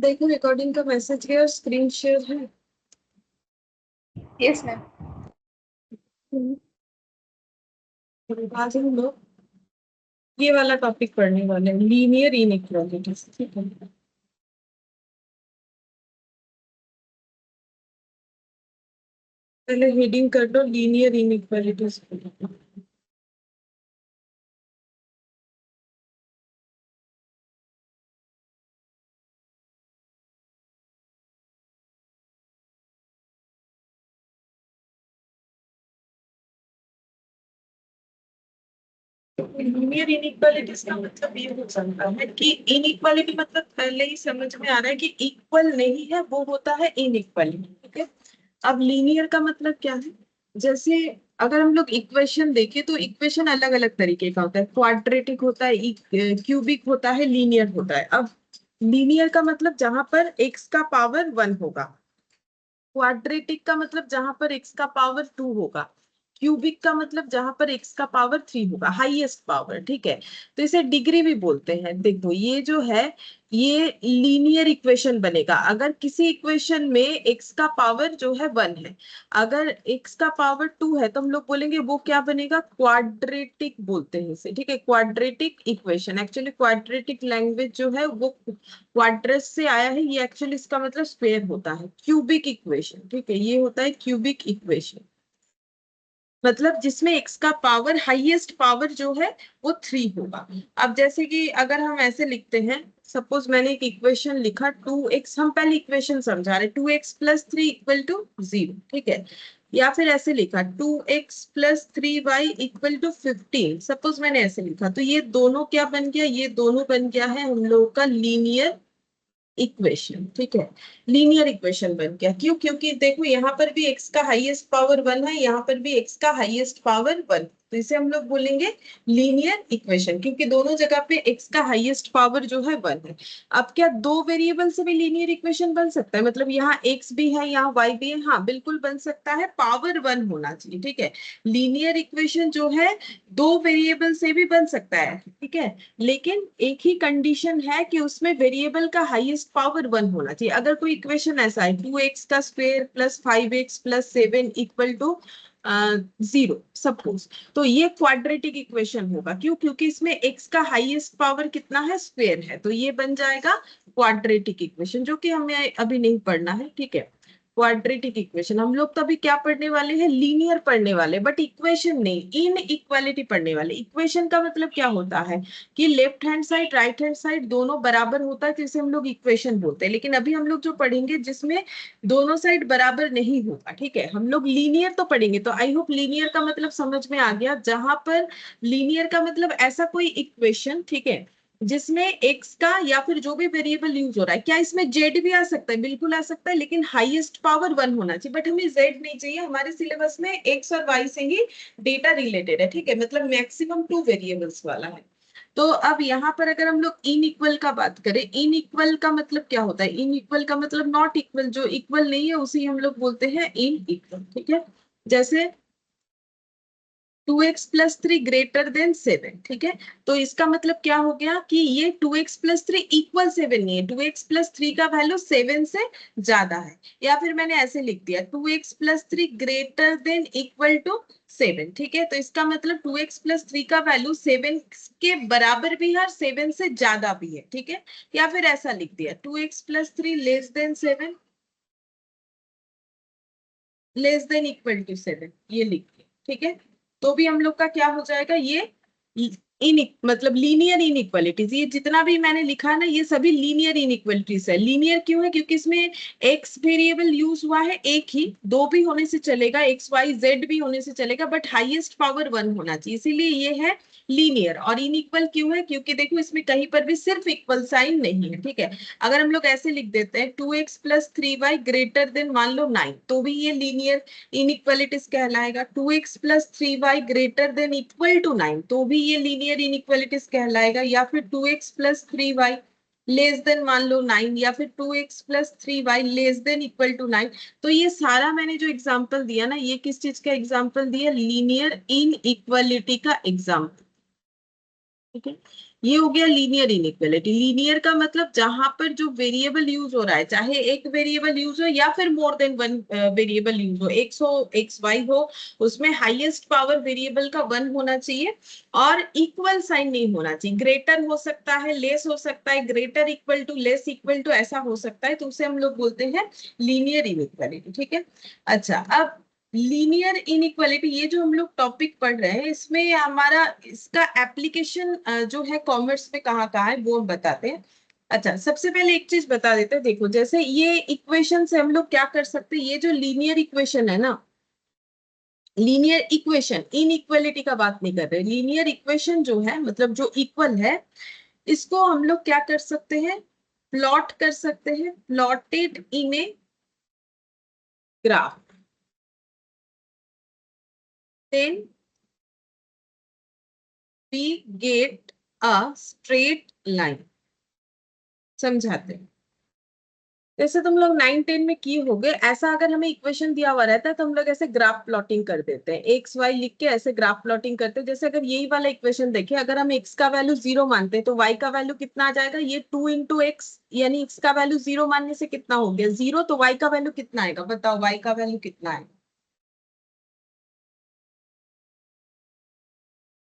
देखो रिकॉर्डिंग का मैसेज गया और स्क्रीन शेयर है। Yes ma'am. आज हम लोग ये वाला टॉपिक पढ़ने वाले हैं, लीनियर इनइक्वालिटीज। ठीक है, पहले हेडिंग कर दो, लीनियर इनइक्वालिटीज। लीनियर इनइक्वालिटीज का मतलब ये हो सकता है कि इनइक्वालिटी मतलब पहले ही समझ में आ रहा है कि इक्वल नहीं है, वो होता है इनइक्वालिटी। ठीक है, अब लीनियर का मतलब क्या है? जैसे अगर हम लोग इक्वेशन देखें तो इक्वेशन अलग अलग तरीके का होता है, क्वाड्रेटिक होता है, क्यूबिक होता है, लीनियर होता है। अब लीनियर का मतलब जहां पर x का पावर 1 होगा, क्वाड्रेटिक का मतलब जहां पर x का पावर 2 होगा, क्यूबिक का मतलब जहां पर x का पावर 3 होगा, हाईएस्ट पावर। ठीक है, तो इसे डिग्री भी बोलते हैं। देखो ये जो है ये लीनियर इक्वेशन बनेगा अगर किसी इक्वेशन में x का पावर जो है 1 है। अगर x का पावर 2 है तो हम लोग बोलेंगे वो क्या बनेगा, क्वाड्रेटिक बोलते हैं इसे। ठीक है, quadratic equation, actually quadratic language जो है वो क्वाड्रेस से आया है। ये एक्चुअली इसका मतलब स्क्वायर होता है। क्यूबिक इक्वेशन, ठीक है, ये होता है क्यूबिक इक्वेशन, मतलब जिसमें x का पावर, हाईएस्ट पावर जो है वो 3 होगा। अब जैसे कि अगर हम ऐसे लिखते हैं, सपोज मैंने एक इक्वेशन लिखा 2x, हम पहले इक्वेशन समझा रहे, 2x प्लस 3 इक्वल टू 0। ठीक है, या फिर ऐसे लिखा 2x plus 3y equal to 15, suppose मैंने ऐसे लिखा, तो ये दोनों क्या बन गया, ये दोनों बन गया है हम लोगों का लीनियर इक्वेशन। ठीक है, लीनियर इक्वेशन बन गया। क्यों? क्योंकि देखो यहाँ पर भी x का हाईएस्ट पावर 1 है, यहाँ पर भी x का हाईएस्ट पावर 1, तो इसे हम लोग बोलेंगे लीनियर इक्वेशन, क्योंकि दोनों जगह पे x का हाईएस्ट पावर जो है 1 है। अब क्या दो वेरिएबल से भी लीनियर इक्वेशन बन सकता है? मतलब यहाँ x भी है, यहाँ y भी है, हाँ बिल्कुल बन सकता है, पावर 1 होना चाहिए। ठीक है, लीनियर इक्वेशन जो है दो वेरिएबल से भी बन सकता है। ठीक है, लेकिन एक ही कंडीशन है कि उसमें वेरिएबल का हाईएस्ट पावर 1 होना चाहिए। अगर कोई इक्वेशन ऐसा है 2x का square plus 5x plus 7 equal to 0 suppose, तो ये क्वाड्रेटिक इक्वेशन होगा। क्यों? क्योंकि इसमें x का हाईएस्ट पावर कितना है, स्क्वायर है, तो ये बन जाएगा क्वाड्रेटिक इक्वेशन, जो कि हमें अभी नहीं पढ़ना है। ठीक है, क्वाड्रेटिक इक्वेशन हम लोग तो अभी क्या पढ़ने वाले हैं, लीनियर पढ़ने वाले, बट इक्वेशन नहीं, इन इक्वालिटी पढ़ने वाले। इक्वेशन का मतलब क्या होता है कि left hand side right hand side दोनों बराबर होता है, तो इसे हम लोग इक्वेशन बोलते हैं। लेकिन अभी हम लोग जो पढ़ेंगे जिसमें दोनों साइड बराबर नहीं होगा, ठीक है, हम लोग लीनियर तो पढ़ेंगे। तो आई होप लीनियर का मतलब समझ में आ गया, जहां पर लीनियर का मतलब ऐसा कोई इक्वेशन, ठीक है, जिसमें x का या फिर जो भी वेरिएबल यूज हो रहा है, क्या इसमें z भी आ सकता है? बिल्कुल आ सकता है, लेकिन हाईएस्ट पावर 1 होना चाहिए। बट हमें z नहीं चाहिए, हमारे सिलेबस में x और y से ही डेटा रिलेटेड है। ठीक है, मतलब मैक्सिमम 2 वेरिएबल्स वाला है। तो अब यहाँ पर अगर हम लोग इन इक्वल का बात करें, इन इक्वल का मतलब क्या होता है? इन इक्वल का मतलब नॉट इक्वल, जो इक्वल नहीं है उसी हम लोग बोलते हैं इन इक्वल। ठीक है, जैसे 2x प्लस 3 ग्रेटर देन 7। ठीक है, तो इसका मतलब क्या हो गया कि ये 2x प्लस 3 इक्वल 7 नहीं है, 2x प्लस 3 का वैल्यू 7 से ज्यादा है। या फिर मैंने ऐसे लिख दिया 2x plus 3 greater than equal to 7। ठीक है, तो इसका मतलब 2x प्लस 3 का वैल्यू 7 के बराबर भी है और 7 से ज्यादा भी है। ठीक है, या फिर ऐसा लिख दिया 2x plus 3 less than 7, less than equal to 7, ये लिख दिया। ठीक है, तो भी हम लोग का क्या हो जाएगा, ये इन मतलब लीनियर इनइक्वालिटीज। ये जितना भी मैंने लिखा है ना, ये सभी लीनियर इनइक्वालिटीज है। लीनियर क्यों है? क्योंकि इसमें एक्स वेरिएबल यूज हुआ है एक ही, दो भी होने से चलेगा, एक्स वाई जेड भी होने से चलेगा, बट हाईएस्ट पावर 1 होना चाहिए, इसीलिए ये है लीनियर। और इनइक्वल क्यों है? क्योंकि देखो इसमें कहीं पर भी सिर्फ इक्वल साइन नहीं है। ठीक है, अगर हम लोग ऐसे लिख देते हैं 2x plus 3y greater then मान लो 9, तो भी ये लीनियर इनइक्वालिटीज कहलाएगा। 2x plus 3y greater than equal to 9, तो भी ये लीनियर इनइक्वालिटीज कहलाएगा। या फिर 2x plus 3y less then मान लो 9, या फिर 2x plus 3y less than equal to 9। तो ये सारा मैंने जो एग्जांपल दिया ना, ये किस चीज का एग्जांपल दिया? लीनियर इनइक्वालिटी का एग्जांपल। ठीक है, ये हो गया लीनियर इनइक्वालिटी। लीनियर का मतलब जहां पर जो वेरिएबल यूज हो रहा है, चाहे एक वेरिएबल यूज हो या फिर more than one variable use हो, एक्स हो एक्स वाई हो, उसमें हाईएस्ट पावर वेरिएबल का वन होना चाहिए और इक्वल साइन नहीं होना चाहिए। ग्रेटर हो सकता है, लेस हो सकता है, greater equal to less equal to ऐसा हो सकता है, तो उसे हम लोग बोलते हैं लीनियर इनइक्वालिटी। ठीक है। अच्छा, अब लीनियर इनइक्वालिटी ये जो हम लोग टॉपिक पढ़ रहे हैं, इसमें हमारा इसका एप्लीकेशन जो है कॉमर्स में कहाँ कहाँ है वो हम बताते हैं। अच्छा, सबसे पहले एक चीज बता देते हैं। देखो, जैसे ये इक्वेशन से हम लोग क्या कर सकते हैं, ये जो लीनियर इक्वेशन है ना, लीनियर इक्वेशन, इनइक्वालिटी का बात नहीं कर रहे, लीनियर इक्वेशन जो है मतलब जो इक्वल है, इसको हम लोग क्या कर सकते हैं, प्लॉट कर सकते हैं, plotted in a graph, then we get a straight line। समझाते हैं। जैसे तुम लोग 9 10 में किए होगे, ऐसा अगर हमें इक्वेशन दिया हुआ रहता है तो हम लोग ऐसे ग्राफ प्लॉटिंग कर देते हैं, एक्स वाई लिख के ऐसे ग्राफ प्लॉटिंग करते हैं। जैसे अगर यही वाला इक्वेशन देखें, अगर हम एक्स का वैल्यू 0 मानते हैं तो वाई का वैल्यू कितना आ जाएगा, ये 2 इंटू एक्स, यानी एक्स का वैल्यू 0 मानने से कितना हो गया 0, तो वाई का वैल्यू कितना आएगा, बताओ वाई का वैल्यू कितना आएगा।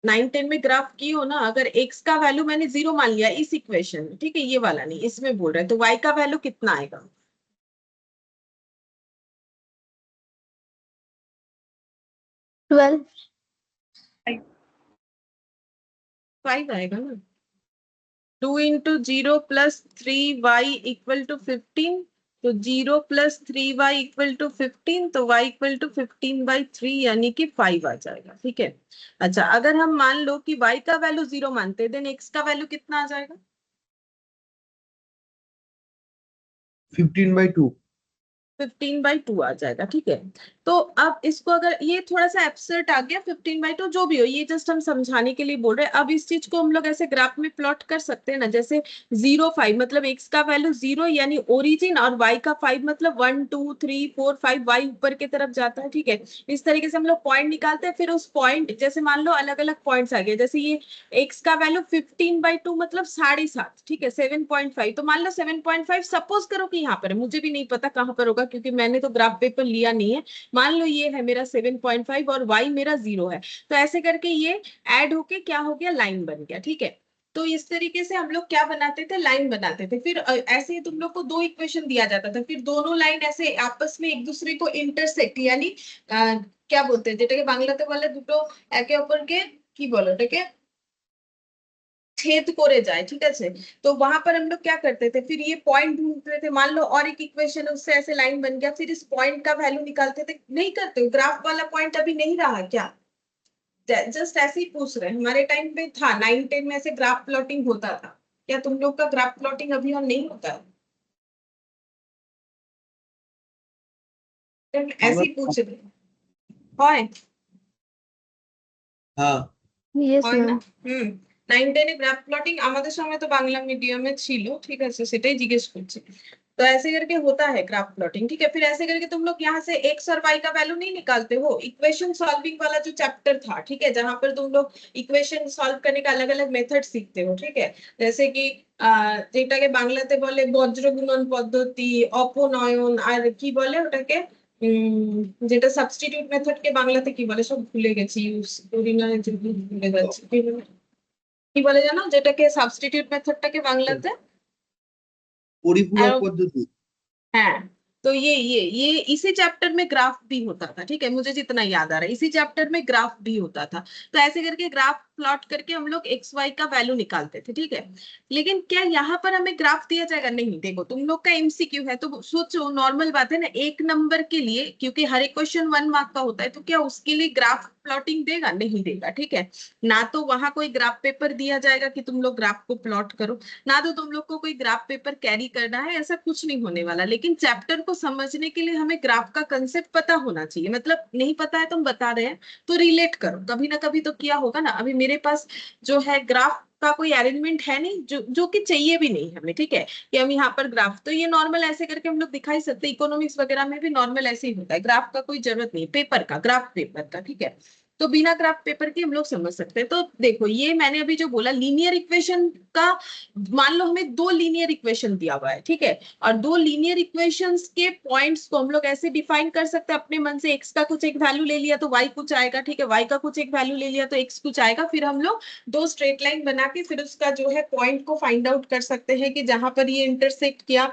9 10 में ग्राफ की हो ना, अगर एक्स का वैल्यू मैंने 0 मान लिया इस इक्वेशन में, ठीक है, ये वाला नहीं, इसमें बोल रहे हैं, तो वाई का वैल्यू कितना आएगा। 12। 5 आएगा ना। 2 into 0 plus 3y equal to 15, तो 0 प्लस 3y इक्वल टू 15, तो y इक्वल टू 15/3 यानी कि 5 आ जाएगा। ठीक है। अच्छा, अगर हम मान लो कि y का वैल्यू 0 मानते हैं, देन x का वैल्यू कितना आ जाएगा, 15/2। 15/2 आ जाएगा। ठीक है। तो अब इसको अगर ये थोड़ा सा एब्सर्ड आ गया, 15/2 जो भी हो, ये जस्ट हम समझाने के लिए बोल रहे हैं। अब इस चीज को हम लोग ऐसे ग्राफ में प्लॉट कर सकते हैं ना, जैसे 0 5 मतलब एक्स का वैल्यू 0 यानी ओरिजिन, और वाई का 5 मतलब 1 2 3 4 5, वाई ऊपर की तरफ जाता है। ठीक है। इस तरीके से हम लोग पॉइंट निकालते हैं, फिर उस पॉइंट, जैसे मान लो अलग अलग पॉइंट्स आ गए, जैसे ये एक्स का वैल्यू 15/2 मतलब 7.5, ठीक है, 7.5, तो मान लो 7.5 सपोज करो कि यहाँ पर है, मुझे भी नहीं पता कहाँ पर होगा क्योंकि मैंने तो ग्राफ पेपर लिया नहीं है। मान लो ये है मेरा 7.5 और y मेरा 0 है, तो ऐसे करके ये ऐड होके क्या हो गया, लाइन बन गया। ठीक है। तो इस तरीके से हम लोग क्या बनाते थे, लाइन बनाते थे। फिर ऐसे ही तुम लोग को दो इक्वेशन दिया जाता था, फिर दोनों लाइन ऐसे आपस में एक दूसरे को इंटरसेक्ट, यानी क्या बोलते हैं যেটাকে বাংলাতে বলে দুটো একে অপরকে কি বলে ওটাকে छेद करे जाए। ठीक है। तो वहां पर हम लोग क्या करते थे, फिर ये पॉइंट ढूंढते थे, मान लो और एक इक्वेशन उससे ऐसे लाइन बन गया, फिर इस पॉइंट का वैल्यू निकालते थे। नहीं करते हो, ग्राफ वाला पॉइंट अभी नहीं रहा क्या, जस्ट ऐसे ही पूछ रहे हैं। हमारे टाइम पे था 9 10 में ऐसे ग्राफ प्लॉटिंग होता था, क्या तुम लोग का ग्राफ प्लॉटिंग अभी और नहीं होता है, ऐसे ही पूछ रहे हैं। हाँ यस হয় না। मैम। 9 10 গ্রাফ প্লটিং আমাদের সময় তো বাংলা মিডিয়ামে ছিল, ঠিক আছে, সেটাই জিজ্ঞেস করছি। तो ऐसे करके होता है ग्राफ प्लॉटिंग। ठीक है। फिर ऐसे करके तुम लोग यहाँ से एक्स और वाई का वैल्यू नहीं निकालते हो, इक्वेशन सॉल्विंग वाला जो चैप्टर था, ठीक है, जहां पर तुम लोग इक्वेशन सॉल्व करने का अलग अलग मेथड सीखते हो। ठीक है। जैसे कि যেটাকে বাংলাতে বলে বজ্র গুণন পদ্ধতি, অপনয়ন, আর কি বলে ওটাকে যেটা সাবস্টিটিউট মেথডকে বাংলাতে কি বলে সব ভুলে গেছি, ইউজ করি না যে ভুলে যাচ্ছি, কি বলে জানো যেটাকে সাবস্টিটিউট মেথডটাকে বাংলাতে, পরিপূরক পদ্ধতি। हाँ, तो ये इसी चैप्टर में ग्राफ भी होता था। ठीक है, मुझे जितना याद आ रहा है इसी चैप्टर में ग्राफ भी होता था। तो ऐसे करके ग्राफ प्लॉट करके हम लोग एक्स वाई का वैल्यू निकालते थे। ठीक है। लेकिन क्या यहाँ पर हमें ग्राफ दिया जाएगा, नहीं। देखो, तुम लोग का एमसीक्यू है तो सोचो, नॉर्मल बात है ना, एक नंबर के लिए, क्योंकि हर एक क्वेश्चन 1 मार्क का होता है, तो क्या उसके लिए ग्राफ प्लॉटिंग देगा, नहीं देगा। ठीक है। ना तो वहां कोई ग्राफ पेपर दिया जाएगा कि तुम लोग ग्राफ को प्लॉट करो, ना तो तुम लोग को कोई ग्राफ पेपर कैरी करना है, ऐसा कुछ नहीं होने वाला। लेकिन चैप्टर को समझने के लिए हमें ग्राफ का कंसेप्ट पता होना चाहिए। मतलब नहीं पता है, तुम बता रहे हैं तो रिलेट करो, कभी ना कभी तो किया होगा ना। अभी मेरे पास जो है ग्राफ का कोई अरेंजमेंट है नहीं, जो कि चाहिए भी नहीं हमें। ठीक है। कि हम यहाँ पर ग्राफ, तो ये नॉर्मल ऐसे करके हम लोग दिखाई सकते हैं, इकोनॉमिक्स वगैरह में भी नॉर्मल ऐसे ही होता है, ग्राफ का कोई जरूरत नहीं, पेपर का, ग्राफ पेपर का। ठीक है। तो बिना ग्राफ पेपर के हम लोग समझ सकते हैं। तो देखो ये मैंने अभी जो बोला लीनियर इक्वेशन का, मान लो हमें दो लीनियर इक्वेशन दिया हुआ है, ठीक है, और दो लीनियर इक्वेशंस के पॉइंट्स को हम लोग ऐसे डिफाइन कर सकते हैं अपने मन से, एक्स का कुछ एक वैल्यू ले लिया तो वाई कुछ आएगा, ठीक है, वाई का कुछ एक वैल्यू ले लिया तो एक्स कुछ आएगा, फिर हम लोग दो स्ट्रेट लाइन बना के फिर उसका जो है पॉइंट को फाइंड आउट कर सकते हैं कि जहां पर ये इंटरसेक्ट किया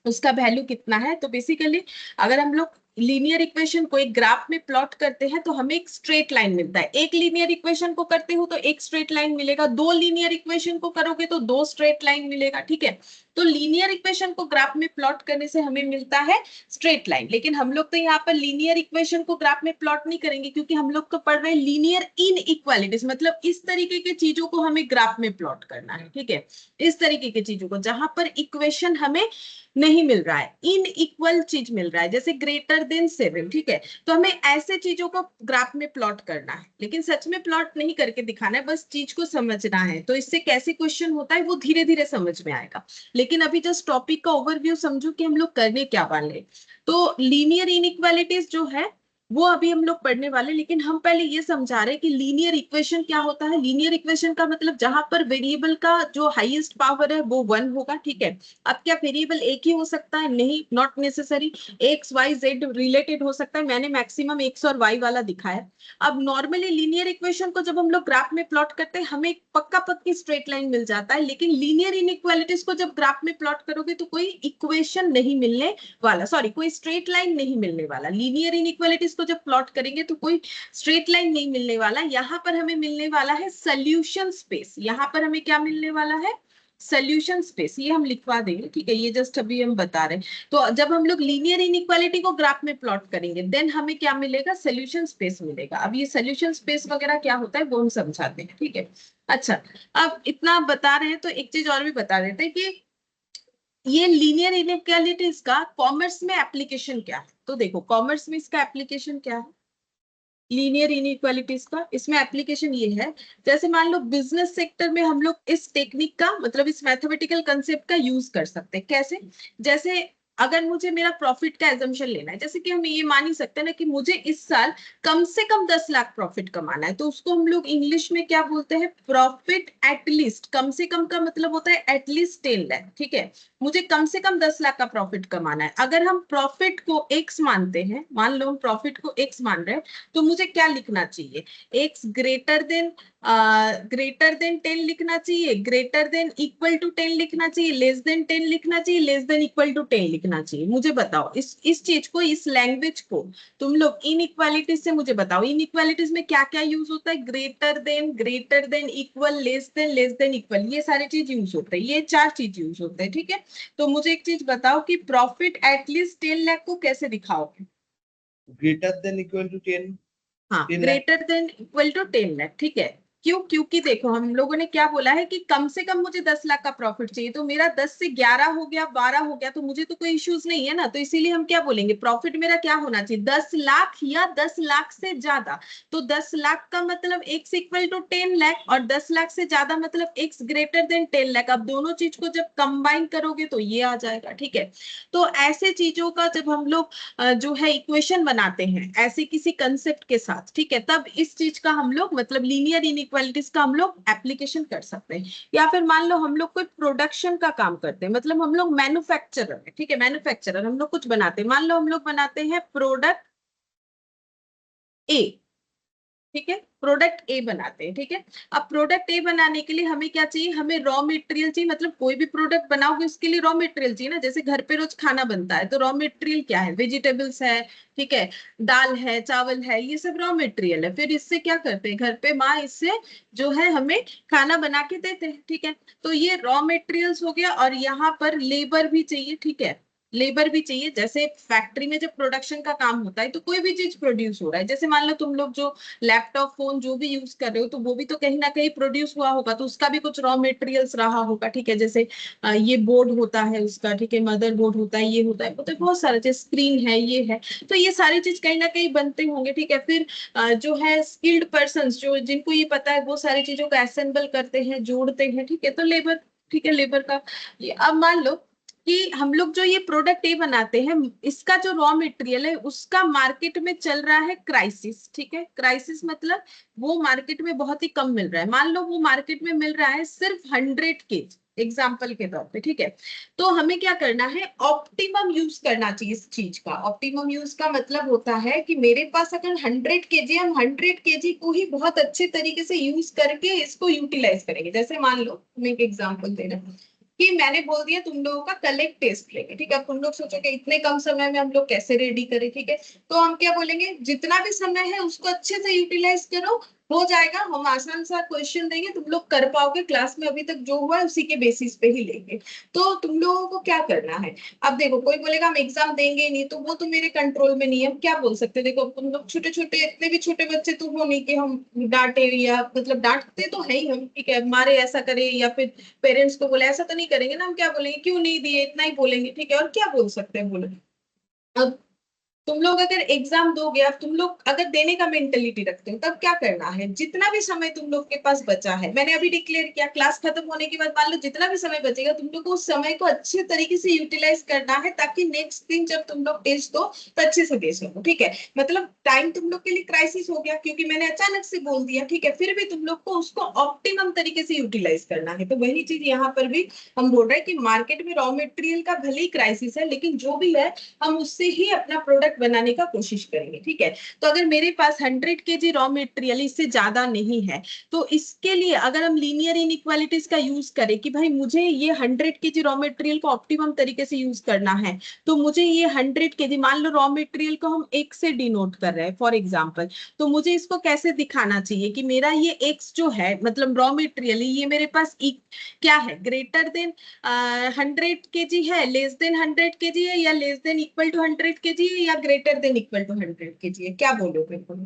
उसका वैल्यू कितना है। तो बेसिकली अगर हम लोग लीनियर इक्वेशन को एक ग्राफ में प्लॉट करते हैं तो हमें एक स्ट्रेट लाइन मिलता है। एक लीनियर इक्वेशन को करते हो तो एक स्ट्रेट लाइन मिलेगा, दो लीनियर इक्वेशन को करोगे तो दो स्ट्रेट लाइन मिलेगा, ठीक है। तो लीनियर इक्वेशन को ग्राफ में प्लॉट करने से हमें मिलता है स्ट्रेट लाइन। लेकिन हम लोग तो यहाँ पर लीनियर इक्वेशन को ग्राफ में प्लॉट नहीं करेंगे, क्योंकि हम लोग तो पढ़ रहे हैं लीनियर इनइक्वालिटीज, मतलब इस तरीके की चीजों को हमें ग्राफ में प्लॉट करना है, ठीक है, इस तरीके की चीजों को जहां पर इक्वेशन हमें नहीं मिल रहा है, इनइक्वल चीज मिल रहा है, जैसे ग्रेटर देन 7, ठीक है। तो हमें ऐसे चीजों को ग्राफ में प्लॉट करना है, लेकिन सच में प्लॉट नहीं करके दिखाना है, बस चीज को समझना है। तो इससे कैसे क्वेश्चन होता है वो धीरे धीरे समझ में आएगा, लेकिन अभी जस्ट टॉपिक का ओवरव्यू समझो कि हम लोग करने क्या वाले। तो लीनियर इनइक्वालिटीज जो है वो अभी हम लोग पढ़ने वाले, लेकिन हम पहले ये समझा रहे हैं कि लीनियर इक्वेशन क्या होता है। लीनियर इक्वेशन का मतलब जहां पर वेरिएबल का जो हाईएस्ट पावर है वो 1 होगा, ठीक है। अब क्या वेरिएबल एक ही हो सकता है? नहीं, not necessary, x y z related हो सकता है, मैंने मैक्सिमम एक्स और वाई वाला दिखाया। अब नॉर्मली लीनियर इक्वेशन को जब हम लोग ग्राफ में प्लॉट करते हैं हमें पक्का पक्की स्ट्रेट लाइन मिल जाता है, लेकिन लीनियर इनइक्वालिटीज को जब ग्राफ में प्लॉट करोगे तो कोई इक्वेशन नहीं मिलने वाला, सॉरी कोई स्ट्रेट लाइन नहीं मिलने वाला। लीनियर इनइक्वालिटीज को जब प्लॉट करेंगे तो कोई स्ट्रेट लाइन नहीं मिलने वाला। यहाँ पर हमें मिलने वाला है सोल्यूशन स्पेस, यहाँ पर हमें क्या मिलने वाला है? Solution space. ये हम लिखवा देंगे, ठीक है, ये जस्ट अभी हम बता रहे हैं। तो जब हम लोग लीनियर इनइक्वालिटी को ग्राफ में प्लॉट करेंगे देन हमें क्या मिलेगा? सोल्यूशन स्पेस मिलेगा। अब ये सोल्यूशन स्पेस वगैरह क्या होता है वो हम समझाते हैं, ठीक है। अच्छा, अब इतना बता रहे हैं तो एक चीज और भी बता देते हैं कि ये लीनियर इनइक्वालिटीज का कॉमर्स में एप्लीकेशन क्या है। तो देखो कॉमर्स में इसका एप्लीकेशन क्या है लीनियर इनइक्वालिटीज का? इसमें एप्लीकेशन ये है, जैसे मान लो बिजनेस सेक्टर में हम लोग इस टेक्निक का मतलब इस मैथमेटिकल कंसेप्ट का यूज कर सकते हैं। कैसे? जैसे अगर मुझे मेरा प्रॉफिट का एजम्पशन लेना है, जैसे कि हम ये मान ही सकते हैं ना कि मुझे इस साल कम से कम 10 लाख प्रॉफिट कमाना है, तो उसको हम लोग इंग्लिश में क्या बोलते हैं? Profit at least. कम से कम का मतलब होता है एटलीस्ट 10 लाख, ठीक है। मुझे कम से कम 10 लाख का प्रॉफिट कमाना है। अगर हम प्रॉफिट को एक्स मानते हैं, मान लो हम प्रॉफिट को एक्स मान रहे हैं, तो मुझे क्या लिखना चाहिए? एक्स ग्रेटर देन 10 लिखना चाहिए, ग्रेटर देन इक्वल टू 10 लिखना चाहिए, लेस देन 10 लिखना चाहिए, लेस देन इक्वल टू 10 लिखना चाहिए। मुझे बताओ इस चीज को, इस लैंग्वेज को तुम लोग इनइक्वालिटीज से मुझे बताओ, इनइक्वालिटीज में क्या क्या यूज होता है? Greater than, equal, less than equal, ये सारी चीज यूज होते हैं, ये चार चीज यूज होते हैं, ठीक है। तो मुझे एक चीज बताओ कि प्रॉफिट एटलीस्ट 10 लाख को कैसे दिखाओगे? Greater than equal to 10। हाँ, 10 lakh. Greater than equal to 10 lakh, ठीक है। क्यों? क्योंकि देखो हम लोगों ने क्या बोला है कि कम से कम मुझे 10 लाख का प्रॉफिट चाहिए, तो मेरा 10 से 11 हो गया, 12 हो गया, तो मुझे तो कोई इश्यूज नहीं है ना। तो इसीलिए हम क्या बोलेंगे? प्रॉफिट मेरा क्या होना चाहिए? 10 लाख या 10 लाख से ज्यादा। तो 10 लाख का मतलब एक्स इक्वल टू 10 लाख, और 10 लाख से ज्यादा मतलब एक्स ग्रेटर देन 10 लाख। अब दोनों चीज को जब कंबाइन करोगे तो ये आ जाएगा, ठीक है। तो ऐसे चीजों का जब हम लोग जो है इक्वेशन बनाते हैं ऐसे किसी कंसेप्ट के साथ, ठीक है, तब इस चीज का हम लोग मतलब लीनियर इनइक्वालिटीज का हम लोग एप्लीकेशन कर सकते हैं। या फिर मान लो हम लोग कोई प्रोडक्शन का काम करते हैं, मतलब हम लोग मैन्युफैक्चरर है, ठीक है, मैन्युफैक्चरर हम लोग कुछ बनाते हैं, मान लो हम लोग बनाते हैं प्रोडक्ट ए, ठीक है, प्रोडक्ट ए बनाते हैं, ठीक है। अब प्रोडक्ट ए बनाने के लिए हमें क्या चाहिए? हमें रॉ मटेरियल चाहिए, मतलब कोई भी प्रोडक्ट बनाओगे उसके लिए रॉ मटेरियल चाहिए ना। जैसे घर पे रोज खाना बनता है तो रॉ मटेरियल क्या है? वेजिटेबल्स है, ठीक है, दाल है, चावल है, ये सब रॉ मटेरियल है। फिर इससे क्या करते हैं? घर पे माँ इससे जो है हमें खाना बना के देते हैं, ठीक है। तो ये रॉ मटेरियल्स हो गया, और यहाँ पर लेबर भी चाहिए, ठीक है, लेबर भी चाहिए। जैसे फैक्ट्री में जब प्रोडक्शन का काम होता है तो कोई भी चीज प्रोड्यूस हो रहा है, जैसे मान लो तुम लोग जो लैपटॉप फोन जो भी यूज कर रहे हो तो वो भी तो कहीं ना कहीं प्रोड्यूस हुआ होगा, तो उसका भी कुछ रॉ मटेरियल्स रहा होगा, ठीक है। जैसे ये बोर्ड होता है उसका, ठीक है, मदर बोर्ड होता है, ये होता है, तो बहुत सारा चीज, स्क्रीन है, ये है, तो ये सारी चीज कहीं ना कहीं बनते होंगे, ठीक है। फिर जो है स्किल्ड पर्सन जो जिनको ये पता है वो सारी चीजों को असेंबल करते हैं, जोड़ते हैं, ठीक है, तो लेबर, ठीक है, लेबर का ये। अब मान लो कि हम लोग जो ये प्रोडक्ट ए बनाते हैं, इसका जो रॉ मटेरियल है उसका मार्केट में चल रहा है क्राइसिस, ठीक है। क्राइसिस मतलब वो मार्केट में बहुत ही कम मिल रहा है। मान लो वो मार्केट में मिल रहा है सिर्फ 100 केजी, एग्जाम्पल के तौर पे, ठीक है। तो हमें क्या करना है, ऑप्टिमम यूज करना चाहिए इस चीज का। ऑप्टिमम यूज का मतलब होता है कि मेरे पास अगर 100 केजी, हम 100 केजी को ही बहुत अच्छे तरीके से यूज करके इसको यूटिलाइज करेंगे। जैसे मान लो, मैं एक एग्जांपल दे रहा हूँ कि मैंने बोल दिया तुम लोगों का कल एक टेस्ट लेंगे, ठीक है। अब तुम लोग सोचोगे इतने कम समय में हम लोग कैसे रेडी करें, ठीक है। तो हम क्या बोलेंगे, जितना भी समय है उसको अच्छे से यूटिलाइज करो, हो जाएगा। हम आसान सा क्वेश्चन देंगे, तुम लोग कर पाओगे। क्लास में अभी तक जो हुआ है उसी के बेसिस पे ही लेंगे। तो तुम लोगों को क्या करना है, अब देखो कोई बोलेगा हम एग्जाम देंगे ही नहीं, तो वो तो मेरे कंट्रोल में नहीं है। हम क्या बोल सकते हैं, देखो तुम लोग छोटे छोटे, इतने भी छोटे बच्चे तो हो नहीं कि हम डांटे, या मतलब डांटते तो है ही हम, ठीक है, मारे ऐसा करे या फिर पेरेंट्स को बोले, ऐसा तो नहीं करेंगे ना। हम क्या बोलेंगे, क्यों नहीं दिए, इतना ही बोलेंगे, ठीक है। और क्या बोल सकते हैं, बोलो। अब तुम लोग अगर एग्जाम दोगे, अब तुम लोग अगर देने का मेंटेलिटी रखते हो, तब क्या करना है, जितना भी समय तुम लोग के पास बचा है, मैंने अभी डिक्लेयर किया, क्लास खत्म होने के बाद मान लो जितना भी समय बचेगा, तुम लोग को उस समय को अच्छे तरीके से यूटिलाइज करना है, ताकि नेक्स्ट दिन जब तुम लोग टेस्ट दो तो अच्छे से दे सको, ठीक है। मतलब टाइम तुम लोग के लिए क्राइसिस हो गया क्योंकि मैंने अचानक से बोल दिया, ठीक है। फिर भी तुम लोग को उसको ऑप्टिमम तरीके से यूटिलाइज करना है। तो वही चीज यहाँ पर भी हम बोल रहे हैं कि मार्केट में रॉ मटेरियल का भले ही क्राइसिस है, लेकिन जो भी है हम उससे ही अपना प्रोडक्ट बनाने का कोशिश करेंगे, ठीक है। तो अगर मेरे पास 100 केजी रॉ मटेरियल, इससे ज्यादा नहीं है, तो इसके लिए अगर हम लीनियर इनइक्वालिटीज का यूज करें कि भाई मुझे ये 100 केजी रॉ मटेरियल को ऑप्टिमम तरीके से यूज करना है, तो मुझे ये 100 केजी, मान लो रॉ मटेरियल को हम एक से डिनोट कर रहे हैं फॉर एग्जाम्पल, तो मुझे इसको कैसे दिखाना चाहिए कि मेरा ये एक्स जो है, मतलब रॉ मटेरियल, ये मेरे पास क्या है, ग्रेटर देन 100 केजी है, लेस देन 100 केजी है, या less than equal to 100 kg है, या greater than equal to 100 kg है, क्या बोलोगे तुम।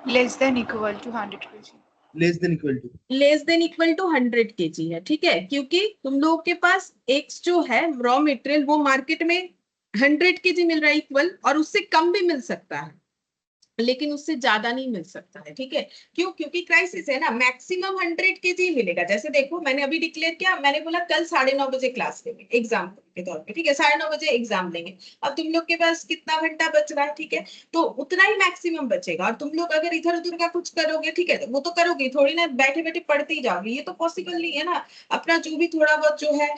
Less than equal to 100 kg. Less than equal to. Less than equal to 100 kg है, ठीक है, क्योंकि तुम लोगों के पास एक्स जो है रॉ मटेरियल, वो मार्केट में 100 केजी मिल रहा है इक्वल, और उससे कम भी मिल सकता है, लेकिन उससे ज्यादा नहीं मिल सकता है, ठीक है। क्यों, क्योंकि क्राइसिस है ना। मैक्सिमम 100 केजी मिलेगा। जैसे देखो मैंने अभी डिक्लेयर किया, मैंने बोला कल 9:30 बजे क्लास लेंगे, एग्जाम के तौर पे, ठीक है। 9:30 बजे एग्जाम लेंगे। अब तुम लोग के पास कितना घंटा बच रहा है, ठीक है, तो उतना ही मैक्सिमम बचेगा। और तुम लोग अगर इधर उधर का कुछ करोगे, ठीक है, वो तो करोगे थोड़ी ना, बैठे बैठे पढ़ते ही जाओगे, ये तो पॉसिबल नहीं है ना। अपना जो भी थोड़ा बहुत जो है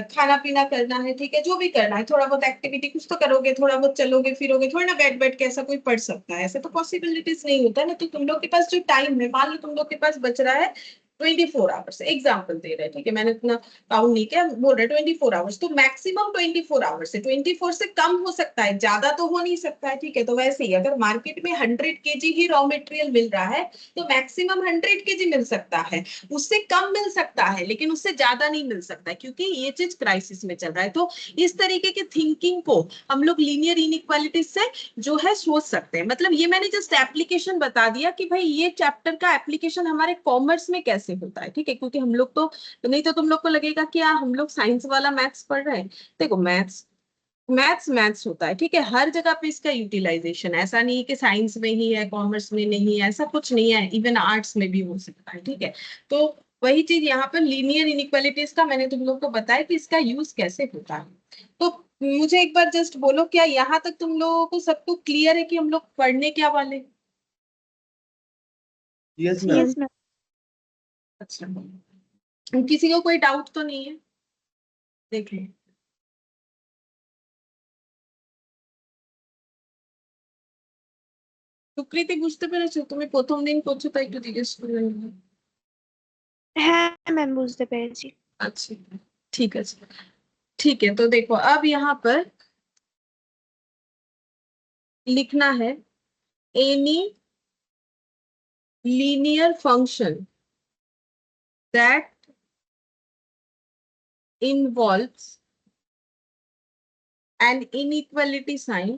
खाना पीना करना है, ठीक है, जो भी करना है, थोड़ा बहुत एक्टिविटी कुछ तो करोगे, थोड़ा बहुत चलोगे फिरोगे, थोड़ी ना बैठ बैठ के ऐसा कोई पढ़ सकता है, ऐसे तो पॉसिबिलिटीज नहीं होता ना। तो तुम लोग के पास जो टाइम है, मान लो तुम लोग के पास बच रहा है 24 आवर्स, एग्जाम्पल दे रहे हैं, ठीक है, मैंने इतना काउंट नहीं किया, बोल रहे 24 आवर्स, तो मैक्सिमम 24 आवर्स है। 24 से कम हो सकता है, ज्यादा तो हो नहीं सकता है, ठीक है। तो वैसे ही अगर मार्केट में 100 केजी ही रॉ मटेरियल मिल रहा है, तो मैक्सिमम 100 केजी मिल सकता है, उससे कम मिल सकता है, लेकिन उससे ज्यादा नहीं मिल सकता है, क्योंकि ये चीज क्राइसिस में चल रहा है। तो इस तरीके की थिंकिंग को हम लोग लीनियर इनइक्वालिटी से जो है सोच सकते हैं। मतलब ये मैंने जस्ट एप्लीकेशन बता दिया कि भाई ये चैप्टर का एप्लीकेशन हमारे कॉमर्स में कैसे होता है, ठीक है, क्योंकि हम लोग तो नहीं, तो तुम लोग को लगेगा कि यार हम लोग साइंस वाला मैथ्स पढ़ रहे हैं। देखो मैथ्स मैथ्स मैथ्स होता है, ठीक है, हर जगह पे इसका यूटिलाइजेशन, ऐसा नहीं है कि साइंस में ही है कॉमर्स में नहीं है, ऐसा कुछ नहीं है, इवन आर्ट्स में भी हो सकता है, ठीक है। तो वही चीज यहाँ पर लीनियर इनइक्वालिटीज का मैंने तुम लोग को बताया कि इसका यूज कैसे होता है। तो मुझे एक बार जस्ट बोलो, क्या यहाँ तक तुम लोगों को सबको क्लियर है कि हम लोग पढ़ने क्या वाले। Yes, ma'am. Yes, ma'am. अच्छा, किसी को कोई डाउट तो नहीं है, देख लो। সুকৃতি বুঝতে পেরেছো, তুমি প্রথম দিন করছো তাই একটু জিজ্ঞেস করলাম। হ্যাঁ ম্যাম বুঝতে পেরেছি। अच्छा, ठीक है, ठीक है। तो देखो अब यहाँ पर लिखना है any linear function that involves an inequality sign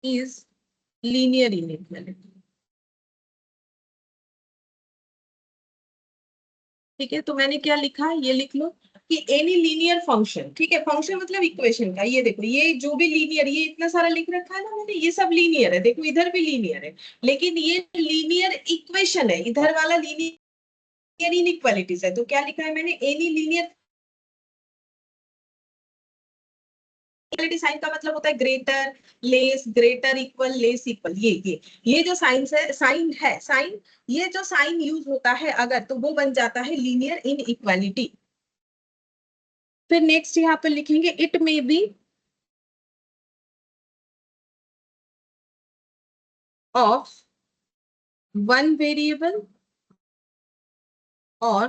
is linear inequality। ठीक है, तो मैंने क्या लिखा है ये लिख लो। कि एनी लीनियर फंक्शन, ठीक है, फंक्शन मतलब इक्वेशन का, ये देखो ये जो भी लीनियर, ये इतना सारा लिख रखा है ना मैंने, ये सब लीनियर है, देखो इधर भी लीनियर है, लेकिन ये लीनियर इक्वेशन है, इधर वाला लीनियर इनइक्वालिटीज है। तो क्या लिखा है मैंने, एनी लीनियर साइन का मतलब होता है greater, less, greater, equal, less, equal, ये जो साइंस है, साइन है, साइन, ये जो साइन यूज होता है अगर, तो वो बन जाता है लीनियर इनइक्वालिटी। फिर नेक्स्ट यहाँ पर लिखेंगे it may be of one variable और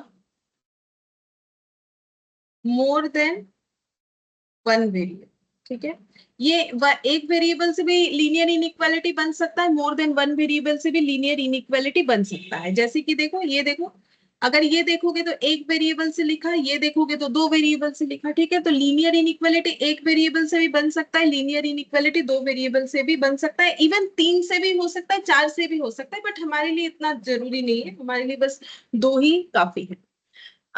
मोर देन वन वेरिएबल, ठीक है। ये एक वेरिएबल से भी लीनियर इनइक्वालिटी बन सकता है, मोर देन वन वेरिएबल से भी लीनियर इनइक्वालिटी बन सकता है। जैसे कि देखो, ये देखो, अगर ये देखोगे तो एक वेरिएबल से लिखा, ये देखोगे तो दो वेरिएबल से लिखा, ठीक है। तो लीनियर इनइक्वालिटी एक वेरिएबल से भी बन सकता है, लीनियर इनइक्वालिटी दो वेरिएबल से भी बन सकता है, इवन तीन से भी हो सकता है, चार से भी हो सकता है, बट हमारे लिए इतना जरूरी नहीं है, हमारे लिए बस दो ही काफी है।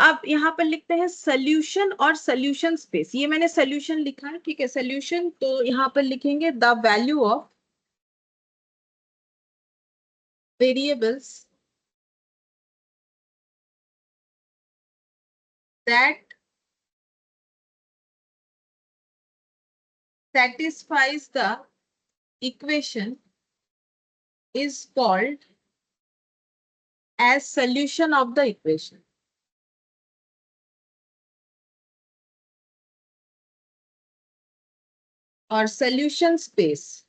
अब यहाँ पर लिखते हैं सोल्यूशन और सोल्यूशन स्पेस, ये मैंने सोल्यूशन लिखा है, ठीक है, सोल्यूशन, तो यहाँ पर लिखेंगे the value of variables that satisfies the equation is called as solution of the equation. और solution space,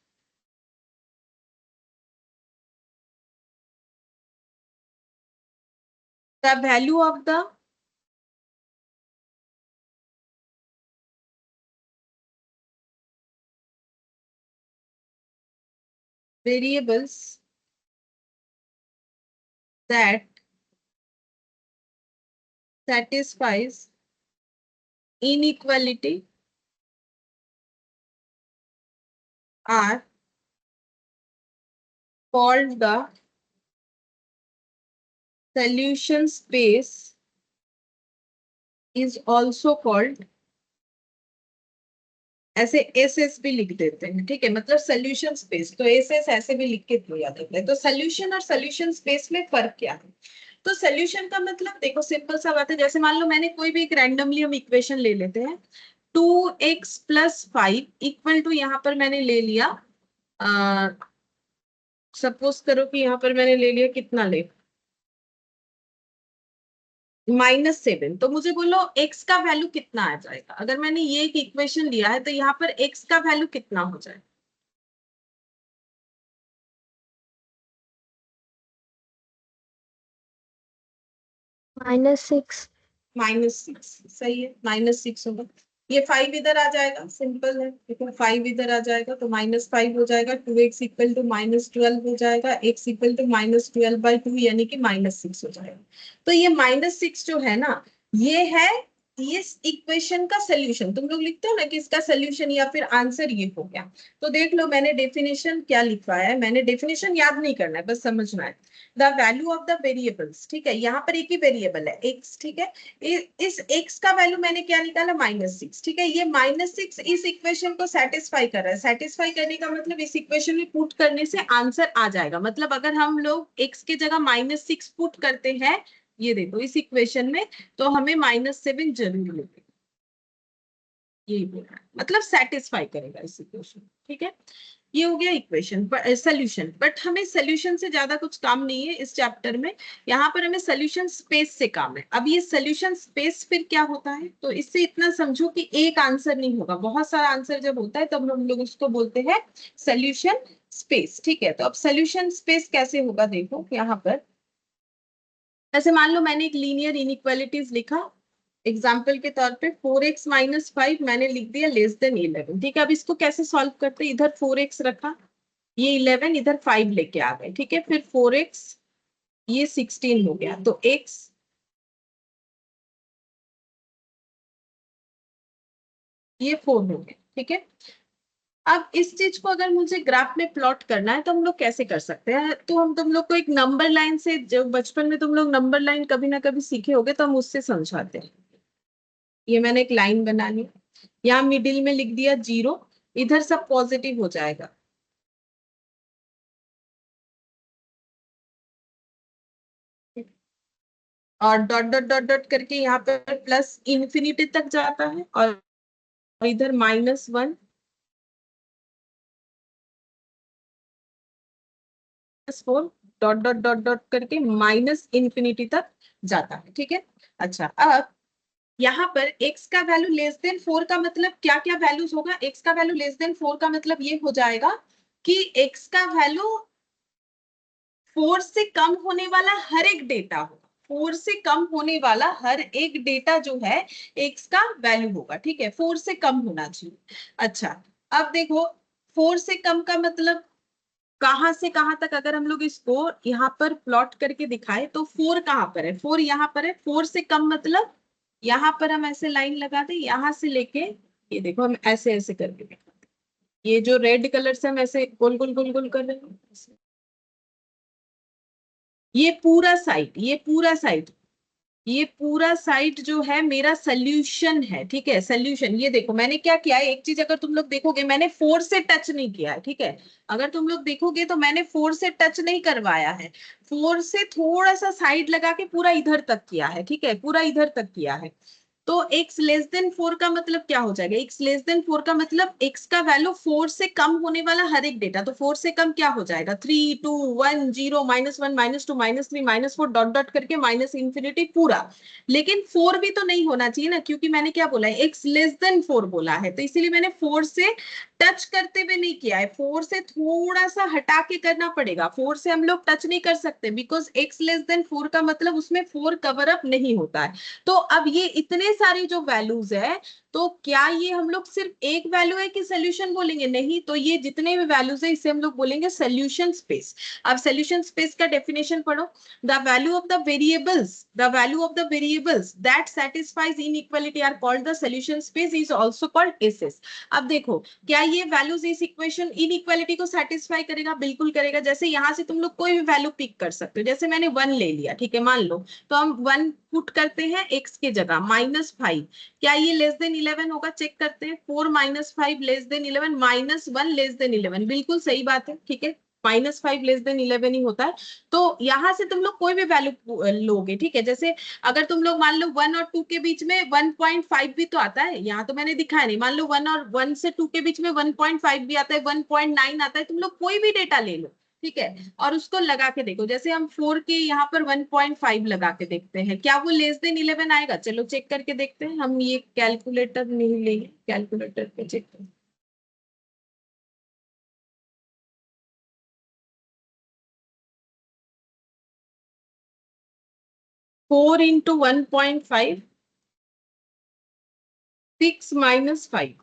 the value of the variables that satisfies inequality are called the solution space, is also called, ऐसे S S भी लिख देते हैं, ठीक है, मतलब solution space, तो एस एस ऐसे भी लिख के दिया जाता है। तो सोल्यूशन और सोल्यूशन स्पेस में फर्क क्या है, तो सोल्यूशन का मतलब देखो सिंपल सा बात है, जैसे मान लो मैंने कोई भी एक रैंडमली हम इक्वेशन ले लेते हैं, 2x+5 इक्वल टू, यहाँ पर मैंने ले लिया, सपोज करो कि यहाँ पर मैंने ले लिया, कितना ले, -7, तो मुझे बोलो x का वैल्यू कितना आ जाएगा, अगर मैंने ये एक इक्वेशन लिया है तो यहाँ पर x का वैल्यू कितना हो जाएगा, -6. -6, सही है, -6 होगा। ये 5 इधर आ जाएगा, सिंपल है, देखो 5 इधर आ जाएगा तो -5 हो जाएगा, 2x इक्वल टू -12 हो जाएगा, x इक्वल टू -12/2 यानी कि -6 हो जाएगा। तो ये -6 जो है ना, ये है इस इक्वेशन का सोल्यूशन। तुम लोग लिखते हो ना कि इसका सोल्यूशन या फिर आंसर ये हो गया, तो देख लो मैंने डेफिनेशन क्या लिखवाया है, मैंने डेफिनेशन याद नहीं करना है, बस समझना है। The value of the variables, ठीक है, यहाँ पर एक ही वेरिएबल है x, ठीक है, इस x का वैल्यू मैंने क्या निकाला, -6, ठीक है, ये -6 इस इक्वेशन को सेटिस्फाई कर रहा है। सेटिस्फाई करने का मतलब इस इक्वेशन में पुट करने से आंसर आ जाएगा, मतलब अगर हम लोग x के जगह -6 पुट करते हैं, ये देखो इस इक्वेशन में, तो हमें -7 जरूर मिलेगा, यही बोल रहा है, मतलब सेटिस्फाई करेगा इस इक्वेशन, ठीक है। ये हो गया इक्वेशन सोल्यूशन, बट हमें सोल्यूशन से ज्यादा कुछ काम नहीं है इस चैप्टर में, यहाँ पर हमें सोल्यूशन स्पेस से काम है। अब ये सोल्यूशन स्पेस फिर क्या होता है, तो इससे इतना समझो कि एक आंसर नहीं होगा, बहुत सारा आंसर जब होता है तब हम लोग उसको बोलते हैं सोल्यूशन स्पेस, ठीक है। तो अब सोल्यूशन स्पेस कैसे होगा, देखो यहाँ पर, ऐसे मान लो मैंने एक लीनियर इनइक्वालिटीज लिखा, एग्जाम्पल के तौर पे 4x - 5 मैंने लिख दिया <11, ठीक है। अब इसको कैसे सॉल्व करते, इधर 4x रखा, ये 11 इधर 5 लेके आ गए, ठीक है, फिर 4x, ये 16 हो गया, तो x, ये 4 हो गया, ठीक है। अब इस चीज को अगर मुझे ग्राफ में प्लॉट करना है तो हम लोग कैसे कर सकते हैं, तो हम तुम लोग को एक नंबर लाइन से, जो बचपन में तुम लोग नंबर लाइन कभी ना कभी सीखे होगे, तो हम उससे समझाते हैं। ये मैंने एक लाइन बना ली, यहाँ मिडिल में लिख दिया 0, इधर सब पॉजिटिव हो जाएगा। और डॉट डॉट डॉट डॉट करके यहाँ पर प्लस इन्फिनिटी तक जाता है, और इधर -1 4 डॉट डॉट डॉट डॉट करके -इन्फिनिटी तक जाता है। ठीक है, अच्छा अब यहाँ पर x का वैल्यू लेस देन 4 का मतलब क्या क्या वैल्यूज होगा? x का वैल्यू लेस देन 4 का मतलब ये हो जाएगा कि x का वैल्यू 4 से कम होने वाला हर एक डेटा होगा, 4 से कम होने वाला हर एक डेटा जो है x का वैल्यू होगा। ठीक है, 4 से कम होना चाहिए। अच्छा अब देखो 4 से कम का मतलब कहां से कहां तक, अगर हम लोग इसको यहाँ पर प्लॉट करके दिखाए तो 4 कहां पर है? 4 यहाँ पर है। 4 से कम मतलब यहाँ पर हम ऐसे लाइन लगा दें, यहाँ से लेके ये देखो हम ऐसे ऐसे करके दिखाते हैं। ये जो रेड कलर से हम ऐसे गोल गोल गोल गोल कर रहे हैं, ये पूरा साइड, ये पूरा साइड, ये पूरा साइड जो है मेरा सोल्यूशन है। ठीक है, सोल्यूशन। ये देखो मैंने क्या किया है, एक चीज अगर तुम लोग देखोगे मैंने 4 से टच नहीं किया है। ठीक है, अगर तुम लोग देखोगे तो मैंने 4 से टच नहीं करवाया है, 4 से थोड़ा सा साइड लगा के पूरा इधर तक किया है। ठीक है, पूरा इधर तक किया है। तो x लेस देन 4 का मतलब क्या हो जाएगा? x लेस देन 4 का मतलब x का वैल्यू 4 से कम होने वाला हर एक डेटा। तो 4 से कम क्या हो जाएगा? 3 2 1 0 -1 -2 -3 -4 डॉट डॉट करके माइनस इंफिनिटी पूरा। लेकिन 4 भी तो नहीं होना चाहिए ना, क्योंकि मैंने क्या बोला है, x लेस देन 4 बोला है, तो इसीलिए मैंने 4 से टच करते हुए नहीं किया है, 4 से थोड़ा सा हटा के करना पड़ेगा। 4 से हम लोग टच नहीं कर सकते, बिकॉज x लेस देन 4 का मतलब उसमें 4 कवर अप नहीं होता है। तो अब ये इतने सारे जो वैल्यूज है, तो क्या ये हम लोग सिर्फ एक वैल्यू है कि सोल्यूशन बोलेंगे? नहीं, तो ये जितने भी वैल्यूज है इसे हम लोग बोलेंगे सोल्यूशन स्पेस। अब सोल्यूशन स्पेस का डेफिनेशन पढ़ो, the value of the variables, the value of the variables that satisfies inequality are called the solution space, is also called SS. अब देखो क्या ये वैल्यूज इस इक्वेशन इनइक्वालिटी को सेटिस्फाई करेगा? बिल्कुल करेगा। जैसे यहां से तुम लोग कोई भी वैल्यू पिक कर सकते हो, जैसे मैंने 1 ले लिया, ठीक है, मान लो, तो हम 1 पुट करते हैं x के जगह, -5, क्या ये लेस देन 11 होगा? चेक करते हैं, 4 -5 लेस देन 11, -1 लेस देन 11, बिल्कुल सही बात है। ठीक है, -5 लेस देन 11 ही होता है। तो यहां से तुम लोग कोई भी वैल्यू लोगे। ठीक है, जैसे अगर तुम लोग मान लो 1 और 2 के बीच में 1.5 भी तो आता है, यहाँ तो मैंने दिखाया नहीं, मान लो 1 से 2 के बीच में 1.5 भी आता है, 1.9 आता है, तुम लोग कोई भी डेटा ले लो। ठीक है, और उसको लगा के देखो, जैसे हम 4 के यहाँ पर 1.5 लगा के देखते हैं, क्या वो लेस देन 11 आएगा? चलो चेक करके देखते हैं। हम ये कैलकुलेटर नहीं लेंगे, कैलकुलेटर पे चेक करें। 4 इंटू 1.5, 6 -5,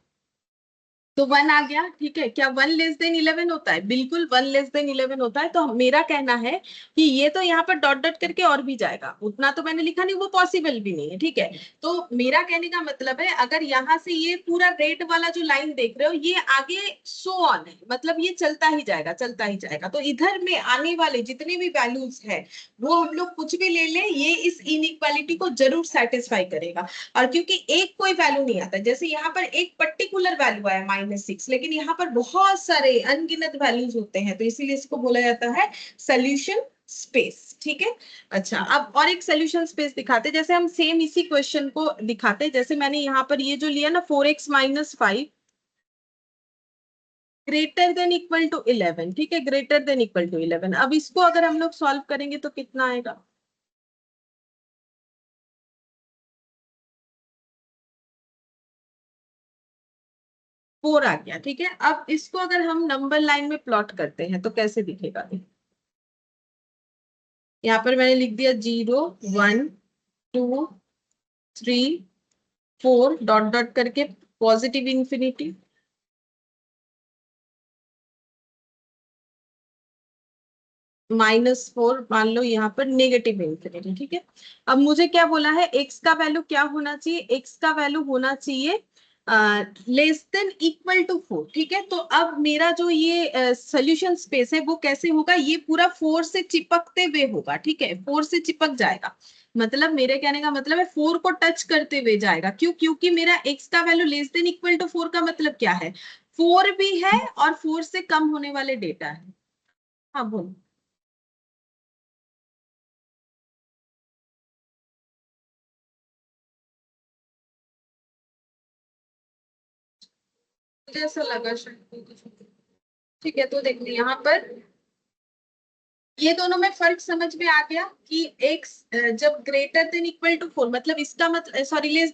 तो 1 आ गया। ठीक है, क्या 1 लेस देन 11 होता है? बिल्कुल 1 लेस देन 11 होता है। तो मेरा कहना है कि ये तो यहाँ पर डॉट डॉट करके और भी जाएगा, उतना तो मैंने लिखा नहीं, वो पॉसिबल भी नहीं है। ठीक है, तो मेरा कहने का मतलब है, अगर यहाँ से ये पूरा रेड वाला जो लाइन देख रहे हो, ये आगे सो ऑन है, मतलब ये चलता ही जाएगा, चलता ही जाएगा। तो इधर में आने वाले जितने भी वैल्यूज है वो हम लोग कुछ भी ले लें, ये इस इनइक्वालिटी को जरूर सेटिस्फाई करेगा। और क्योंकि एक कोई वैल्यू नहीं आता, जैसे यहाँ पर एक पर्टिकुलर वैल्यू आया -6, लेकिन यहाँ पर बहुत सारे अनगिनत वैल्यूज होते हैं, तो इसीलिए इसको बोला जाता है सोल्यूशन स्पेस। ठीक है, अच्छा अब और एक सोल्यूशन स्पेस दिखाते, जैसे हम सेम इसी क्वेश्चन को दिखाते, जैसे मैंने यहाँ पर ये जो लिया ना 4x - 5 greater than equal to 11। ठीक है, ग्रेटर देन इक्वल टू 11, अब इसको अगर हम लोग सॉल्व करेंगे तो कितना आएगा? 4 आ गया। ठीक है, अब इसको अगर हम नंबर लाइन में प्लॉट करते हैं तो कैसे दिखेगा? यहाँ पर मैंने लिख दिया 0 1 2 3 4 डॉट डॉट करके पॉजिटिव इंफिनिटी, -4 मान लो यहाँ पर नेगेटिव इंफिनिटी। ठीक है, अब मुझे क्या बोला है, x का वैल्यू क्या होना चाहिए? x का वैल्यू होना चाहिए लेस देन इक्वल टू 4, ठीक है। तो अब मेरा जो ये सोल्यूशन स्पेस है वो कैसे होगा, ये पूरा 4 से चिपकते हुए होगा, ठीक है, 4 से चिपक जाएगा। मतलब मेरे कहने का मतलब है 4 को टच करते हुए जाएगा। क्यों? क्योंकि मेरा x का value less than equal to 4 का मतलब क्या है, 4 भी है और 4 से कम होने वाले डेटा है। हाँ बोलो। मुझे ऐसा लगा शायद। ठीक है, तो देखो यहाँ पर ये दोनों में फर्क समझ में आ गया कि x जब ग्रेटर देन इक्वल टू 4, मतलब इसका मतलब सॉरी लेस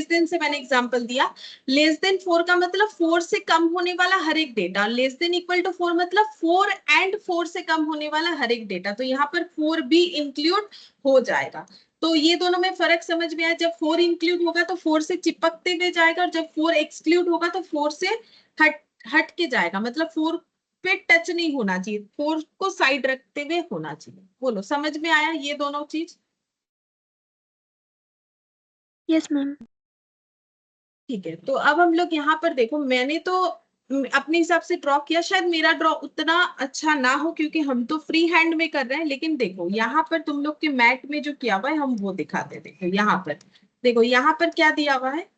देन से मैंने एग्जांपल दिया। लेस देन 4 का मतलब 4 से कम होने वाला हर एक data, less than equal to 4 मतलब 4 एंड 4 से कम होने वाला हर एक डेटा। तो यहाँ पर 4 भी इंक्लूड हो जाएगा। तो ये दोनों में फर्क समझ में आया, जब 4 इंक्लूड होगा तो 4 से चिपकते हुए जाएगा, और जब 4 एक्सक्लूड होगा तो 4 से हट हट के जाएगा। मतलब 4 पे टच नहीं होना चाहिए, 4 को साइड रखते हुए होना चाहिए। बोलो, समझ में आया ये दोनों चीज? Yes, ma'am. ठीक है, तो अब हम लोग यहाँ पर देखो, मैंने तो अपने हिसाब से ड्रॉ किया, शायद मेरा ड्रॉ उतना अच्छा ना हो क्योंकि हम तो फ्री हैंड में कर रहे हैं। लेकिन देखो यहाँ पर तुम लोग के मैट में जो किया हुआ है हम वो दिखाते। देखो यहाँ पर, देखो यहाँ पर क्या दिया हुआ है,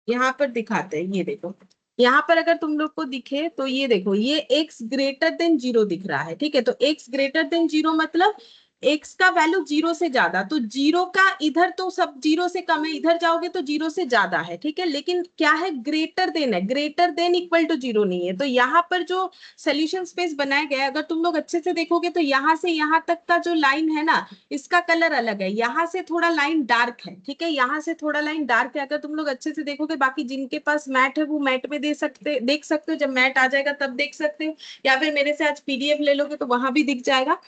यहाँ पर दिखाते हैं। ये देखो यहाँ पर अगर तुम लोग को दिखे तो ये देखो, ये x ग्रेटर देन 0 दिख रहा है, ठीक है। तो x ग्रेटर देन 0 मतलब x का वैल्यू 0 से ज्यादा, तो 0 का इधर तो सब 0 से कम है, इधर जाओगे तो 0 से ज्यादा है, ठीक है। लेकिन क्या है, ग्रेटर देन है, ग्रेटर देन इक्वल टू 0 नहीं है। तो यहाँ पर जो सोल्यूशन स्पेस बनाया गया है, अगर तुम लोग अच्छे से देखोगे तो यहाँ से यहाँ तक का जो लाइन है ना, इसका कलर अलग है। यहाँ से थोड़ा लाइन डार्क है, ठीक है, यहाँ से थोड़ा लाइन डार्क है। अगर तुम लोग अच्छे से देखोगे, बाकी जिनके पास मैट है वो मैट में देख सकते हो, जब मैट आ जाएगा तब देख सकते हो, या फिर मेरे से आज पीडीएफ ले लोगे तो वहां भी दिख जाएगा।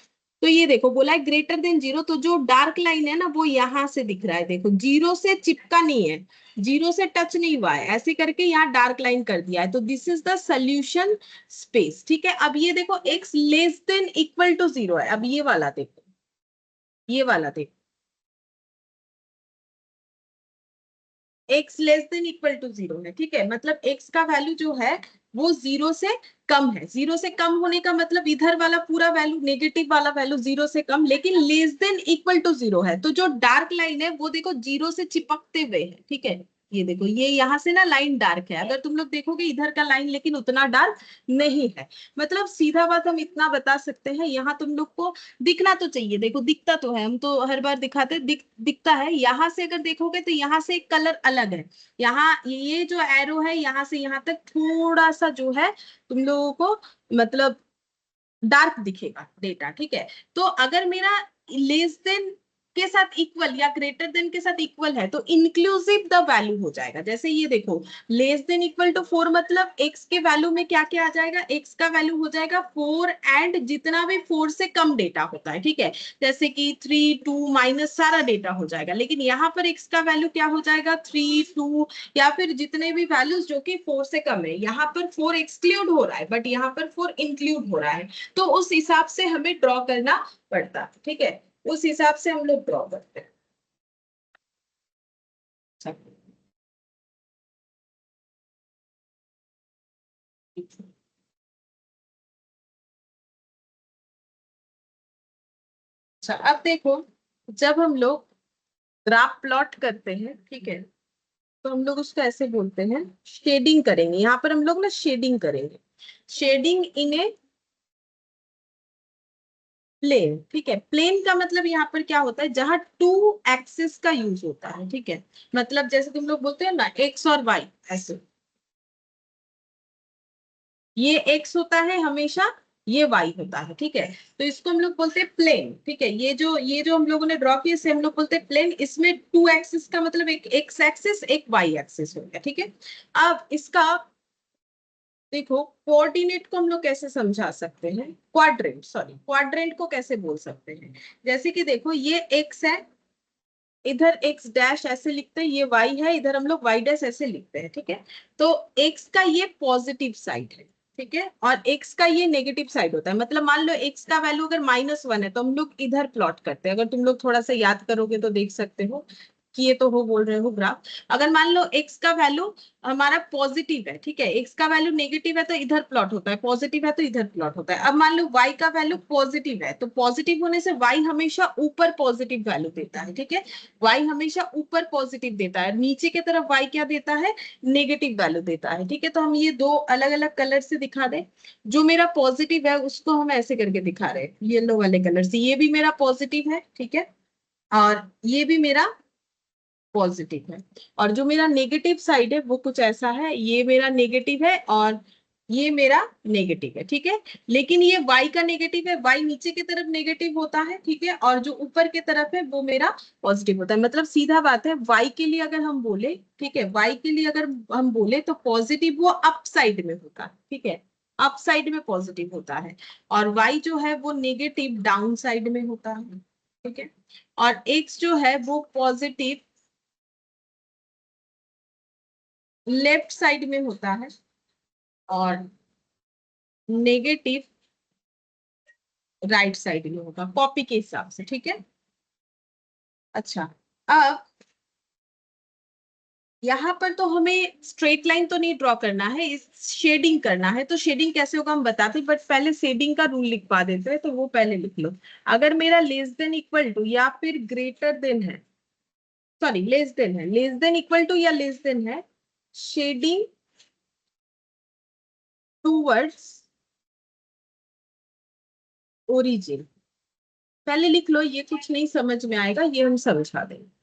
तो ये देखो बोला है ग्रेटर देन 0, तो जो डार्क लाइन है ना वो यहाँ से दिख रहा है। देखो 0 से चिपका नहीं है, 0 से टच नहीं हुआ है, ऐसे करके यहाँ डार्क लाइन कर दिया है। तो this is the solution space, ठीक है। अब ये देखो x less than equal to 0 है। अब ये वाला देखो, ये वाला देखो, x less than equal to 0 है, ठीक है। मतलब x का वैल्यू जो है वो 0 से कम है। 0 से कम होने का मतलब इधर वाला पूरा वैल्यू, नेगेटिव वाला वैल्यू 0 से कम, लेकिन लेस देन इक्वल टू 0 है। तो जो डार्क लाइन है वो देखो 0 से चिपकते हुए है, ठीक है। ये देखो, ये यहाँ से ना लाइन डार्क है, अगर तुम लोग देखोगे इधर का लाइन लेकिन उतना डार्क नहीं है। मतलब सीधा बात हम इतना बता सकते हैं, यहाँ तुम लोग को दिखना तो चाहिए। देखो दिखता तो है, हम तो हर बार दिखाते, दिखता है। यहाँ से अगर देखोगे तो यहाँ से एक कलर अलग है, यहाँ ये जो एरो है यहाँ से यहाँ तक थोड़ा सा जो है तुम लोगों को मतलब डार्क दिखेगा डेटा, ठीक है। तो अगर मेरा लेस देन के साथ इक्वल या ग्रेटर देन के साथ इक्वल है तो इंक्लूसिव द वैल्यू हो जाएगा। जैसे ये देखो, लेस देन इक्वल टू 4 मतलब x के वैल्यू में क्या क्या आ जाएगा, x का वैल्यू हो जाएगा 4 एंड जितना भी 4 से कम डेटा होता है, ठीक है। जैसे कि 3 2 माइनस सारा डेटा हो जाएगा। लेकिन यहाँ पर x का वैल्यू क्या हो जाएगा, 3 2 या फिर जितने भी वैल्यूज जो कि 4 से कम है। यहाँ पर 4 एक्सक्लूड हो रहा है बट यहाँ पर 4 इंक्लूड हो रहा है। तो उस हिसाब से हमें ड्रॉ करना पड़ता है, ठीक है। उस हिसाब से हम लोग ड्रॉ करते हैं। अच्छा, अब देखो, जब हम लोग ग्राफ प्लॉट करते हैं, ठीक है, तो हम लोग उसको ऐसे बोलते हैं, शेडिंग करेंगे। यहाँ पर हम लोग ना शेडिंग करेंगे, शेडिंग इन ए प्लेन, ठीक है। प्लेन का मतलब यहाँ पर क्या होता है, जहां टू एक्सिस का यूज होता है, ठीक है। मतलब जैसे तुम लोग बोलते हो ना एक्स और वाई, ऐसे ये एक्स होता है हमेशा, ये वाई होता है, ठीक है। तो इसको हम लोग बोलते हैं प्लेन, ठीक है। ये जो हम लोगों ने ड्रॉ किया इसे हम लोग बोलते हैं प्लेन। इसमें टू एक्सिस का मतलब एक एक्स एक्सिस एक वाई एक्सिस हो गया, ठीक है। अब इसका देखो कोऑर्डिनेट को हम लोग कैसे समझा सकते हैं, क्वाड्रेंट, सॉरी क्वाड्रेंट को कैसे बोल सकते हैं। जैसे कि देखो ये एक्स है, इधर एक्स डैश ऐसे लिखते हैं, ये वाई है, इधर हम लोग वाई डैश ऐसे लिखते हैं, ठीक है। तो एक्स का ये पॉजिटिव साइड है, ठीक है, और x का ये नेगेटिव साइड होता है। मतलब मान लो x का वैल्यू अगर -1 है तो हम लोग इधर प्लॉट करते हैं। अगर तुम लोग थोड़ा सा याद करोगे तो देख सकते हो कि ये तो हो बोल रहे हो ग्राफ। अगर मान लो x का वैल्यू हमारा पॉजिटिव है, ठीक है, x का वैल्यू नेगेटिव है तो इधर प्लॉट होता है, पॉजिटिव है तो इधर प्लॉट होता है। अब मान लो y का वैल्यू पॉजिटिव है, तो पॉजिटिव होने से y हमेशा ऊपर पॉजिटिव वैल्यू देता है, ठीक है, y हमेशा ऊपर पॉजिटिव देता है, नीचे की तरफ y क्या देता है, नेगेटिव वैल्यू देता है, ठीक है। तो हम ये दो अलग अलग कलर से दिखा दें। जो मेरा पॉजिटिव है उसको हम ऐसे करके दिखा रहे हैं येलो वाले कलर से, ये भी मेरा पॉजिटिव है, ठीक है, और ये भी मेरा पॉजिटिव है। और जो मेरा नेगेटिव साइड है वो कुछ ऐसा है, ये मेरा नेगेटिव है और ये मेरा नेगेटिव है, ठीक है। लेकिन ये y का नेगेटिव है, y नीचे की तरफ नेगेटिव होता है, ठीक है, और जो ऊपर की तरफ है वो मेरा पॉजिटिव होता है। मतलब सीधा बात है, y के लिए अगर हम बोले, ठीक है, y के लिए अगर हम बोले तो पॉजिटिव वो अप साइड में होता है, ठीक है, अप साइड में पॉजिटिव होता है, और y जो है वो नेगेटिव डाउन साइड में होता है, ठीक है। और x जो है वो पॉजिटिव लेफ्ट साइड में होता है और नेगेटिव राइट साइड में होगा, कॉपी के हिसाब से, ठीक है। अच्छा, अब यहाँ पर तो हमें स्ट्रेट लाइन तो नहीं ड्रॉ करना है, इस शेडिंग करना है। तो शेडिंग कैसे होगा हम बताते हैं, बट पहले शेडिंग का रूल लिखवा देते हैं, तो वो पहले लिख लो। अगर मेरा लेस देन इक्वल टू या फिर ग्रेटर देन है, सॉरी लेस देन है, लेस देन इक्वल टू या लेस देन है, शेडिंग टूवर्ड्स ओरिजिन, पहले लिख लो। ये कुछ नहीं समझ में आएगा, ये हम समझा देंगे।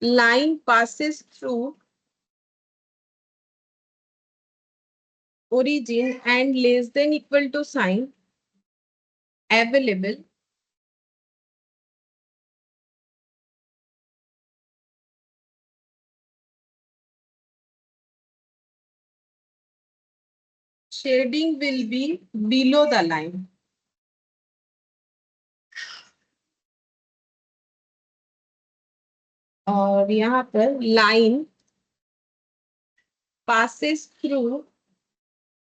Line passes through origin and less than equal to sign available shading will be below the line. और यहाँ पर line passes through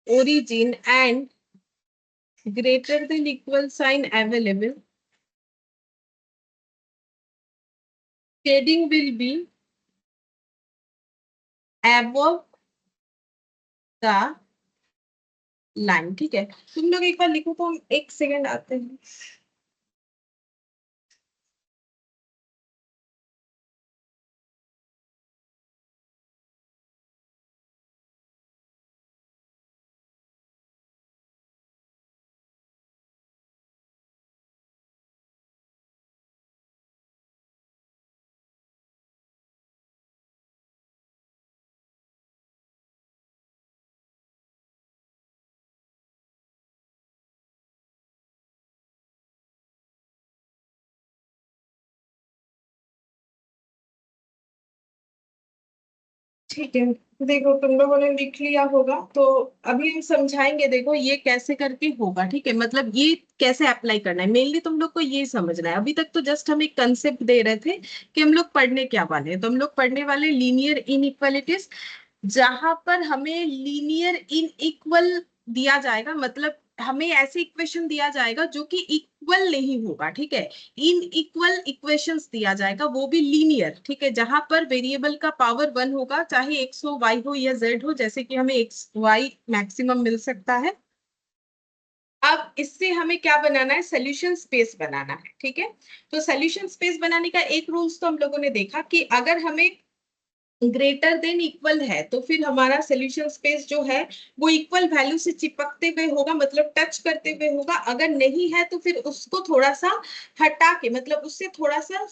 origin and greater than equal sign available, shading will be above the line, ठीक है। तुम लोग एक बार लिखो तो हम एक सेकेंड आते हैं। ठीक है, देखो तुम लोगों ने लिख लिया होगा, तो अभी हम समझाएंगे। देखो ये कैसे करके होगा, ठीक है, मतलब ये कैसे अप्लाई करना है, मेनली तुम लोग को ये समझना है। अभी तक तो जस्ट हम एक कंसेप्ट दे रहे थे कि हम लोग पढ़ने क्या वाले हैं। तो हम लोग पढ़ने वाले लीनियर इनइक्वालिटीज, जहां पर हमें लीनियर इनइक्वल दिया जाएगा, मतलब हमें ऐसे इक्वेशन दिया जाएगा जो कि इक्वल नहीं होगा, ठीक है, इन इक्वल इक्वेशंस दिया जाएगा, वो भी लीनियर, ठीक है, जहां पर वेरिएबल का पावर 1 होगा, चाहे एक्स हो, वाई हो या जेड हो, जैसे कि हमें एक्स वाई मैक्सिमम मिल सकता है। अब इससे हमें क्या बनाना है, सोल्यूशन स्पेस बनाना है, ठीक है। तो सोल्यूशन स्पेस बनाने का एक रूल्स तो हम लोगों ने देखा कि अगर हमें ग्रेटर देन इक्वल है तो फिर हमारा सोल्यूशन स्पेस जो है वो इक्वल वैल्यू से चिपकते हुए होगा, मतलब टच करते हुए होगा। अगर नहीं है तो फिर उसको थोड़ा सा हटा के, मतलब उससे थोड़ा सा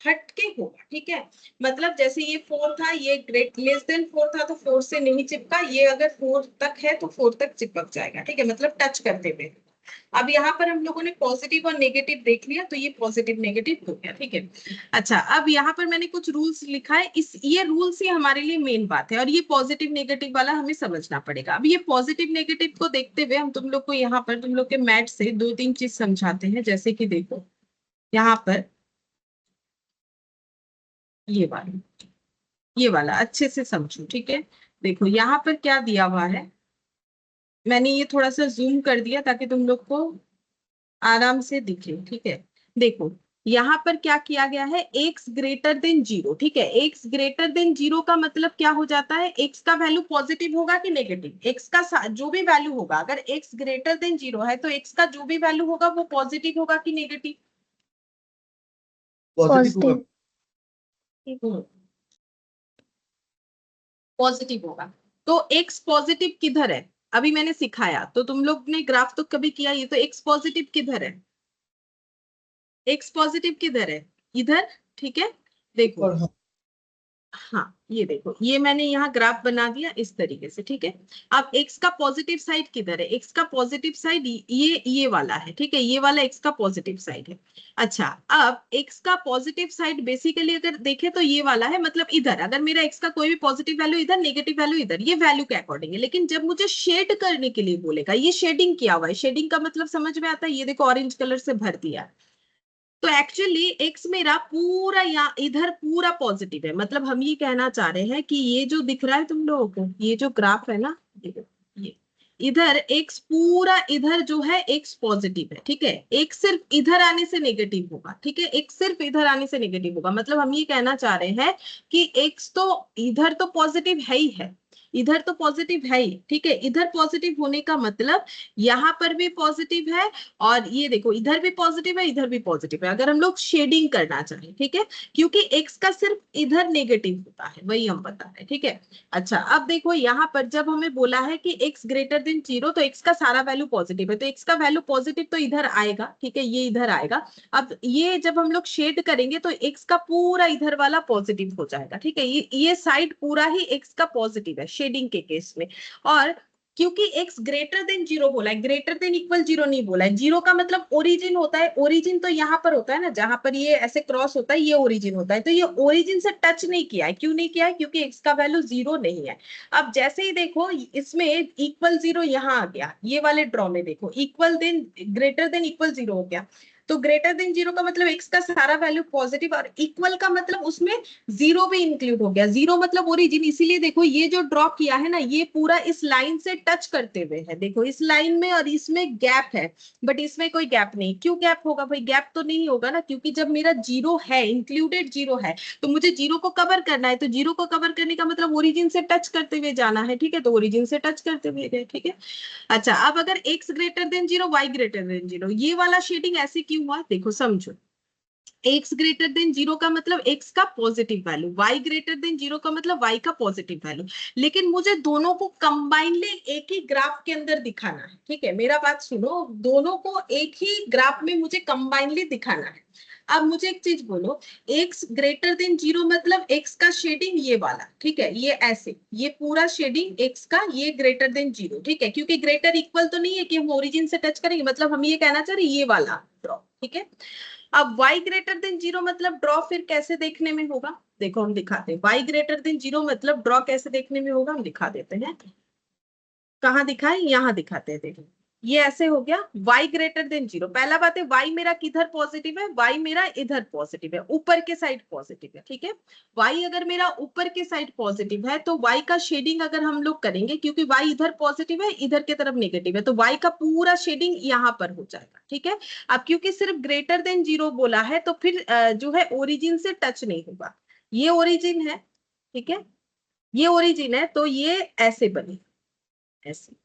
हट के होगा, ठीक है। मतलब जैसे ये 4 था, ये ग्रेट लेस देन 4 था तो 4 से नहीं चिपका, ये अगर 4 तक है तो 4 तक चिपक जाएगा, ठीक है, मतलब टच करते हुए। अब यहाँ पर हम लोगों ने पॉजिटिव और नेगेटिव देख लिया, तो ये पॉजिटिव नेगेटिव हो गया, ठीक है। अच्छा, अब यहाँ पर मैंने कुछ रूल्स लिखा है, ये रूल्स ही हमारे लिए मेन बात है, और ये पॉजिटिव नेगेटिव वाला हमें समझना पड़ेगा। अब ये पॉजिटिव नेगेटिव को देखते हुए हम तुम लोग को यहाँ पर तुम लोग के मैथ से 2-3 चीज समझाते हैं। जैसे कि देखो यहाँ पर ये वाला अच्छे से समझो, ठीक है। देखो यहाँ पर क्या दिया हुआ है, मैंने ये थोड़ा सा जूम कर दिया ताकि तुम लोग को आराम से दिखे, ठीक है। देखो यहाँ पर क्या किया गया है, x ग्रेटर देन 0, ठीक है। x ग्रेटर देन 0 का मतलब क्या हो जाता है, x का वैल्यू पॉजिटिव होगा कि नेगेटिव, x का जो भी वैल्यू होगा, अगर x ग्रेटर देन 0 है तो x का जो भी वैल्यू होगा वो पॉजिटिव होगा कि नेगेटिव? पॉजिटिव होगा। पॉजिटिव। पॉजिटिव होगा। तो x पॉजिटिव किधर है, अभी मैंने सिखाया तो तुम लोग ने ग्राफ तो कभी किया, ये तो x पॉजिटिव किधर है, x पॉजिटिव किधर है, इधर, ठीक है। देखो और हाँ, हाँ ये देखो, ये मैंने यहाँ ग्राफ बना दिया इस तरीके से, ठीक है। अब x का पॉजिटिव साइड किधर है, x का पॉजिटिव साइड ये वाला है, ठीक है। ये वाला x का पॉजिटिव साइड है। अच्छा, अब x का पॉजिटिव साइड बेसिकली अगर देखें तो ये वाला है, मतलब इधर अगर मेरा x का कोई भी पॉजिटिव वैल्यू इधर, नेगेटिव वैल्यू इधर, ये वैल्यू के अकॉर्डिंग है। लेकिन जब मुझे शेड करने के लिए बोलेगा, ये शेडिंग किया हुआ है, शेडिंग का मतलब समझ में आता है, ये देखो ऑरेंज कलर से भर दिया है। तो एक्चुअली एक्स मेरा पूरा यहाँ इधर पूरा पॉजिटिव है, मतलब हम ये कहना चाह रहे हैं कि ये जो दिख रहा है तुम लोगों को, ये जो ग्राफ है ना, ये इधर एक्स पूरा इधर जो है एक्स पॉजिटिव है, ठीक है। एक सिर्फ इधर आने से नेगेटिव होगा, ठीक है। एक सिर्फ इधर आने से नेगेटिव होगा, मतलब हम ये कहना चाह रहे हैं कि एक्स तो इधर तो पॉजिटिव है ही है, इधर तो पॉजिटिव है ही, ठीक है। इधर पॉजिटिव होने का मतलब यहाँ पर भी पॉजिटिव है, और ये देखो इधर भी पॉजिटिव है, इधर भी पॉजिटिव है, अगर हम लोग शेडिंग करना चाहें, ठीक है। क्योंकि x का सिर्फ इधर नेगेटिव होता है, वही हम बता रहे हैं, ठीक है। अच्छा, अब देखो यहाँ पर जब हमें बोला है कि x ग्रेटर देन 0, तो x का सारा वैल्यू पॉजिटिव है, तो x का वैल्यू पॉजिटिव तो इधर आएगा, ठीक है, ये इधर आएगा। अब ये जब हम लोग शेड करेंगे तो x का पूरा इधर वाला पॉजिटिव हो जाएगा, ठीक है। ये साइड पूरा ही x का पॉजिटिव है शेडिंग के केस में। और क्योंकि x ग्रेटर देन 0 बोला है, ग्रेटर देन इक्वल 0 नहीं बोला है। 0 का मतलब ओरिजिन होता है, ओरिजिन तो यहाँ पर होता है ना, जहां पर ये ऐसे क्रॉस होता है, ये ओरिजिन होता है। तो ये ओरिजिन से टच नहीं किया है, क्यों नहीं किया है, क्योंकि x का वैल्यू 0 नहीं है। अब जैसे ही देखो इसमें इक्वल 0 यहाँ आ गया, ये वाले ड्रॉ में देखो equal then greater than equal 0 हो गया। तो ग्रेटर देन 0 का मतलब x का सारा वैल्यू पॉजिटिव, और इक्वल का मतलब उसमें 0 भी इंक्लूड हो गया। 0 मतलब ओरिजिन, इसीलिए देखो ये जो ड्रॉ किया है ना, ये पूरा इस लाइन से टच करते हुए है। देखो इस लाइन में और इसमें गैप है, बट इसमें कोई गैप नहीं। क्यों गैप होगा भाई, गैप तो नहीं होगा ना, क्योंकि जब मेरा 0 है, इंक्लूडेड 0 है, तो मुझे 0 को कवर करना है। तो 0 को कवर करने का मतलब ओरिजिन से टच करते हुए जाना है, ठीक है। तो ओरिजिन से टच करते हुए गए, ठीक है। अच्छा, अब अगर x greater then 0, y greater then 0, ये वाला शेडिंग ऐसे क्यों हुआ, देखो समझो। x ग्रेटर देन 0 का मतलब x का positive value, y greater then 0 का मतलब y का पॉजिटिव वैल्यू। लेकिन मुझे दोनों को कंबाइनली एक ही ग्राफ के अंदर दिखाना है, ठीक है। मेरा बात सुनो, दोनों को एक ही ग्राफ में मुझे कंबाइनली दिखाना है। अब मुझे एक चीज बोलो, x ग्रेटर देन 0 मतलब x का शेडिंग ये वाला, ठीक है, ये ऐसे, ये पूरा शेडिंग x का, ये ग्रेटर देन 0, ठीक है। क्योंकि ग्रेटर इक्वल तो नहीं है कि हम ओरिजिन से टच करेंगे, मतलब हम ये कहना चाह रहे हैं ये वाला ड्रॉ, ठीक है। अब y ग्रेटर देन 0 मतलब ड्रॉ फिर कैसे देखने में होगा, देखो हम दिखाते हैं। y ग्रेटर देन 0 मतलब ड्रॉ कैसे देखने में होगा, हम दिखा देते हैं। कहाँ दिखाए, यहाँ दिखाते हैं, देखो ये ऐसे हो गया y ग्रेटर देन 0। पहला बात है y मेरा किधर पॉजिटिव है, y मेरा इधर पॉजिटिव है, ऊपर के साइड पॉजिटिव है, ठीक है। y अगर मेरा ऊपर के साइड पॉजिटिव है तो y का शेडिंग अगर हम लोग करेंगे, क्योंकि y इधर पॉजिटिव है, इधर के तरफ नेगेटिव है, तो y का पूरा शेडिंग यहाँ पर हो जाएगा, ठीक है। अब क्योंकि सिर्फ ग्रेटर देन 0 बोला है, तो फिर जो है ओरिजिन से टच नहीं होगा। ये ओरिजिन है, ठीक है, ये ओरिजिन है, तो ये ऐसे बने, ऐसे,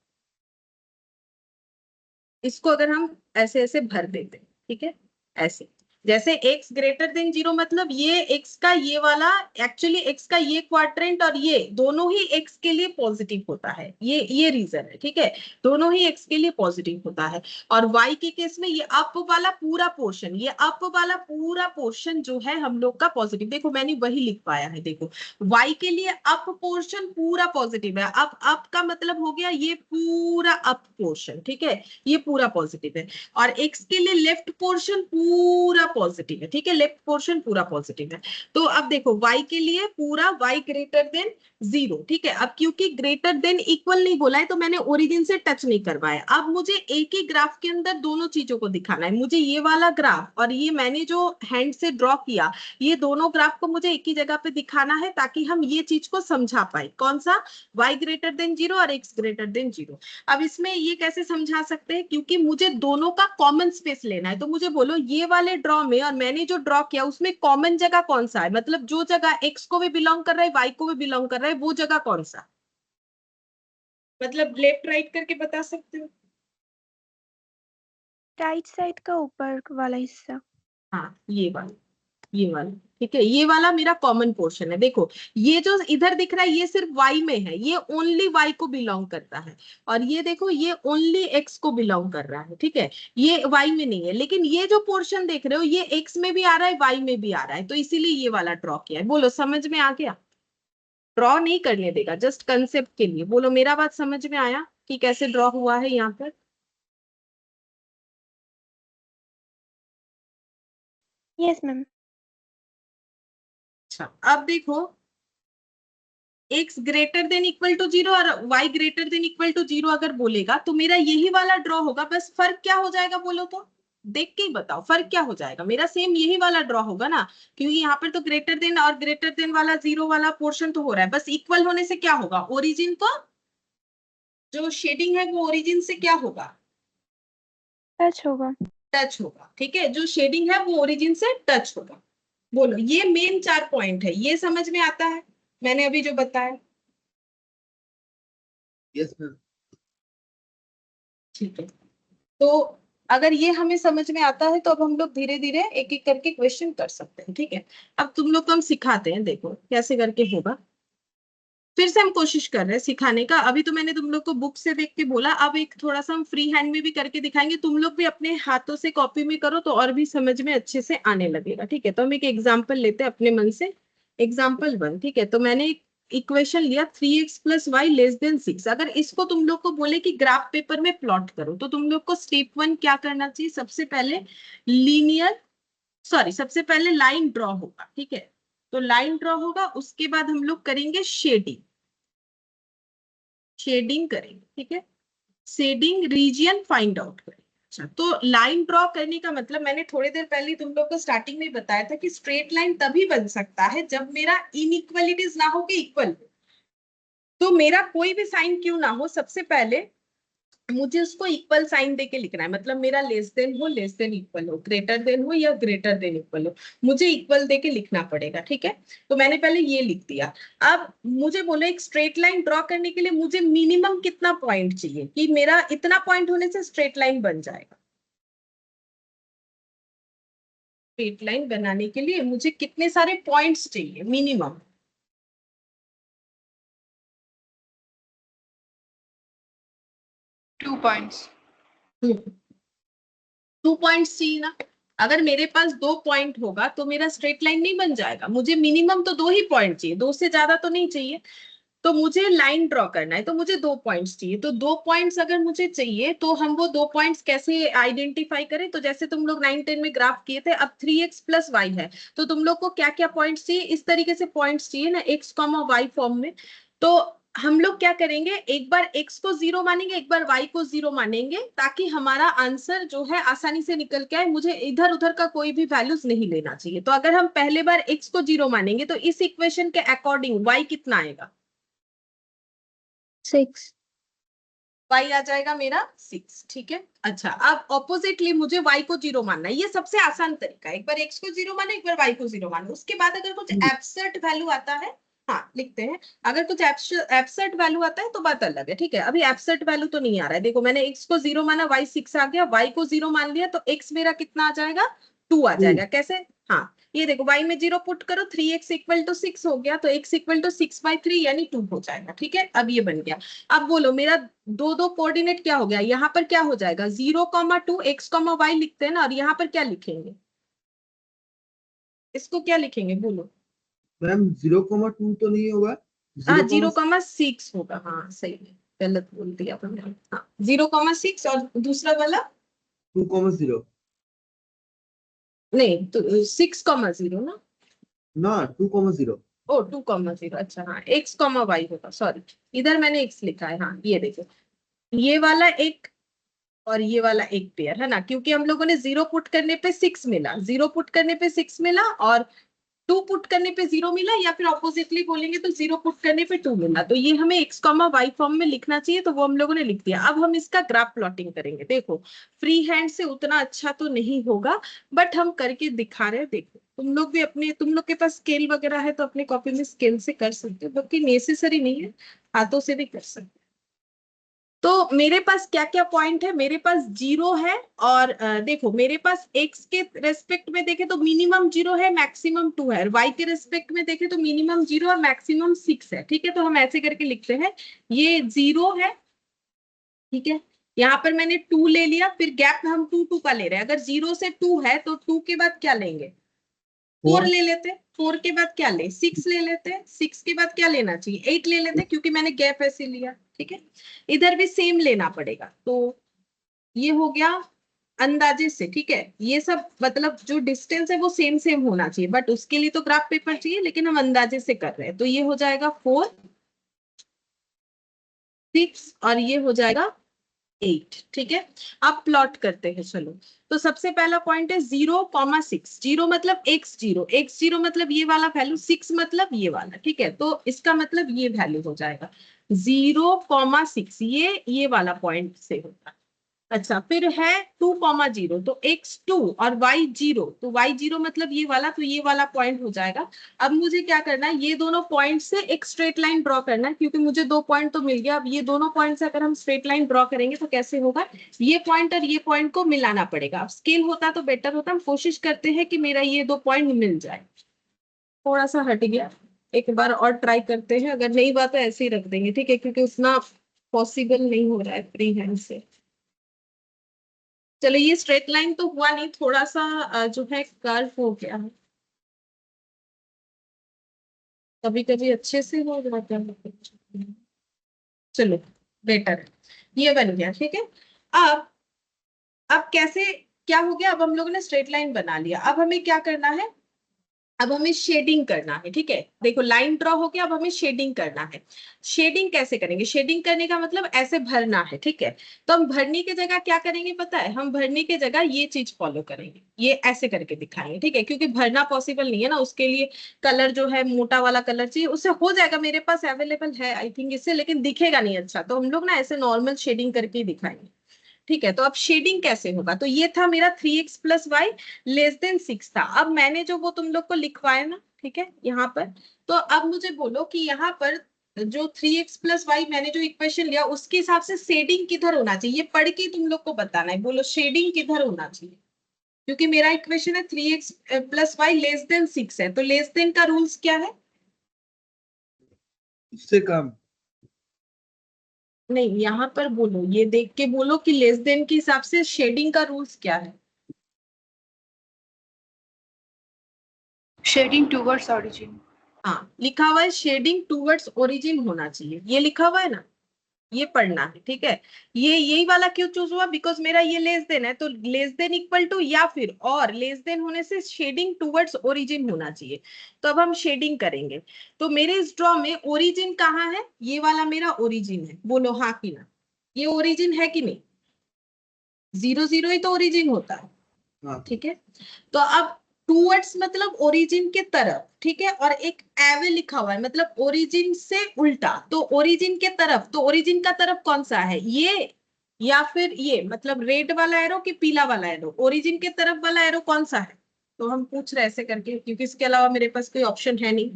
इसको अगर हम ऐसे ऐसे भर देते हैं, ठीक है, ऐसे। जैसे x ग्रेटर देन 0 मतलब ये x का ये वाला, एक्चुअली x का ये क्वाड्रेंट और ये दोनों ही x के लिए पॉजिटिव होता है, ये रीजन है, ठीक है, दोनों ही x के लिए पॉजिटिव होता है। और y के केस में ये अप वाला पूरा पोर्शन, ये अप वाला पूरा पोर्शन जो है हम लोग का पॉजिटिव, देखो मैंने वही लिख पाया है, देखो y के लिए अप पोर्शन पूरा पॉजिटिव है, अप का मतलब हो गया ये पूरा अप पोर्शन, ठीक है, ये पूरा पॉजिटिव है। और x के लिए लेफ्ट पोर्शन पूरा पॉजिटिव है, ठीक है, लेफ्ट पोर्शन पूरा पॉजिटिव है। तो अब देखो y के लिए पूरा y ग्रेटर देन 0, ठीक है। अब क्योंकि ग्रेटर देन इक्वल नहीं बोला है तो मैंने ओरिजिन से टच नहीं करवाया। अब मुझे एक ही ग्राफ के अंदर दोनों चीजों को दिखाना है, मुझे ये वाला ग्राफ और ये मैंने जो हैंड से ड्रॉ किया, ये दोनों ग्राफ को मुझे एक ही जगह पे दिखाना है ताकि हम ये चीज को समझा पाए। कौन सा? y ग्रेटर देन 0 और x ग्रेटर देन 0। अब इसमें ये कैसे समझा सकते हैं, क्योंकि मुझे दोनों का कॉमन स्पेस लेना है। तो मुझे बोलो ये वाले ड्रॉ में और मैंने जो ड्रॉ किया उसमें कॉमन जगह कौन सा है, मतलब जो जगह x को भी बिलोंग कर रहा है y को भी बिलोंग कर रहा है, वो जगह कौन सा, मतलब लेफ्ट राइट करके बता सकते हो? राइट साइड का ऊपर वाला हिस्सा। हाँ ये वाला, ठीक है, ये वाला मेरा कॉमन पोर्शन है। देखो ये जो इधर दिख रहा है ये सिर्फ y में है, ये ओनली y को बिलोंग करता है, और ये देखो ये ओनली x को बिलोंग कर रहा है, ठीक है, ये y में नहीं है। लेकिन ये जो पोर्शन देख रहे हो ये x में भी आ रहा है y में भी आ रहा है, तो इसीलिए ये वाला ड्रॉ किया है। बोलो समझ में आ गया? ड्रॉ नहीं करने देगा, जस्ट कंसेप्ट के लिए बोलो मेरा बात समझ में आया कि कैसे ड्रॉ हुआ है यहाँ पर? Yes ma'am. अच्छा अब देखो x greater than equal to 0 और y greater than equal to 0 अगर बोलेगा तो मेरा यही वाला ड्रॉ होगा, बस फर्क क्या हो जाएगा बोलो तो, देख के ही बताओ फर्क क्या हो जाएगा। मेरा सेम यही वाला ड्रॉ होगा ना, क्योंकि यहाँ पर तो ग्रेटर देन और ग्रेटर देन वाला 0 वाला पोर्शन तो हो रहा है, बस इक्वल होने से क्या होगा, ओरिजिन को जो शेडिंग है वो ओरिजिन से क्या होगा, टच होगा। टच होगा, ठीक है, जो शेडिंग है वो ओरिजिन से टच होगा। बोलो ये मेन 4 पॉइंट है, ये समझ में आता है मैंने अभी जो बताया? Yes ma'am. ठीक है, तो अगर ये हमें समझ में आता है तो अब हम लोग धीरे धीरे एक एक करके क्वेश्चन कर सकते हैं, ठीक है। अब तुम लोग को हम सिखाते हैं, देखो कैसे करके होगा, फिर से हम कोशिश कर रहे हैं सिखाने का। अभी तो मैंने तुम लोग को बुक से देख के बोला, अब एक थोड़ा सा हम फ्री हैंड में भी करके दिखाएंगे, तुम लोग भी अपने हाथों से कॉपी में करो तो और भी समझ में अच्छे से आने लगेगा, ठीक है। तो हम एक एग्जाम्पल लेते हैं अपने मन से, एग्जाम्पल 1, ठीक है। तो मैंने इक्वेशन लिया 3x + y < 6। अगर इसको तुम लोग को बोले कि ग्राफ पेपर में प्लॉट करो तो तुम लोग को स्टेप 1 क्या करना चाहिए, सबसे पहले सबसे पहले लाइन ड्रॉ होगा, ठीक है। तो लाइन ड्रॉ होगा, उसके बाद हम लोग करेंगे शेडिंग करेंगे, ठीक है, शेडिंग रीजियन फाइंड आउट करेंगे। अच्छा तो लाइन ड्रॉ करने का मतलब मैंने थोड़ी देर पहले तुम लोग को स्टार्टिंग में बताया था कि स्ट्रेट लाइन तभी बन सकता है जब मेरा इनइक्वालिटीज ना हो कि इक्वल। तो मेरा कोई भी साइन क्यों ना हो, सबसे पहले मुझे उसको इक्वल साइन देके लिखना है, मतलब मेरा लेस देन इक्वल हो, ग्रेटर देन हो या ग्रेटर देन इक्वल हो, मुझे इक्वल देके लिखना पड़ेगा, ठीक है। तो मैंने पहले ये लिख दिया। अब मुझे बोले एक स्ट्रेट लाइन ड्रॉ करने के लिए मुझे मिनिमम कितना पॉइंट चाहिए कि मेरा इतना पॉइंट होने से स्ट्रेट लाइन बन जाएगा। स्ट्रेट लाइन बनाने के लिए मुझे कितने सारे पॉइंट्स चाहिए मिनिमम? 2 points. 2 पॉइंट्स चाहिए ना। अगर मेरे पास 2 पॉइंट होगा तो मेरा स्ट्रेट लाइन नहीं बन जाएगा, मुझे मिनिमम तो 2 ही पॉइंट चाहिए, 2 से ज्यादा तो नहीं चाहिए। तो मुझे लाइन ड्रॉ करना है तो मुझे 2 पॉइंट्स चाहिए, तो 2 पॉइंट्स अगर मुझे चाहिए तो हम वो 2 पॉइंट्स कैसे आइडेंटिफाई करें? तो जैसे तुम लोग 9 10 में ग्राफ किए थे, अब 3x + y है तो तुम लोग को क्या क्या पॉइंट्स चाहिए, इस तरीके से पॉइंट्स चाहिए ना, x, y फॉर्म में। तो हम लोग क्या करेंगे, एक बार x को 0 मानेंगे, एक बार y को 0 मानेंगे, ताकि हमारा आंसर जो है आसानी से निकल के आए, मुझे इधर उधर का कोई भी वैल्यूज नहीं लेना चाहिए। तो अगर हम पहले बार x को 0 मानेंगे तो इस इक्वेशन के अकॉर्डिंग y कितना आएगा? 6। y आ जाएगा मेरा 6, ठीक है। अच्छा अब ऑपोजिटली मुझे y को 0 मानना है, ये सबसे आसान तरीका है, एक बार x को 0 माना, एक बार y को 0 माना। उसके बाद अगर कुछ एब्सर्ट वैल्यू आता है, हाँ लिखते हैं, अगर कुछ एब्सर्ट वैल्यू आता है तो बात अलग है, ठीक है। अभी एब्सर्ट वैल्यू तो नहीं आ रहा है, देखो मैंने x को 0 माना, y 6 आ गया, y को 0 मान लिया तो x मेरा कितना आ जाएगा 2 आ जाएगा। कैसे? हाँ, ये देखो y में 0 पुट करो, 3x इक्वल टू 6 हो गया, तो x इक्वल टू 6/3 यानी 2 हो जाएगा। ठीक है, अब ये बन गया। अब बोलो मेरा दो कोऑर्डिनेट क्या हो गया, यहाँ पर क्या हो जाएगा 0,2 x,y लिखते हैं ना, और यहाँ पर क्या लिखेंगे, इसको क्या लिखेंगे बोलो? मैम 0,2 तो नहीं होगा, हाँ 0,6 0,6 होगा। हाँ सही है, गलत बोल दिया मैंने। हाँ 0,6 और दूसरा वाला 2,0 नहीं तो 6,0 ना, ना 2,0 ओ 2,0। अच्छा हाँ x,y होगा, सॉरी इधर मैंने x लिखा है। हाँ ये देखो, ये वाला एक और ये वाला एक पेयर है ना, क्योंकि हम लोगों ने 0 पुट करने पे 6 मिला, 0 पुट करने पे 6 मिला, और 2 पुट करने पे 0 मिला, या फिर ऑपोजिटली बोलेंगे तो 0 पुट करने पे 2 मिला। तो ये हमें x,y फॉर्म में लिखना चाहिए, तो वो हम लोगों ने लिख दिया। अब हम इसका ग्राफ प्लॉटिंग करेंगे। देखो फ्री हैंड से उतना अच्छा तो नहीं होगा, बट हम करके दिखा रहे हैं। देखो तुम लोग भी अपने, तुम लोग के पास स्केल वगैरह है तो अपने कॉपी में स्केल से कर सकते हो, बल्कि नेसेसरी नहीं है, हाथों से भी कर सकते हो। तो मेरे पास क्या क्या पॉइंट है, मेरे पास 0 है, और देखो मेरे पास x के रेस्पेक्ट में देखे तो मिनिमम 0 है, मैक्सिमम 2 है, और y के रेस्पेक्ट में देखे तो मिनिमम 0 और मैक्सिमम 6 है। ठीक है, तो हम ऐसे करके लिखते हैं, ये 0 है। ठीक है, यहाँ पर मैंने 2 ले लिया, फिर गैप में हम 2 2 का ले रहे हैं। अगर 0 से 2 है तो 2 के बाद क्या लेंगे, 4 ले लेते हैं, 4 के बाद क्या ले, 6 ले लेते हैं, 6 के बाद क्या लेना चाहिए, 8 ले लेते हैं, क्योंकि मैंने गैप ऐसे लिया। ठीक है, इधर भी सेम लेना पड़ेगा। तो ये हो गया अंदाजे से। ठीक है, ये सब मतलब जो डिस्टेंस है वो सेम सेम होना चाहिए, बट उसके लिए तो ग्राफ पेपर चाहिए, लेकिन हम अंदाजे से कर रहे हैं। तो ये हो जाएगा 4 6 और ये हो जाएगा 8। ठीक है, अब प्लॉट करते हैं। चलो, तो सबसे पहला पॉइंट है 0,6। 0 मतलब x0, x0 मतलब ये वाला वैल्यू, 6 मतलब ये वाला। ठीक है, तो इसका मतलब ये वैल्यू हो जाएगा 0,6, ये वाला पॉइंट से होता है। अच्छा, फिर है 2,0, तो x2 और y0, तो y0 मतलब ये वाला, तो ये वाला पॉइंट हो जाएगा। अब मुझे क्या करना है, ये दोनों पॉइंट से एक स्ट्रेट लाइन ड्रॉ करना है, क्योंकि मुझे 2 पॉइंट तो मिल गया। अब ये दोनों पॉइंट से अगर हम स्ट्रेट लाइन ड्रॉ करेंगे तो कैसे होगा, ये पॉइंट और ये पॉइंट को मिलाना पड़ेगा। अब स्केल होता तो बेटर होता, हम कोशिश करते हैं कि मेरा ये 2 पॉइंट मिल जाए। थोड़ा सा हट गया, एक बार और ट्राई करते हैं, अगर नहीं बात तो ऐसे ही रख देंगे। ठीक है, क्योंकि उतना पॉसिबल नहीं हो रहा है फ्री हैंड से। चलो, ये स्ट्रेट लाइन तो हुआ नहीं, थोड़ा सा जो है कर्व हो गया है, कभी कभी अच्छे से हो जाता है। चलो बेटर है, ये बन गया। ठीक है, अब अब कैसे क्या हो गया, अब हम लोगों ने स्ट्रेट लाइन बना लिया। अब हमें क्या करना है, अब हमें शेडिंग करना है। ठीक है, देखो लाइन ड्रॉ हो गया, अब हमें शेडिंग करना है। शेडिंग कैसे करेंगे, शेडिंग करने का मतलब ऐसे भरना है। ठीक है, तो हम भरने की जगह क्या करेंगे पता है, हम भरने की जगह ये चीज फॉलो करेंगे, ये ऐसे करके दिखाएंगे। ठीक है, क्योंकि भरना पॉसिबल नहीं है ना, उसके लिए कलर जो है मोटा वाला कलर चाहिए, उससे हो जाएगा, मेरे पास अवेलेबल है आई थिंक इससे, लेकिन दिखेगा नहीं अच्छा, तो हम लोग ना ऐसे नॉर्मल शेडिंग करके ही दिखाएंगे। ठीक है, तो अब शेडिंग कैसे होगा, तो ये था मेरा 3x + y <6 था। अब मैंने जो वो तुम लोग को लिखवाया ना, ठीक है यहाँ पर, तो अब मुझे बोलो कि यहाँ पर जो 3x + y मैंने जो इक्वेशन लिया उसके हिसाब से शेडिंग किधर होना चाहिए, ये पढ़ के तुम लोग को बताना है। बोलो शेडिंग किधर होना चाहिए, क्योंकि मेरा इक्वेशन है 3x + y <6 है, तो लेस देन का रूल्स क्या है, उससे कम। नहीं यहाँ पर बोलो, ये देख के बोलो कि लेस देन के हिसाब से शेडिंग का रूल्स क्या है। Shading towards origin. हाँ लिखा हुआ है शेडिंग टूवर्ड्स ओरिजिन होना चाहिए, ये लिखा हुआ है ना, ये पढ़ना है। ठीक है, ये यही वाला क्यों चूज हुआ, बिकॉज मेरा ये लेस देन है, तो लेस देन इक्वल टू या फिर और लेस देन होने से शेडिंग टूवर्ड्स ओरिजिन होना चाहिए। तो अब हम शेडिंग करेंगे, तो मेरे इस ड्रॉ में ओरिजिन कहाँ है, ये वाला मेरा ओरिजिन है, बोलो हाँ कि ना, ये ओरिजिन है कि नहीं, 0 0 ही तो ओरिजिन होता है। हाँ ठीक है, तो अब टूवर्ड्स मतलब ओरिजिन के तरफ। ठीक है, और एक एवे लिखा हुआ है मतलब ओरिजिन से उल्टा, तो ओरिजिन के तरफ, तो ओरिजिन का तरफ कौन सा है, ये या फिर ये, मतलब रेड वाला एरो कि पीला वाला एरो, ओरिजिन के तरफ वाला एरो कौन सा है। तो हम पूछ रहे ऐसे करके, क्योंकि इसके अलावा मेरे पास कोई ऑप्शन है नहीं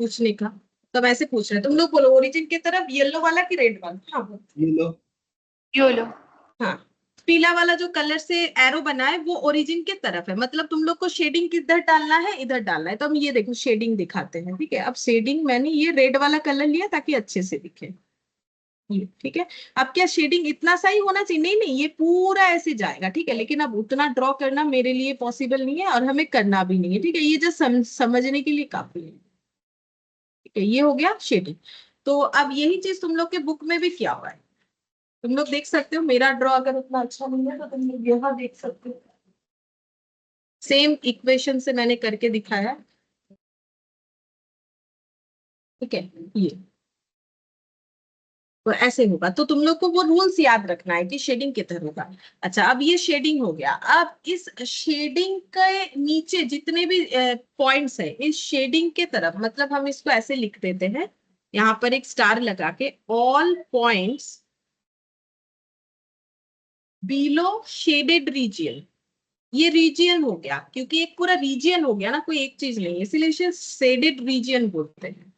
पूछने का, तो हम ऐसे पूछ रहे हैं। तुम लोग बोलो ओरिजिन के तरफ येलो वाला कि रेड वाला। हाँ बोलो। ये लो। YOLO. हाँ, पीला वाला जो कलर से एरो बना है वो ओरिजिन के तरफ है, मतलब तुम लोग को शेडिंग किधर डालना है, इधर डालना है। तो हम ये देखो शेडिंग दिखाते हैं, ठीक है। अब शेडिंग मैंने ये रेड वाला कलर लिया ताकि अच्छे से दिखे, ये ठीक है। अब क्या शेडिंग इतना सा ही होना चाहिए? नहीं नहीं, ये पूरा ऐसे जाएगा, ठीक है। लेकिन अब उतना ड्रॉ करना मेरे लिए पॉसिबल नहीं है और हमें करना भी नहीं है, ठीक है। ये जस्ट समझने के लिए काफी है, ठीक है। ये हो गया शेडिंग। तो अब यही चीज तुम लोग के बुक में भी किया हुआ है, तुम लोग देख सकते हो। मेरा ड्रॉ अगर उतना अच्छा नहीं है तो तुम लोग यहाँ देख सकते हो, सेम इक्वेशन से मैंने करके दिखाया, ठीक है। ये तो ऐसे होगा, तो तुम लोग को वो रूल्स याद रखना है कि शेडिंग किधर होगा। अच्छा, अब ये शेडिंग हो गया। अब इस शेडिंग के नीचे जितने भी पॉइंट्स है, इस शेडिंग के तरफ, मतलब हम इसको ऐसे लिख देते हैं यहाँ पर एक स्टार लगा के, all points below shaded region. ये रीजियन हो गया, क्योंकि एक पूरा रीजियन हो गया ना, कोई एक चीज नहीं, इसीलिए इसे शेडेड रीजियन बोलते हैं।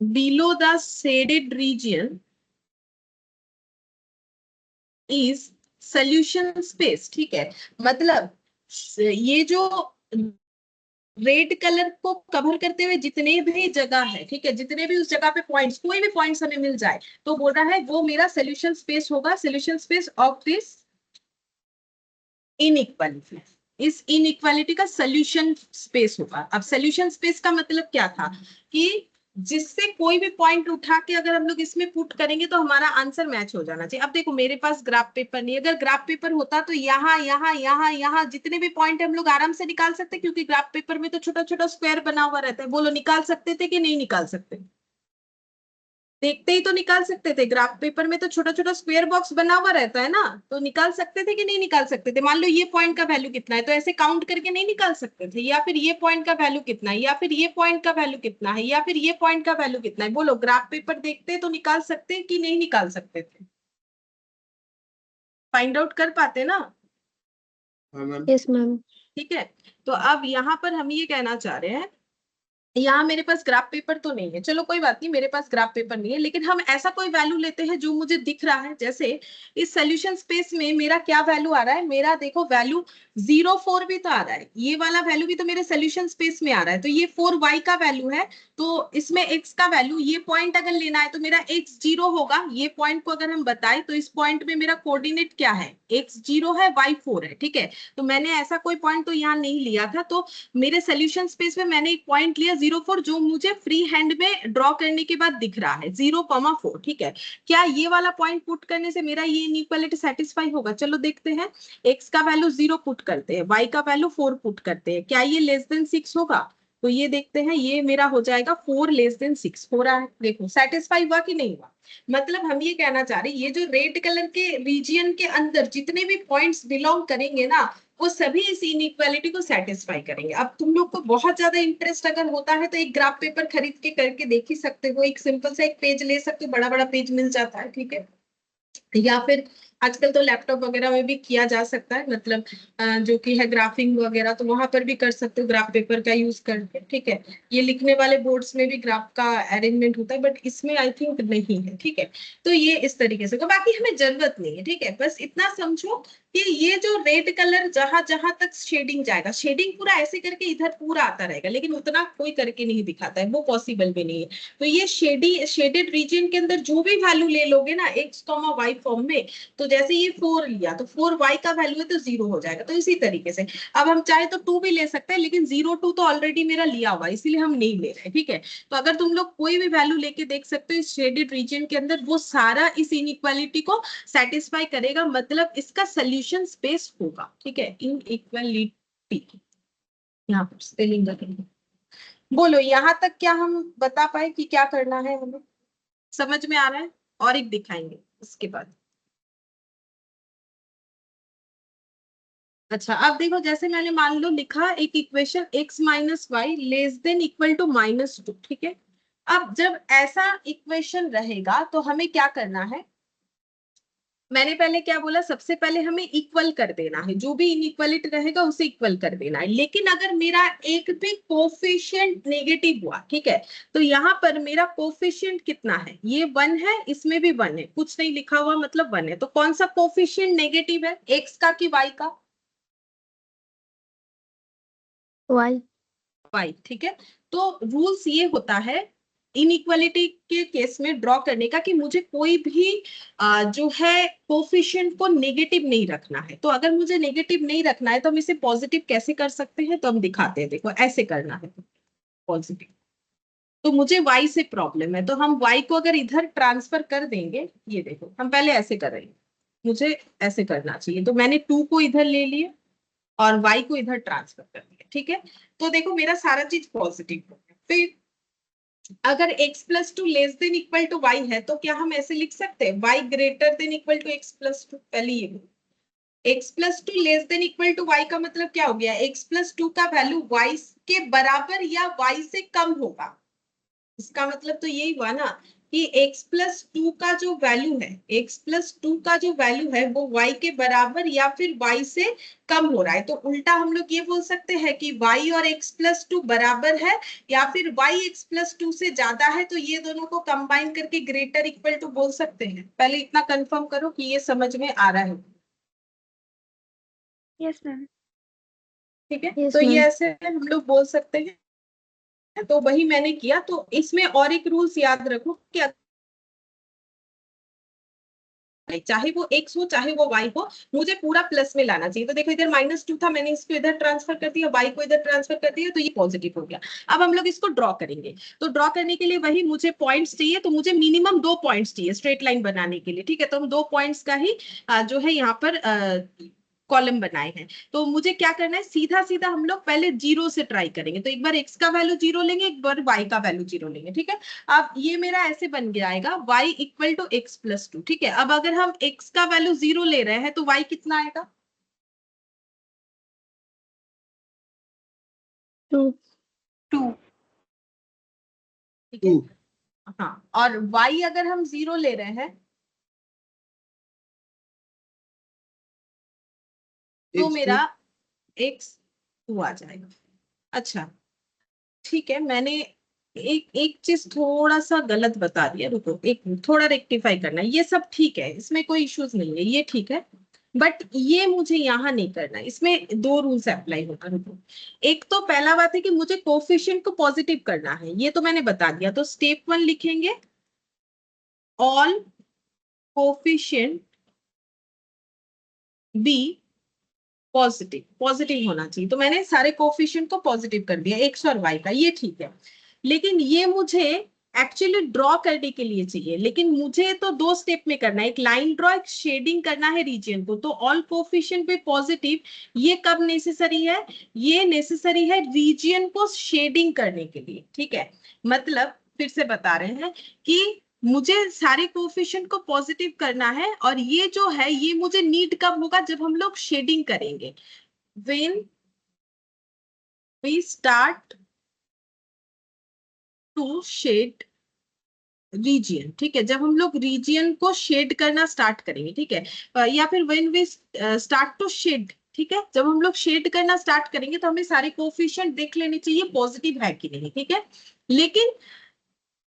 below the shaded region is solution space, ठीक है। मतलब ये जो रेड कलर को कवर करते हुए जितने भी जगह है, ठीक है, जितने भी उस जगह पे पॉइंट्स, कोई भी पॉइंट्स हमें मिल जाए तो बोल रहा है वो मेरा सोल्यूशन स्पेस होगा, solution space of this inequality. इस इनइक्वालिटी का सोल्यूशन स्पेस होगा। अब सोल्यूशन स्पेस का मतलब क्या था कि जिससे कोई भी पॉइंट उठा के अगर हम लोग इसमें पुट करेंगे तो हमारा आंसर मैच हो जाना चाहिए। अब देखो मेरे पास ग्राफ पेपर नहीं है, अगर ग्राफ पेपर होता तो यहाँ यहाँ यहाँ यहाँ जितने भी पॉइंट हम लोग आराम से निकाल सकते, क्योंकि ग्राफ पेपर में तो छोटा छोटा स्क्वायर बना हुआ रहता है। बोलो निकाल सकते थे कि नहीं निकाल सकते? देखते ही तो निकाल सकते थे। ग्राफ पेपर में तो छोटा छोटा स्क्वायर बॉक्स बना हुआ रहता है ना, तो निकाल सकते थे कि नहीं निकाल सकते थे? मान लो ये पॉइंट का वैल्यू कितना है, तो ऐसे काउंट करके नहीं निकाल सकते थे? या फिर ये पॉइंट का वैल्यू कितना है, या फिर ये पॉइंट का वैल्यू कितना है, या फिर ये पॉइंट का वैल्यू कितना है? बोलो ग्राफ पेपर देखते तो निकाल सकते कि नहीं निकाल सकते थे? फाइंड आउट कर पाते ना? हाँ मैम। Yes ma'am. ठीक है। तो अब यहाँ पर हम ये कहना चाह रहे हैं, यहाँ मेरे पास ग्राफ पेपर तो नहीं है, चलो कोई बात नहीं, मेरे पास ग्राफ पेपर नहीं है, लेकिन हम ऐसा कोई वैल्यू लेते हैं जो मुझे दिख रहा है। जैसे इस सोल्यूशन स्पेस में मेरा क्या वैल्यू आ रहा है, मेरा देखो वैल्यू 0,4 भी तो आ रहा है, ये वाला वैल्यू भी तो मेरे सोल्यूशन स्पेस में आ रहा है। तो ये 4y का वैल्यू है, तो इसमें x का वैल्यू, ये पॉइंट अगर लेना है तो मेरा x 0 होगा। ये पॉइंट को अगर हम बताएं तो इस पॉइंट में मेरा कोऑर्डिनेट क्या है, x 0 है, y 4 है, ठीक है। तो मैंने ऐसा कोई पॉइंट तो यहाँ नहीं लिया था, तो मेरे सोल्यूशन स्पेस में मैंने एक पॉइंट लिया 0,4, जो मुझे फ्री हैंड में ड्रॉ करने के बाद दिख रहा है 0,4, ठीक है। क्या ये वाला पॉइंट पुट करने से मेरा ये इनइक्वालिटी सेटिस्फाई होगा? चलो देखते हैं। x का वैल्यू 0 पुट करते हैं, y का वैल्यू 4 पुट करते हैं, क्या ये लेस देन 6 होगा? तो ये देखते हैं, ये मेरा हो जाएगा 4 लेस देन 6 हो रहा है। देखो सेटिस्फाई हुआ कि नहीं हुआ? मतलब हम ये कहना चाह रहे हैं, ये जो रेड कलर के रीजियन के अंदर जितने भी पॉइंट्स बिलोंग करेंगे ना, वो सभी इस इनइक्वालिटी को सेटिस्फाई करेंगे। अब तुम लोग को बहुत ज्यादा इंटरेस्ट अगर होता है तो एक ग्राफ पेपर खरीद के करके देख ही सकते हो, एक सिंपल सा एक पेज ले सकते हो, बड़ा बड़ा पेज मिल जाता है, ठीक है। या फिर आजकल तो लैपटॉप वगैरह में भी किया जा सकता है, मतलब जो कि है ग्राफिंग वगैरह, तो वहां पर भी कर सकते हो ग्राफ पेपर का यूज करके, ठीक है। ये लिखने वाले बोर्ड्स में भी ग्राफ का अरेंजमेंट होता है, बट इसमें आई थिंक नहीं है, ठीक है। तो ये इस तरीके से, तो बाकी हमें जरूरत नहीं है, ठीक है। बस इतना समझो कि ये जो रेड कलर जहां जहां तक शेडिंग जाएगा, शेडिंग पूरा ऐसे करके इधर पूरा आता रहेगा, लेकिन उतना कोई करके नहीं दिखाता है, वो पॉसिबल भी नहीं है। तो ये शेडेड रीजन के अंदर जो भी वैल्यू ले लोगे ना x, y फॉर्म में, तो जैसे ये 4 लिया तो 4y का वैल्यू है तो 0 हो जाएगा। तो इसी तरीके से अब हम चाहे तो 2 भी ले सकते हैं, लेकिन 0 2 तो ऑलरेडी मेरा लिया हुआ है, इसीलिए हम नहीं ले रहे, ठीक है। तो अगर तुम लोग कोई भी वैल्यू लेके देख सकते हो इस शेडेड रीजन के अंदर, वो सारा इस इनइक्वालिटी को सेटिस्फाई करेगा, मतलब इसका सोल्यूशन स्पेस होगा, ठीक है। इनइक्वालिटी यहाँ पर स्पेलिंग करेंगे। बोलो यहाँ तक क्या हम बता पाए कि क्या करना है हमें? समझ में आ रहा है? और एक दिखाएंगे उसके बाद। अच्छा, अब देखो जैसे मैंने मान लो लिखा एक equation x minus y less than equal to -2, ठीक है। अब जब ऐसा इक्वेशन रहेगा तो हमें क्या करना है, मैंने पहले क्या बोला, सबसे पहले हमें इक्वल कर देना है, जो भी इनइक्वालिटी रहेगा उसे इक्वल कर देना है। लेकिन अगर मेरा एक भी कोफिशिएंट नेगेटिव हुआ, ठीक है, तो यहाँ पर मेरा कोफिशिएंट कितना है, ये 1 है, इसमें भी 1 है, कुछ नहीं लिखा हुआ मतलब 1 है। तो कौन सा कोफिशिएंट नेगेटिव है, एक्स का कि वाई का? वाई। वाई, ठीक है। तो रूल्स ये होता है इनइक्वालिटी के केस में ड्रॉ करने का कि मुझे कोई भी जो है कोफिशिएंट को नेगेटिव नहीं रखना है। तो अगर मुझे नेगेटिव नहीं रखना है तो हम इसे पॉजिटिव कैसे कर सकते हैं, तो हम दिखाते हैं, देखो ऐसे करना है पॉजिटिव। तो मुझे y से प्रॉब्लम है, तो हम y को अगर इधर ट्रांसफर कर देंगे, ये देखो हम पहले ऐसे कर रहे हैं, मुझे ऐसे करना चाहिए, तो मैंने 2 को इधर ले लिया और y को इधर ट्रांसफर कर दिया, ठीक है। तो देखो मेरा सारा चीज पॉजिटिव हो गया। फिर अगर x plus two less than equal to y है तो क्या हम ऐसे लिख सकते हैं, y greater than equal to x plus two? पहले ये x plus two less than equal to y का मतलब क्या हो गया, x प्लस टू का वैल्यू y के बराबर या y से कम होगा। इसका मतलब तो यही हुआ ना कि x प्लस टू का जो वैल्यू है, x प्लस टू का जो वैल्यू है वो y के बराबर या फिर y से कम हो रहा है। तो उल्टा हम लोग ये बोल सकते हैं कि y और x प्लस टू बराबर है या फिर y x प्लस टू से ज्यादा है, तो ये दोनों को कंबाइन करके ग्रेटर इक्वल टू बोल सकते हैं। पहले इतना कंफर्म करो कि ये समझ में आ रहा है। Yes ma'am. ठीक है, Yes, तो ये ma'am. ऐसे हम लोग बोल सकते हैं। तो वही मैंने किया। तो इसमें और एक रूल्स याद रखो कि चाहे वो x हो चाहे वो y हो, मुझे पूरा प्लस में लाना चाहिए। तो देखो इधर -2 था, मैंने इसको इधर ट्रांसफर कर दिया, y को इधर ट्रांसफर कर दिया, तो ये पॉजिटिव हो गया। अब हम लोग इसको ड्रॉ करेंगे। तो ड्रॉ करने के लिए वही मुझे पॉइंट्स चाहिए, तो मुझे मिनिमम 2 पॉइंट्स चाहिए स्ट्रेट लाइन बनाने के लिए, ठीक है। तो हम 2 पॉइंट्स का ही जो है यहाँ पर कॉलम बनाए हैं। तो मुझे क्या करना है, सीधा सीधा हम लोग पहले 0 से ट्राई करेंगे। तो एक बार x का वैल्यू 0 लेंगे, एक बार y का वैल्यू 0 लेंगे, ठीक है। अब ये मेरा ऐसे बन जाएगा y equal to x plus two, ठीक है। अब अगर हम x का वैल्यू 0 ले रहे हैं तो y कितना आएगा? 2. 2. ठीक है। 2. हाँ, और y अगर हम 0 ले रहे हैं तो X2. मेरा x2 आ जाएगा। अच्छा, ठीक है, मैंने एक एक चीज थोड़ा सा गलत बता दिया, रुको, एक थोड़ा रेक्टिफाई करना है। ये सब ठीक है, इसमें कोई इश्यूज नहीं है, ये ठीक है। बट ये मुझे यहाँ नहीं करना है, इसमें 2 रूल्स अप्लाई होगा, रुको। एक तो पहला बात है कि मुझे कोफिशिएंट को पॉजिटिव करना है, ये तो मैंने बता दिया। तो स्टेप 1 लिखेंगे, all coefficient be positive, positive होना चाहिए। तो मैंने सारे कोफिशिएंट को पॉजिटिव कर दिया, एक्स और वाई का, ये ठीक है। लेकिन ये मुझे एक्चुअली ड्रॉ करने के लिए चाहिए, लेकिन मुझे तो 2 स्टेप में करना है, एक लाइन ड्रॉ, एक शेडिंग करना है रीजन को। तो ऑल कोफिशिएंट पे पॉजिटिव, ये कब नेसेसरी है, ये नेसेसरी है रीजन को शेडिंग करने के लिए, ठीक है। मतलब फिर से बता रहे हैं कि मुझे सारे कोफिशिएंट को पॉजिटिव करना है, और ये जो है ये मुझे नीड कब होगा, जब हम लोग शेडिंग करेंगे, when we start to shade region, ठीक है। जब हम लोग रीजियन को शेड करना स्टार्ट करेंगे, ठीक है, या फिर when we start to shade, ठीक है, जब हम लोग शेड करना स्टार्ट करेंगे तो हमें सारे कोफिशिएंट देख लेने चाहिए पॉजिटिव है कि नहीं, ठीक है। लेकिन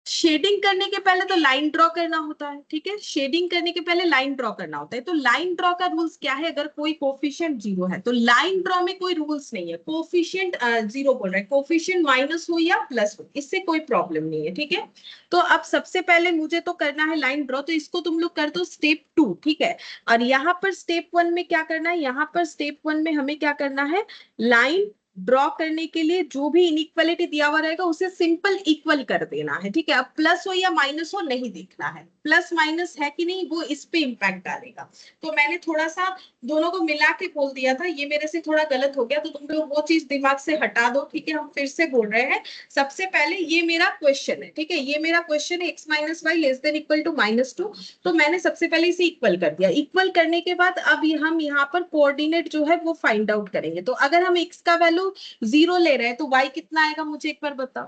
शेडिंग करने के पहले तो लाइन ड्रॉ करना होता है, ठीक है। शेडिंग करने के पहले लाइन ड्रॉ करना होता है। तो लाइन ड्रॉ का रूल्स क्या है, अगर कोई कोफिशिएंट 0 है तो लाइन ड्रॉ में कोई रूल्स नहीं है, कोफिशिएंट 0 बोल रहा है, कोफिशिएंट माइनस हो या प्लस हो, इससे कोई प्रॉब्लम नहीं है, ठीक है। तो अब सबसे पहले मुझे तो करना है लाइन ड्रॉ, तो इसको तुम लोग कर दो स्टेप 2, ठीक है। और यहाँ पर स्टेप 1 में क्या करना है, यहाँ पर स्टेप 1 में हमें क्या करना है, लाइन ड्रॉ करने के लिए जो भी इनइक्वालिटी दिया हुआ रहेगा उसे सिंपल इक्वल कर देना है, ठीक है। अब प्लस हो या माइनस हो नहीं देखना है, प्लस माइनस है कि नहीं वो इस पे इंपैक्ट डालेगा। तो मैंने थोड़ा सा दोनों को मिला के बोल दिया था, ये मेरे से थोड़ा गलत हो गया, तो तुम लोग वो चीज दिमाग से हटा दो, ठीक है। हम फिर से बोल रहे हैं, सबसे पहले ये मेरा क्वेश्चन है, ठीक है, ये मेरा क्वेश्चन है x minus y less than equal to -2। तो मैंने सबसे पहले इसे इक्वल कर दिया। इक्वल करने के बाद अब हम यहाँ पर कोऑर्डिनेट जो है वो फाइंड आउट करेंगे। तो अगर हम x का वैल्यू 0 ले रहे हैं तो y कितना आएगा, मुझे एक बार बताओ।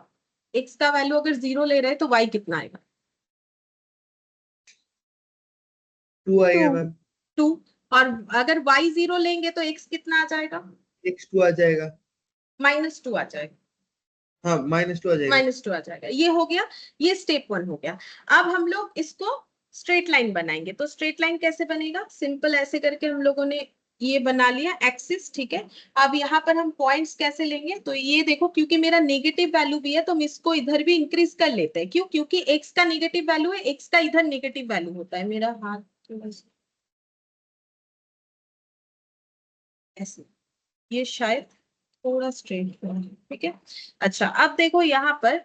x का वैल्यू अगर 0 ले रहे हैं तो y कितना आएगा? 2 आएगा 2. मैम। 2, और अगर y 0 लेंगे तो x कितना आ जाएगा? x2 आ जाएगा। -2 आ जाएगा। हाँ, -2 आ जाएगा। -2 आ जाएगा। ये हो गया, ये स्टेप 1 हो गया। अब हम लोग इसको स्ट्रेट लाइन बनाएंगे। तो स्ट्रेट लाइन कैसे बनेगा? सिंपल ऐसे करके हम लोगों ने ये बना लिया एक्सिस, ठीक है। अब यहाँ पर हम पॉइंट्स कैसे लेंगे? तो ये देखो, क्योंकि मेरा नेगेटिव वैल्यू भी है तो हम इसको इधर भी इंक्रीज कर लेते हैं। क्यों? क्योंकि x का नेगेटिव वैल्यू है, x का इधर नेगेटिव वैल्यू होता है। मेरा हाथ थोड़ा सा ऐसे, ये शायद थोड़ा स्ट्रेट हुआ है, ठीक है। अच्छा, अब देखो यहाँ पर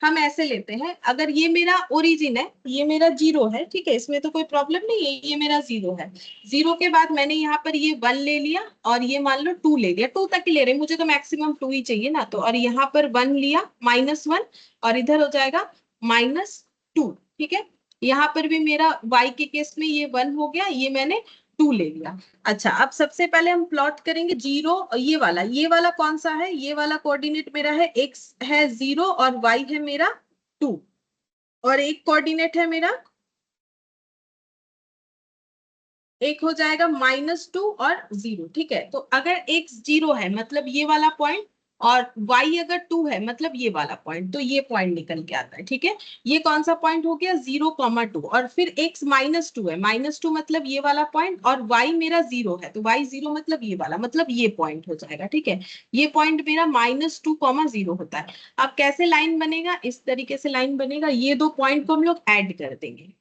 हम ऐसे लेते हैं, अगर ये मेरा ओरिजिन है, ये मेरा 0 है, ठीक है, इसमें तो कोई प्रॉब्लम नहीं है, ये मेरा 0 है। 0 के बाद मैंने यहाँ पर ये 1 ले लिया और ये मान लो 2 ले लिया। 2 तक ही ले रहे, मुझे तो मैक्सिमम 2 ही चाहिए ना। तो और यहाँ पर 1 लिया, -1, और इधर हो जाएगा -2, ठीक है। यहाँ पर भी मेरा y के केस में ये 1 हो गया, ये मैंने 2 ले लिया। अच्छा, अब सबसे पहले हम प्लॉट करेंगे 0, ये वाला कौन सा है? ये वाला कोऑर्डिनेट मेरा है x है 0 और y है मेरा 2, और एक कोऑर्डिनेट है मेरा, एक हो जाएगा -2 और 0, ठीक है। तो अगर x 0 है मतलब ये वाला पॉइंट, और y अगर 2 है मतलब ये वाला पॉइंट, तो ये पॉइंट निकल के आता है, ठीक है। ये कौन सा पॉइंट हो गया? 0,2, और फिर x -2 है, -2 मतलब ये वाला पॉइंट, और y मेरा 0 है, तो y 0 मतलब ये वाला, मतलब ये पॉइंट हो जाएगा, ठीक है। ये पॉइंट मेरा -2,0 होता है। अब कैसे लाइन बनेगा? इस तरीके से लाइन बनेगा, ये दो पॉइंट को हम लोग ऐड कर देंगे।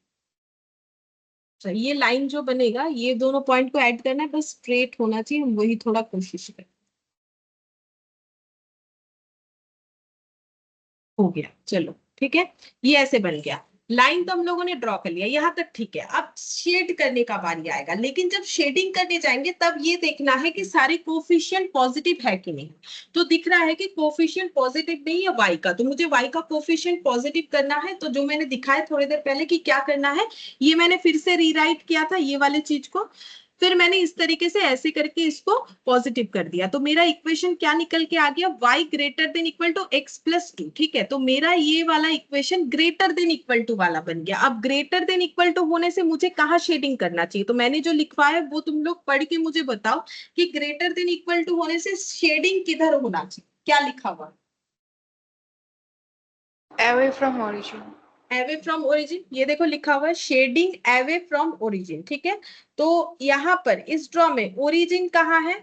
तो ये लाइन जो बनेगा, ये दोनों पॉइंट को ऐड करना है, बस स्ट्रेट होना चाहिए, हम वही थोड़ा कोशिश करें। हो गया, चलो ठीक है, ये ऐसे बन गया। लाइन तो हम लोगों ने ड्रॉ कर लिया, यहाँ तक ठीक है। अब शेड करने का बारी आएगा, लेकिन जब शेडिंग करने जाएंगे तब ये देखना है कि सारे कोफिशिएंट पॉजिटिव है कि नहीं। तो दिख रहा है कि कोफिशिएंट पॉजिटिव नहीं है y का, तो मुझे y का कोफिशिएंट पॉजिटिव करना है। तो जो मैंने दिखाया थोड़ी देर पहले कि क्या करना है, ये मैंने फिर से रीराइट किया था ये वाले चीज को, फिर मैंने इस तरीके से ऐसे करके इसको पॉजिटिव कर दिया। तो मेरा इक्वेशन क्या निकल के आ गया? y greater than equal to x plus 2, ठीक है। तो मेरा ये वाला equation greater than equal to वाला बन गया। अब ग्रेटर देन इक्वल टू होने से मुझे कहाँ शेडिंग करना चाहिए? तो मैंने जो लिखवाया वो तुम लोग पढ़ के मुझे बताओ कि ग्रेटर देन इक्वल टू होने से शेडिंग किधर होना चाहिए, क्या लिखा हुआ? Away from origin. Away from origin, ये देखो लिखा हुआ है शेडिंग एवे फ्रॉम ओरिजिन, ठीक है। तो यहाँ पर इस ड्रॉ में ओरिजिन कहाँ है?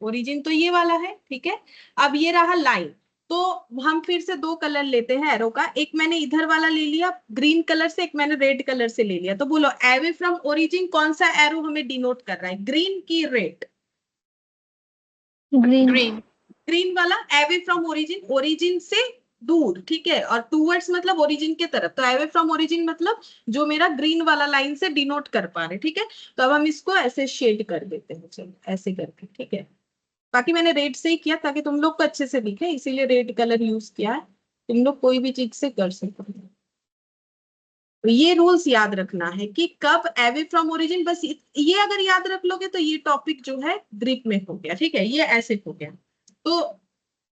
ओरिजिन तो ये वाला है, ठीक है। अब ये रहा लाइन, तो हम फिर से दो कलर लेते हैं एरो का, एक मैंने इधर वाला ले लिया ग्रीन कलर से, एक मैंने रेड कलर से ले लिया। तो बोलो एवे फ्रॉम ओरिजिन कौन सा एरो हमें डिनोट कर रहा है, ग्रीन की रेड? ग्रीन। Green. ग्रीन वाला एवे फ्रॉम ओरिजिन, ओरिजिन से दूर, ठीक है, और टूवर्ड्स मतलब ओरिजिन के तरफ। तो एवे फ्रॉम ओरिजिन मतलब जो मेरा ग्रीन वाला लाइन से डिनोट कर पा रहे, ठीक है। तो अब हम इसको ऐसे शेड कर देते हैं, चलो ऐसे करके, ठीक है। बाकी मैंने रेड से ही किया ताकि तुम लोग को अच्छे से दिखे, इसीलिए रेड कलर यूज किया है। तुम लोग कोई भी चीज से कर सकते हो। तो ये रूल्स याद रखना है कि कब एवे फ्रॉम ओरिजिन, बस ये अगर याद रख लोगे तो ये टॉपिक जो है ग्रिप में हो गया, ठीक है। ये ऐसे हो गया। तो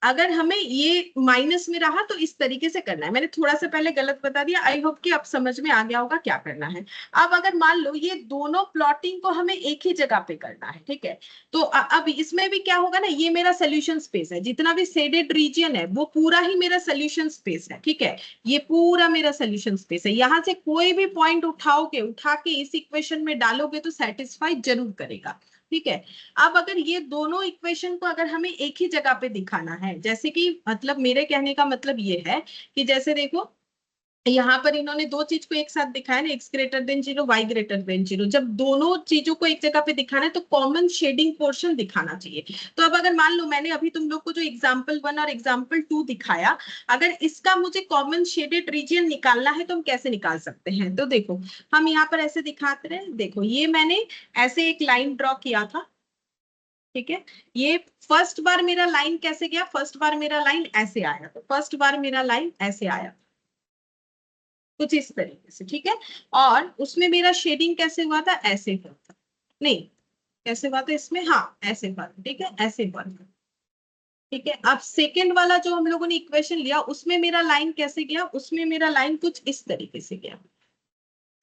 अगर हमें ये माइनस में रहा तो इस तरीके से करना है। मैंने थोड़ा सा पहले गलत बता दिया, आई होप कि अब समझ में आ गया होगा क्या करना है। अब अगर मान लो ये दोनों प्लॉटिंग को हमें एक ही जगह पे करना है, ठीक है। तो अब इसमें भी क्या होगा ना, ये मेरा सोल्यूशन स्पेस है, जितना भी शेडेड रीजन है वो पूरा ही मेरा सोल्यूशन स्पेस है, ठीक है। ये पूरा मेरा सोल्यूशन स्पेस है, यहाँ से कोई भी पॉइंट उठा के इस इक्वेशन में डालोगे तो सेटिस्फाई जरूर करेगा, ठीक है। अब अगर ये दोनों इक्वेशन को अगर हमें एक ही जगह पे दिखाना है, जैसे कि मतलब मेरे कहने का मतलब ये है कि जैसे देखो यहाँ पर इन्होंने दो चीज को एक साथ दिखाया ना, x greater then 0 y greater then 0। जब दोनों चीजों को एक जगह पे दिखाना है तो कॉमन शेडिंग पोर्शन दिखाना चाहिए। तो अब अगर मान लो मैंने अभी तुम लोग को जो एग्जाम्पल 1 और एग्जाम्पल 2 दिखाया, अगर इसका मुझे कॉमन शेडेड रीजन निकालना है तो हम कैसे निकाल सकते हैं? तो देखो हम यहाँ पर ऐसे दिखाते रहे, देखो ये मैंने ऐसे एक लाइन ड्रॉ किया था, ठीक है। ये फर्स्ट बार मेरा लाइन कैसे गया? फर्स्ट बार मेरा लाइन ऐसे आया, तो फर्स्ट बार मेरा लाइन ऐसे आया कुछ इस तरीके से, ठीक है। और उसमें मेरा शेडिंग कैसे हुआ था? ऐसे हुआ था, नहीं कैसे हुआ था इसमें, हाँ ऐसे हुआ था, ठीक है, ऐसे हुआ था, ठीक है। अब सेकेंड वाला जो हम लोगों ने इक्वेशन लिया उसमें मेरा लाइन कैसे गया? उसमें मेरा लाइन कुछ इस तरीके से गया,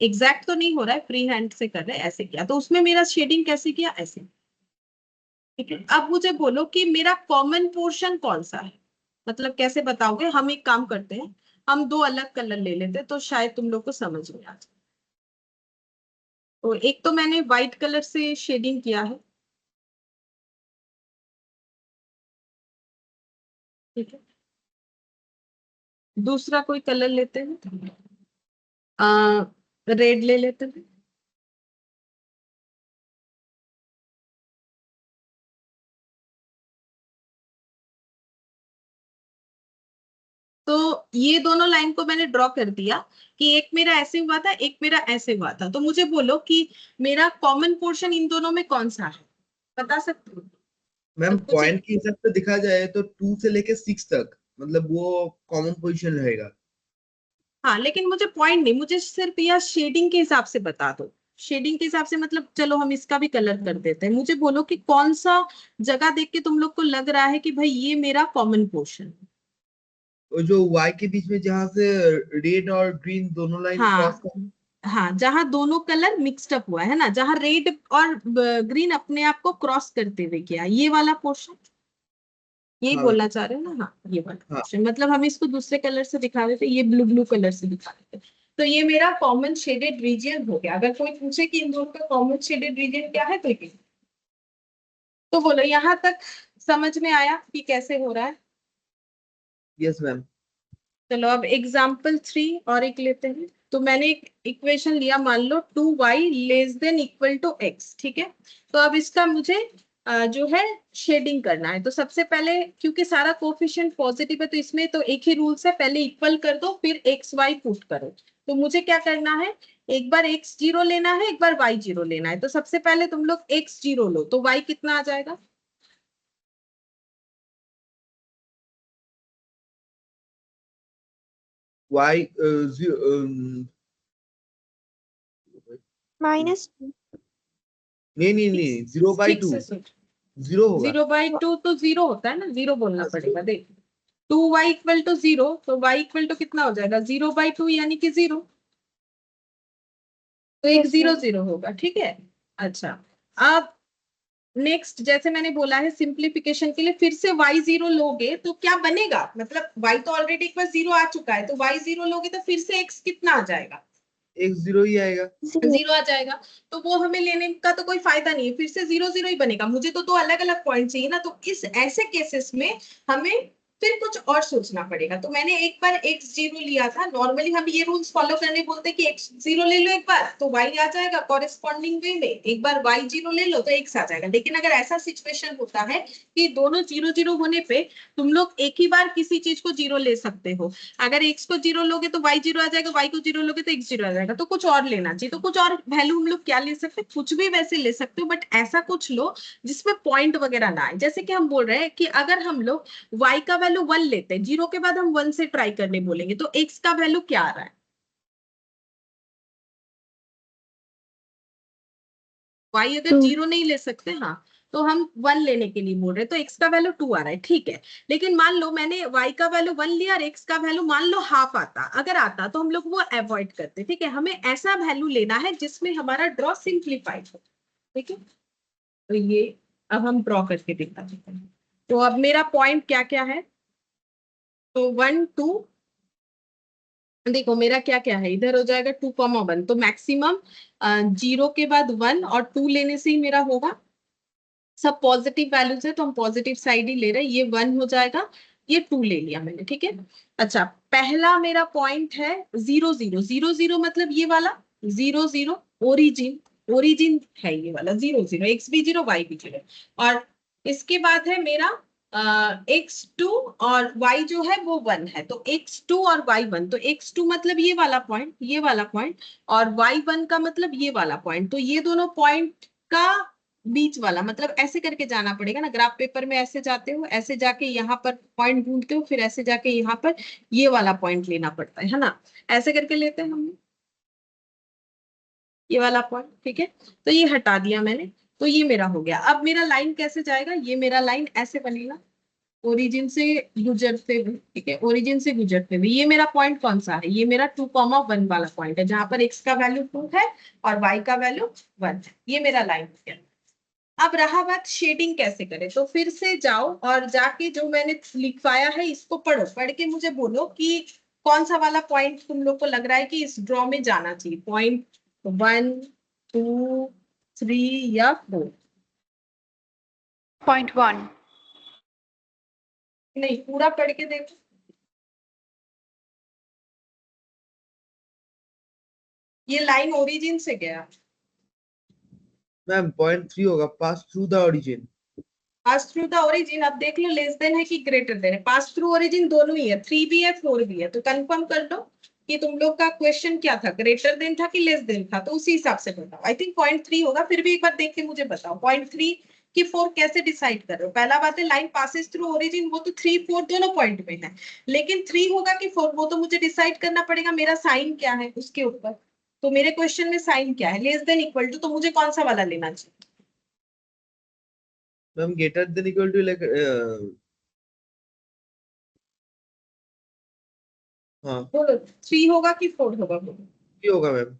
एग्जैक्ट तो नहीं हो रहा है, फ्री हैंड से कर रहे हैं, ऐसे किया तो उसमें मेरा शेडिंग कैसे किया, ऐसे। ठीक है, अब मुझे बोलो कि मेरा कॉमन पोर्शन कौन सा है, मतलब कैसे बताओगे। हम एक काम करते हैं, हम दो अलग कलर ले लेते हैं, तो शायद तुम लोग को समझ में आ जाए। तो एक तो मैंने व्हाइट कलर से शेडिंग किया है, ठीक है। दूसरा कोई कलर लेते हैं, रेड ले लेते हैं। तो ये दोनों लाइन को मैंने ड्रॉ कर दिया कि एक मेरा ऐसे हुआ था, एक मेरा ऐसे हुआ था। तो मुझे बोलो कि मेरा कॉमन पोर्शन इन दोनों में कौन सा है, बता सकते हो। मैम तो कुछ पॉइंट के हिसाब से देखा जाए तो 2 से लेके 6 तक मतलब वो कॉमन पोजीशन रहेगा। हाँ, लेकिन मुझे पॉइंट नहीं, मुझे सिर्फ यह शेडिंग के हिसाब से बता दो। शेडिंग के हिसाब से मतलब चलो हम इसका भी कलर कर देते हैं। मुझे बोलो कि कौन सा जगह देख के तुम लोग को लग रहा है कि भाई ये मेरा कॉमन पोर्शन है। और जो y के बीच में जहाँ से रेड और ग्रीन दोनों लाइन क्रॉस हाँ, हाँ, जहां दोनों कलर मिक्सड अप हुआ है ना, जहां रेड और ग्रीन अपने आप को क्रॉस करते हुए किया, ये वाला पोर्शन, यही हाँ बोलना चाह रहे हो ना। हाँ, ये वाला हाँ पोर्शन, मतलब हम इसको दूसरे कलर से दिखा देते, ये ब्लू ब्लू कलर से दिखा देते। तो ये मेरा कॉमन शेडेड रीजन हो गया। अगर कोई पूछे कि इन दोनों का कॉमन शेडेड रीजन क्या है, तो बोलो यहाँ तक समझ में आया कि कैसे हो रहा है। Yes ma'am. चलो अब एग्जाम्पल 3 और एक लेते हैं। तो मैंने एक इक्वेशन लिया, मान लो 2y less than equal to x, ठीक है। तो अब इसका मुझे जो है शेडिंग करना है। तो सबसे पहले क्योंकि सारा कोफिशिएंट पॉजिटिव है, तो इसमें तो एक ही रूल्स है, पहले इक्वल कर दो फिर एक्स वाई पुट करो। तो मुझे क्या करना है, एक बार x जीरो लेना है, एक बार y जीरो लेना है। तो सबसे पहले तुम लोग x जीरो लो, तो y कितना आ जाएगा, y -2 नहीं नहीं ठीक, नहीं 0/2 ठीक से सोच। 0 होगा। 0/2 तो जीरो होता है ना, जीरो बोलना पड़ेगा। देख, 2y इक्वल टू जीरो, तो y इक्वल टू कितना हो जाएगा, 0/2 यानी कि जीरो। तो एक Yes, जीरो ma'am. जीरो होगा, ठीक है। अच्छा, अब नेक्स्ट, जैसे मैंने बोला है सिंप्लीफिकेशन के लिए, फिर से y जीरो लोगे तो क्या बनेगा, मतलब y तो ऑलरेडी एक बार जीरो आ चुका है, तो y जीरो लोगे तो फिर से x कितना आ जाएगा, एक 0 ही आएगा। 0. जीरो आ जाएगा। तो वो हमें लेने का तो कोई फायदा नहीं है, फिर से जीरो जीरो ही बनेगा। मुझे तो दो अलग अलग पॉइंट चाहिए ना। तो इस ऐसे केसेस में हमें फिर कुछ और सोचना पड़ेगा। तो मैंने एक बार एक्स जीरो लिया था, नॉर्मली हम ये रूल्स फॉलो करने बोलते हैं कि एक्स जीरो ले लो एक बार तो वाई आ जाएगा कॉरेस्पॉन्डिंग वे में, एक बार वाई जीरो ले लो तो एक्स आ जाएगा। लेकिन अगर ऐसा सिचुएशन होता है कि दोनों जीरो जीरो होने पे तुम लोग एक ही बार किसी चीज को जीरो ले सकते हो। अगर एक्स को जीरो लोगे तो वाई जीरो आ जाएगा, वाई को जीरो लोगे तो एक्स जीरो आ जाएगा। तो कुछ और लेना चाहिए। तो कुछ और वैल्यू हम लोग क्या ले सकते हैं, कुछ भी वैसे ले सकते हो, बट ऐसा कुछ लो जिसमें पॉइंट वगैरह ना आए। जैसे कि हम बोल रहे हैं कि अगर हम लोग y का वैल्यू 1 लेते हैं, जीरो के बाद हम 1 से ट्राई करने बोलेंगे, तो x का वैल्यू क्या आ रहा है, y अगर 2. जीरो नहीं ले सकते, हाँ, तो हम 1 लेने के लिए बोल रहे हैं, तो x का वैल्यू 2 आ रहा है, ठीक है। लेकिन मान लो मैंने y का वैल्यू 1 लिया और x का वैल्यू मान लो हाफ आता, अगर आता तो हम लोग वो अवॉइड करते, ठीक है। हमें ऐसा वैल्यू लेना है जिसमें हमारा ड्रॉ सिंप्लीफाइड हो, ठीक है। तो ये अब हम ड्रॉ करके दिखाते हैं। तो अब मेरा पॉइंट क्या क्या है, तो 1 2, देखो मेरा क्या क्या है, इधर हो जाएगा 2,1, तो मैक्सिमम जीरो के बाद 1 और 2 लेने से ही मेरा होगा। सब पॉजिटिव वैल्यूज है तो हम पॉजिटिव साइड ही ले रहे हैं। ये 1 हो जाएगा, ये 2 ले लिया मैंने, ठीक है। अच्छा, पहला मेरा पॉइंट है 0 0 0 0, मतलब ये वाला 0 0 ओरिजिन, ओरिजिन है ये वाला 0 0, एक्स भी जीरो वाई भी जीरो। और इसके बाद है मेरा x2 और y जो है वो 1 है, तो x2 और y1, तो x2 मतलब ये वाला पॉइंट, ये वाला पॉइंट, और y1 का मतलब ये वाला पॉइंट। तो ये दोनों पॉइंट का बीच वाला, मतलब ऐसे करके जाना पड़ेगा ना, ग्राफ पेपर में ऐसे जाते हो, ऐसे जाके यहाँ पर पॉइंट ढूंढते हो, फिर ऐसे जाके यहाँ पर ये वाला पॉइंट लेना पड़ता है ना। ऐसे करके लेते हैं हम ये वाला पॉइंट, ठीक है। तो ये हटा दिया मैंने, तो ये मेरा हो गया। अब मेरा लाइन कैसे जाएगा, ये मेरा लाइन ऐसे बनेगा, ओरिजिन से गुजरते हुए, ठीक है, ओरिजिन से गुजरते हुए, ये मेरा पॉइंट कौन सा है, ये मेरा 2,1 वाला पॉइंट है, जहां पर x का वैल्यू 2 है और y का वैल्यू 1 है, ये मेरा लाइन हो गया। अब रहा बात शेडिंग कैसे करें, तो फिर से जाओ और जाके जो मैंने लिखवाया है इसको पढ़ो, पढ़ के मुझे बोलो कि कौन सा वाला पॉइंट तुम लोग को लग रहा है कि इस ड्रॉ में जाना चाहिए, पॉइंट 1, 2, 3 या 4। Point 1. नहीं, पूरा पढ़ के देखो। ये लाइन ओरिजिन से गया, मैम पॉइंट 3 होगा, pass through the origin. Pass through the origin. अब देख लो लेस देन है कि ग्रेटर देन है, पास थ्रू ओरिजिन दोनों ही है, 3 भी है 4 भी है, तो कंफर्म कर लो कि तुम लोग का क्वेश्चन क्या था, ग्रेटर देन था कि लेस देन था, तो उसी हिसाब से बताओ। आई थिंक पॉइंट 3 होगा, फिर भी एक बार देख के मुझे बताओ पॉइंट 3 कि 4 कैसे डिसाइड कर रहे हो। पहला बात है लाइन पासेस थ्रू ओरिजिन, वो तो 3, 4 दोनों पॉइंट में है, लेकिन 3 होगा कि 4 वो तो मुझे डिसाइड करना पड़ेगा, मेरा साइन क्या है उसके ऊपर। तो मेरे क्वेश्चन में साइन क्या है, लेस देन इक्वल टू, तो मुझे कौन सा वाला लेना चाहिए। Ma'am greater than equal to like, हाँ बोलो 3 होगा कि 4 होगा, बोलो। 3 होगा मैम।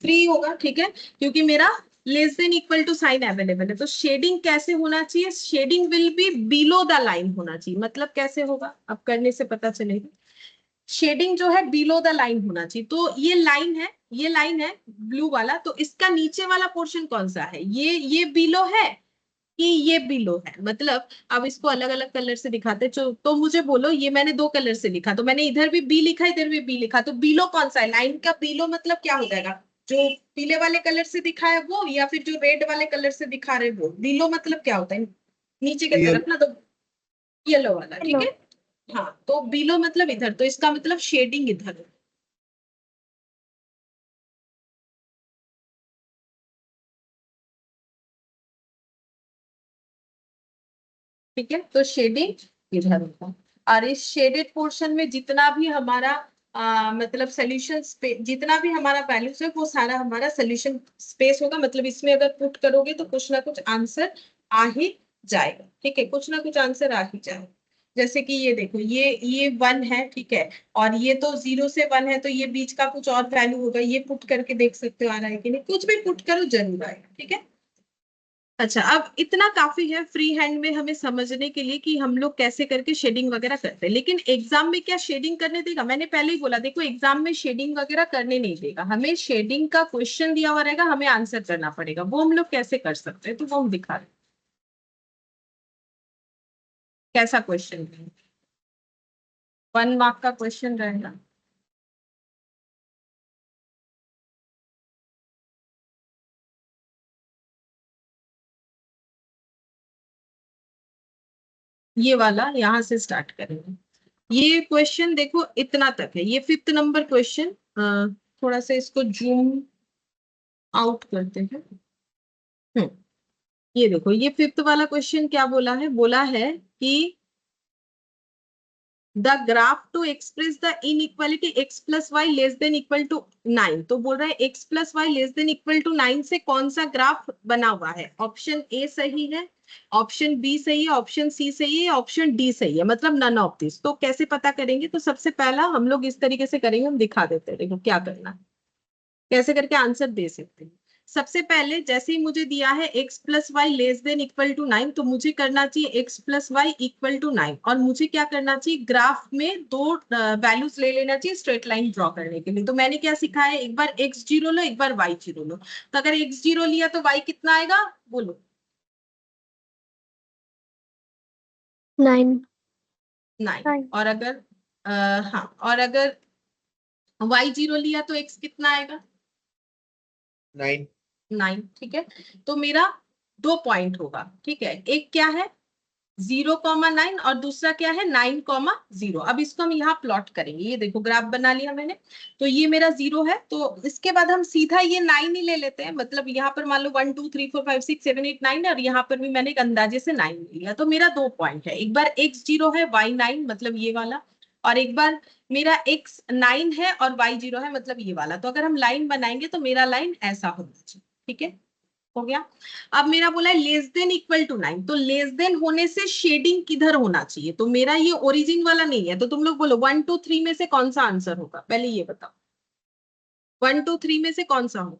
3 होगा, ठीक है, क्योंकि मेरा less than equal to sign available है। तो शेडिंग कैसे होना चाहिए, shading will be below the line होना चाहिए। मतलब कैसे होगा, अब करने से पता चलेगा। शेडिंग जो है बिलो द लाइन होना चाहिए, तो ये लाइन है, ये लाइन है ब्लू वाला, तो इसका नीचे वाला पोर्शन कौन सा है, ये बिलो है कि ये बिलो है। मतलब अब इसको अलग अलग कलर से दिखाते, तो मुझे बोलो, ये मैंने 2 कलर से लिखा, तो मैंने इधर भी बी लिखा इधर भी बी लिखा, तो बिलो कौन सा है, लाइन का बिलो मतलब क्या हो जाएगा, जो पीले वाले कलर से दिखा है वो, या फिर जो रेड वाले कलर से दिखा रहे वो। बिलो मतलब क्या होता है, नीचे की ये तरफ ना, तो येलो वाला, ठीक Hello. है। हाँ, तो बिलो मतलब इधर, तो इसका मतलब शेडिंग इधर है। ठीक है, तो शेडिंग इधर होगा। और इस शेडेड पोर्शन में जितना भी हमारा मतलब सोल्यूशन जितना भी हमारा वैल्यूज है, वो सारा हमारा सोल्यूशन स्पेस होगा। मतलब इसमें अगर पुट करोगे तो कुछ ना कुछ आंसर आ ही जाएगा, ठीक है, कुछ ना कुछ आंसर आ ही जाएगा। जैसे कि ये देखो, ये 1 है, ठीक है, और ये तो 0 से 1 है, तो ये बीच का कुछ और वैल्यू होगा, ये पुट करके देख सकते हो आ रहा है कि नहीं, कुछ भी पुट करो जरूर आएगा, ठीक है। अच्छा, अब इतना काफी है फ्री हैंड में हमें समझने के लिए कि हम लोग कैसे करके शेडिंग वगैरह करते हैं। लेकिन एग्जाम में क्या शेडिंग करने देगा, मैंने पहले ही बोला, देखो एग्जाम में शेडिंग वगैरह करने नहीं देगा, हमें शेडिंग का क्वेश्चन दिया हुआ रहेगा, हमें आंसर करना पड़ेगा। वो हम लोग कैसे कर सकते हैं, तो वो हम दिखा रहे हैं। कैसा क्वेश्चन, 1 मार्क का क्वेश्चन रहेगा। ये वाला यहाँ से स्टार्ट करेंगे। ये क्वेश्चन देखो इतना तक है, ये 5th नंबर क्वेश्चन। थोड़ा सा इसको जूम आउट करते हैं। ये देखो, ये 5th वाला क्वेश्चन क्या बोला है, बोला है कि the graph to express the inequality x plus y less than equal to 9। तो बोल रहा है x plus y less than equal to 9 से कौन सा ग्राफ बना हुआ है। ऑप्शन ए सही है, ऑप्शन बी सही है, ऑप्शन सी सही है, ऑप्शन डी सही है, मतलब नन ऑफ दिस। तो कैसे पता करेंगे, तो सबसे पहला हम लोग इस तरीके से करेंगे, हम दिखा देते हैं, देखो क्या करना है, कैसे करके आंसर दे सकते हैं। सबसे पहले जैसे ही मुझे दिया है x plus y less than equal to 9, तो मुझे करना चाहिए x plus y equal to 9, और मुझे क्या करना चाहिए, ग्राफ में 2 वैल्यूज ले लेना चाहिए स्ट्रेट लाइन ड्रॉ करने के लिए। तो मैंने क्या सीखा है, एक बार x0 लो, एक बार y0 लो। तो अगर x0 लिया तो y कितना आएगा, बोलो। 9. 9। 9. और अगर हाँ, और अगर y0 लिया तो x कितना आएगा, 9। 9, ठीक है। तो मेरा 2 पॉइंट होगा, ठीक है, एक क्या है 0,9 और दूसरा क्या है 9,0। अब इसको हम यहाँ प्लॉट करेंगे, ये देखो ग्राफ बना लिया मैंने। तो ये मेरा 0 है, तो इसके बाद हम सीधा ये 9 ही ले लेते हैं। मतलब यहाँ पर मान लो 1 2 3 4 5 6 7 8 9 है, और यहाँ पर भी मैंने एक अंदाजे से 9 ले लिया। तो मेरा 2 पॉइंट है, एक बार x0 है y9 मतलब ये वाला, और एक बार मेरा x9 है और y0 है मतलब ये वाला। तो अगर हम लाइन बनाएंगे तो मेरा लाइन ऐसा होना चाहिए, ठीक है। हो गया। अब मेरा बोला है लेस देन इक्वल टू 9, तो लेस देन होने से शेडिंग किधर होना चाहिए, तो मेरा ये ओरिजिन वाला नहीं है, तो तुम लोग बोलो 1 2 3 में से कौन सा आंसर होगा, पहले ये बताओ 1 2 3 में से कौन सा होगा।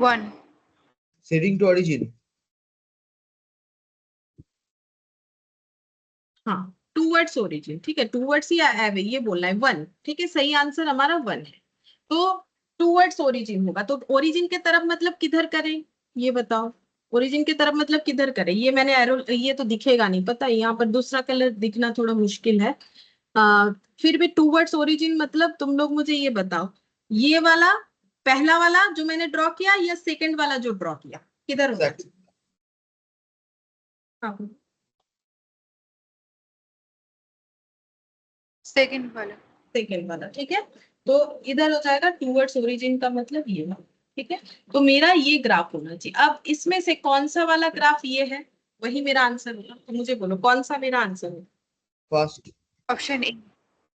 1. Shading to origin. हाँ टूवर्ड्स ओरिजिन, ठीक है, टूवर्ड्स या एवे ये बोलना है 1, ठीक है, सही आंसर हमारा 1 है। तो टूवर्ड्स ओरिजिन होगा, तो ओरिजिन के तरफ मतलब किधर करें ये बताओ, ओरिजिन के तरफ मतलब किधर करें, ये मैंने एरो, ये तो दिखेगा नहीं, पता है यहाँ पर दूसरा कलर दिखना थोड़ा मुश्किल है। फिर भी टूवर्ड्स ओरिजिन मतलब तुम लोग मुझे ये बताओ, ये वाला पहला वाला जो मैंने ड्रॉ किया या सेकंड वाला जो ड्रॉ किया, किधर होगा। Second. हाँ Second वाला. सेकेंड वाला, ठीक है, तो इधर हो जाएगा टूवर्ड्स ओरिजिन का मतलब ये है, ठीक है, तो मेरा ये ग्राफ होना चाहिए। अब इसमें से कौन सा वाला ग्राफ ये है, वही मेरा आंसर होगा, तो मुझे बोलो कौन सा मेरा आंसर होगा। First. Option A.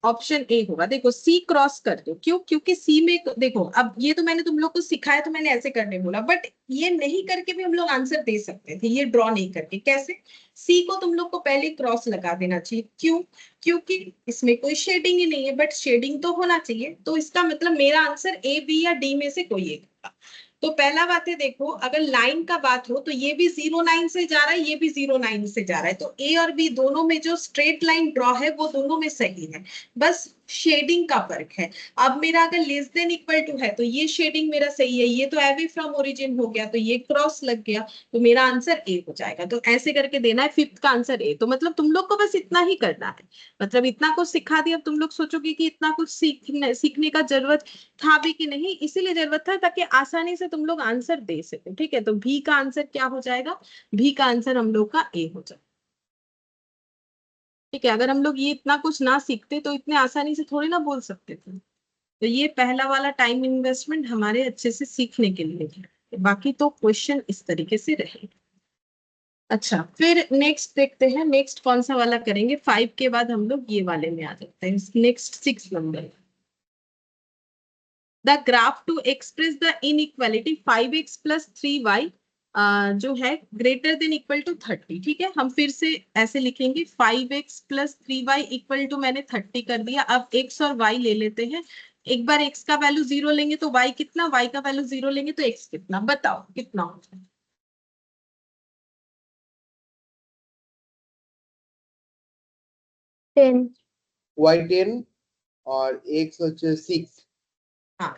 Option A होगा। देखो सी क्रॉस कर दो, क्यों, क्योंकि सी में देखो, अब ये तो मैंने तुम लोग को सिखाया, तो मैंने ऐसे करने बोला, बट ये नहीं करके भी हम लोग आंसर दे सकते थे, ये ड्रॉ नहीं करके। कैसे, सी को तुम लोग को पहले क्रॉस लगा देना चाहिए, क्यों, क्योंकि इसमें कोई शेडिंग ही नहीं है, बट शेडिंग तो होना चाहिए, तो इसका मतलब मेरा आंसर ए बी या डी में से कोई एक होगा। तो पहला बात है, देखो अगर लाइन का बात हो तो ये भी 0 9 से जा रहा है, ये भी 0 9 से जा रहा है, तो ए और बी दोनों में जो स्ट्रेट लाइन ड्रॉ है वो दोनों में सही है, बस शेडिंग का फर्क है। अब मेरा अगर लेस देन इक्वल टू है तो ये शेडिंग मेरा सही है, ये तो अवे फ्रॉम ओरिजिन हो गया, तो ये क्रॉस लग गया, तो मेरा आंसर ए हो जाएगा। तो ऐसे करके देना है, फिफ्थ का आंसर ए। तो मतलब तुम लोग को बस इतना ही करना है, मतलब इतना कुछ सिखा दिया। अब तुम लोग सोचोगे कि इतना कुछ सीखने का जरूरत था भी कि नहीं, इसीलिए जरूरत था ताकि आसानी से तुम लोग आंसर दे सके, ठीक है। तो भी का आंसर क्या हो जाएगा, भी का आंसर हम लोग का ए हो जाएगा, ठीक है। अगर हम लोग ये इतना कुछ ना सीखते तो इतने आसानी से थोड़ी ना बोल सकते थे। तो ये पहला वाला टाइम इन्वेस्टमेंट हमारे अच्छे से सीखने के लिए है, बाकी तो क्वेश्चन इस तरीके से रहे। अच्छा, फिर नेक्स्ट देखते हैं, नेक्स्ट कौन सा वाला करेंगे, 5 के बाद हम लोग ये वाले में आ जाते हैं, next 6 number. The graph to express the inequality 5x plus 3y जो है ग्रेटर देन इक्वल टू 30, ठीक है। हम फिर से ऐसे लिखेंगे 5x plus 3y equal to, मैंने 30 कर दिया। अब x और y ले लेते हैं, एक बार x का वैल्यू 0 लेंगे तो y कितना, y का वैल्यू 0 लेंगे तो x कितना, बताओ कितना होगा। 10। Y10 और X হচ্ছে 6। हाँ,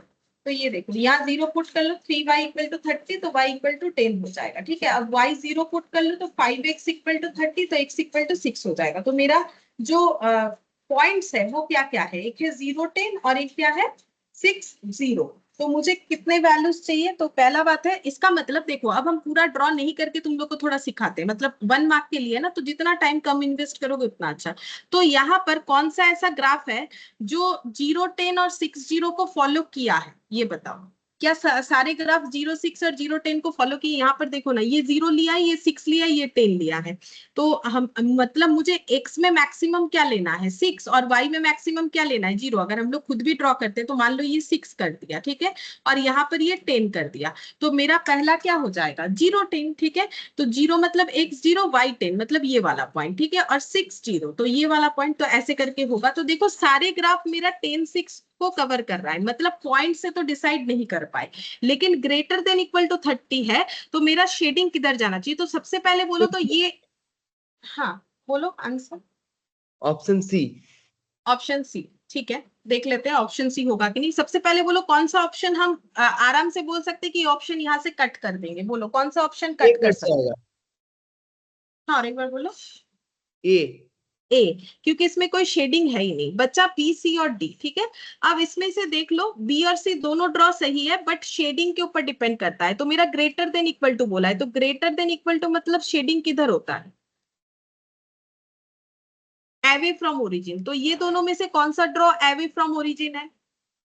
तो ये देखो यहाँ 0 पुट कर लो, 3y इक्वल टू 30, तो y इक्वल टू 10 हो जाएगा, ठीक है। अब y 0 पुट कर लो तो 5x इक्वल टू 30, तो x इक्वल टू 6 हो जाएगा। तो मेरा जो पॉइंट्स है वो क्या क्या है, एक है 0 10 और एक क्या है 6 0। तो मुझे कितने वैल्यूज चाहिए, तो पहला बात है इसका मतलब देखो, अब हम पूरा ड्रॉ नहीं करके तुम लोग को थोड़ा सिखाते हैं, मतलब 1 मार्क के लिए ना, तो जितना टाइम कम इन्वेस्ट करोगे उतना अच्छा। तो यहाँ पर कौन सा ऐसा ग्राफ है जो 0 10 और 6 0 को फॉलो किया है, ये बताओ। क्या सारे ग्राफ 0 6 और 0 10 को फॉलो किए। यहाँ पर देखो ना, ये 0 लिया है, ये 6 लिया है, ये 10 लिया है। तो हम मतलब मुझे x में मैक्सिमम क्या लेना है 6, और y में मैक्सिमम क्या लेना है 0। अगर हम लोग खुद भी ड्रॉ करते हैं तो मान लो ये 6 कर दिया, ठीक है, और यहाँ पर ये 10 कर दिया, तो मेरा पहला क्या हो जाएगा 0 10, ठीक है। तो 0 मतलब x 0 y 10 मतलब ये वाला पॉइंट, ठीक है, और 6 0 तो ये वाला पॉइंट। तो ऐसे करके होगा। तो देखो सारे ग्राफ मेरा 10 6 को कवर कर रहा है, मतलब पॉइंट से तो डिसाइड नहीं कर पाए, लेकिन ग्रेटर देन इक्वल टू 30 है, तो मेरा शेडिंग किधर जाना चाहिए। तो सबसे पहले बोलो तो ये, हाँ बोलो answer. Option C. Option C, ठीक है, देख लेते हैं ऑप्शन सी होगा कि नहीं। सबसे पहले बोलो कौन सा ऑप्शन हम आराम से बोल सकते कि ऑप्शन यहाँ से कट कर देंगे, बोलो कौन सा ऑप्शन कट कर सकते। हाँ, और एक बार बोलो। ए। ए, क्योंकि इसमें कोई शेडिंग है ही नहीं, बच्चा बी सी और डी, ठीक है। अब इसमें से देख लो बी और सी दोनों ड्रॉ सही है, बट शेडिंग के ऊपर डिपेंड करता है। तो मेरा ग्रेटर देन इक्वल टू बोला है, तो ग्रेटर देन इक्वल टू मतलब शेडिंग किधर होता है, एवे फ्रॉम ओरिजिन। तो ये दोनों में से कौन सा ड्रॉ एवे फ्रॉम ओरिजिन है,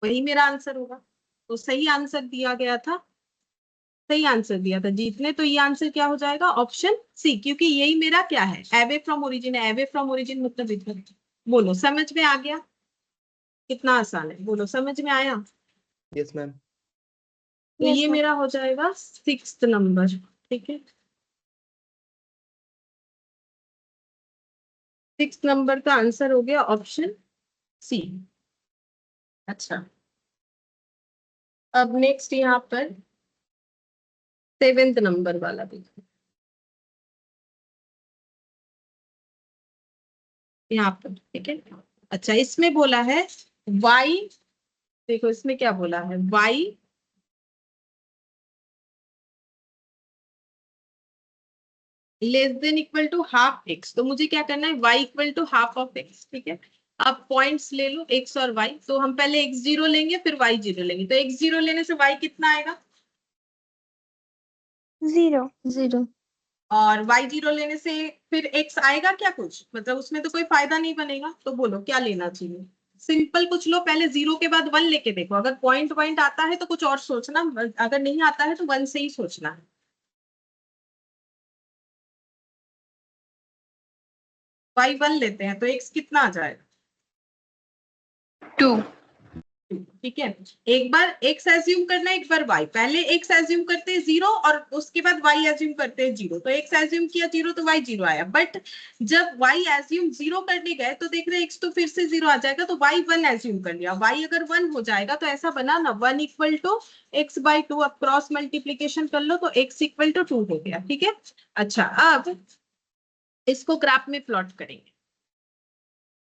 वही मेरा आंसर होगा। तो सही आंसर दिया गया था, सही आंसर दिया था जीतने, तो ये आंसर क्या हो जाएगा ऑप्शन सी, क्योंकि यही मेरा क्या है एवे फ्रॉम ओरिजिन है। एवे फ्रॉम ओरिजिन मतलब इधर। बोलो समझ में आ गया, कितना आसान है, बोलो समझ में आया। Yes ma'am. तो Yes, ये ma'am. मेरा हो जाएगा 6th नंबर। ठीक है, 6th नंबर का आंसर हो गया ऑप्शन सी। अच्छा, अब नेक्स्ट यहाँ पर 7th नंबर वाला देखो, यहाँ पर। ठीक है, अच्छा इसमें बोला है y, देखो इसमें क्या बोला है, y less than equal to half x. तो मुझे क्या करना है, y equal to half of x. ठीक है, अब पॉइंट्स ले लो x और y। तो हम पहले x0 लेंगे फिर y0 लेंगे। तो x0 लेने से y कितना आएगा, 0. 0. और y0 लेने से फिर x आएगा क्या कुछ, मतलब उसमें तो कोई फायदा नहीं बनेगा। तो बोलो क्या लेना चाहिए। सिंपल कुछ लो, पहले 0 के बाद 1 लेके देखो। अगर पॉइंट आता है तो कुछ और सोचना, अगर नहीं आता है तो 1 से ही सोचना है। y1 लेते हैं तो x कितना आ जाएगा, 2. ठीक है। एक बार x एज्यूम करना है, एक बार y। पहले x एज्यूम करते हैं 0 और उसके बाद y एज्यूम करते हैं 0। तो x एज्यूम किया 0 तो y 0 आया। बट जब y एज्यूम 0 करने गए तो देख रहे x तो फिर से 0 आ जाएगा। तो y 1 एज्यूम कर लिया। y अगर 1 हो जाएगा तो ऐसा बना ना 1 इक्वल टू x बाई 2। अब क्रॉस मल्टीप्लीकेशन कर लो तो x इक्वल टू 2 हो गया। ठीक है, अच्छा अब इसको ग्राफ में प्लॉट करेंगे।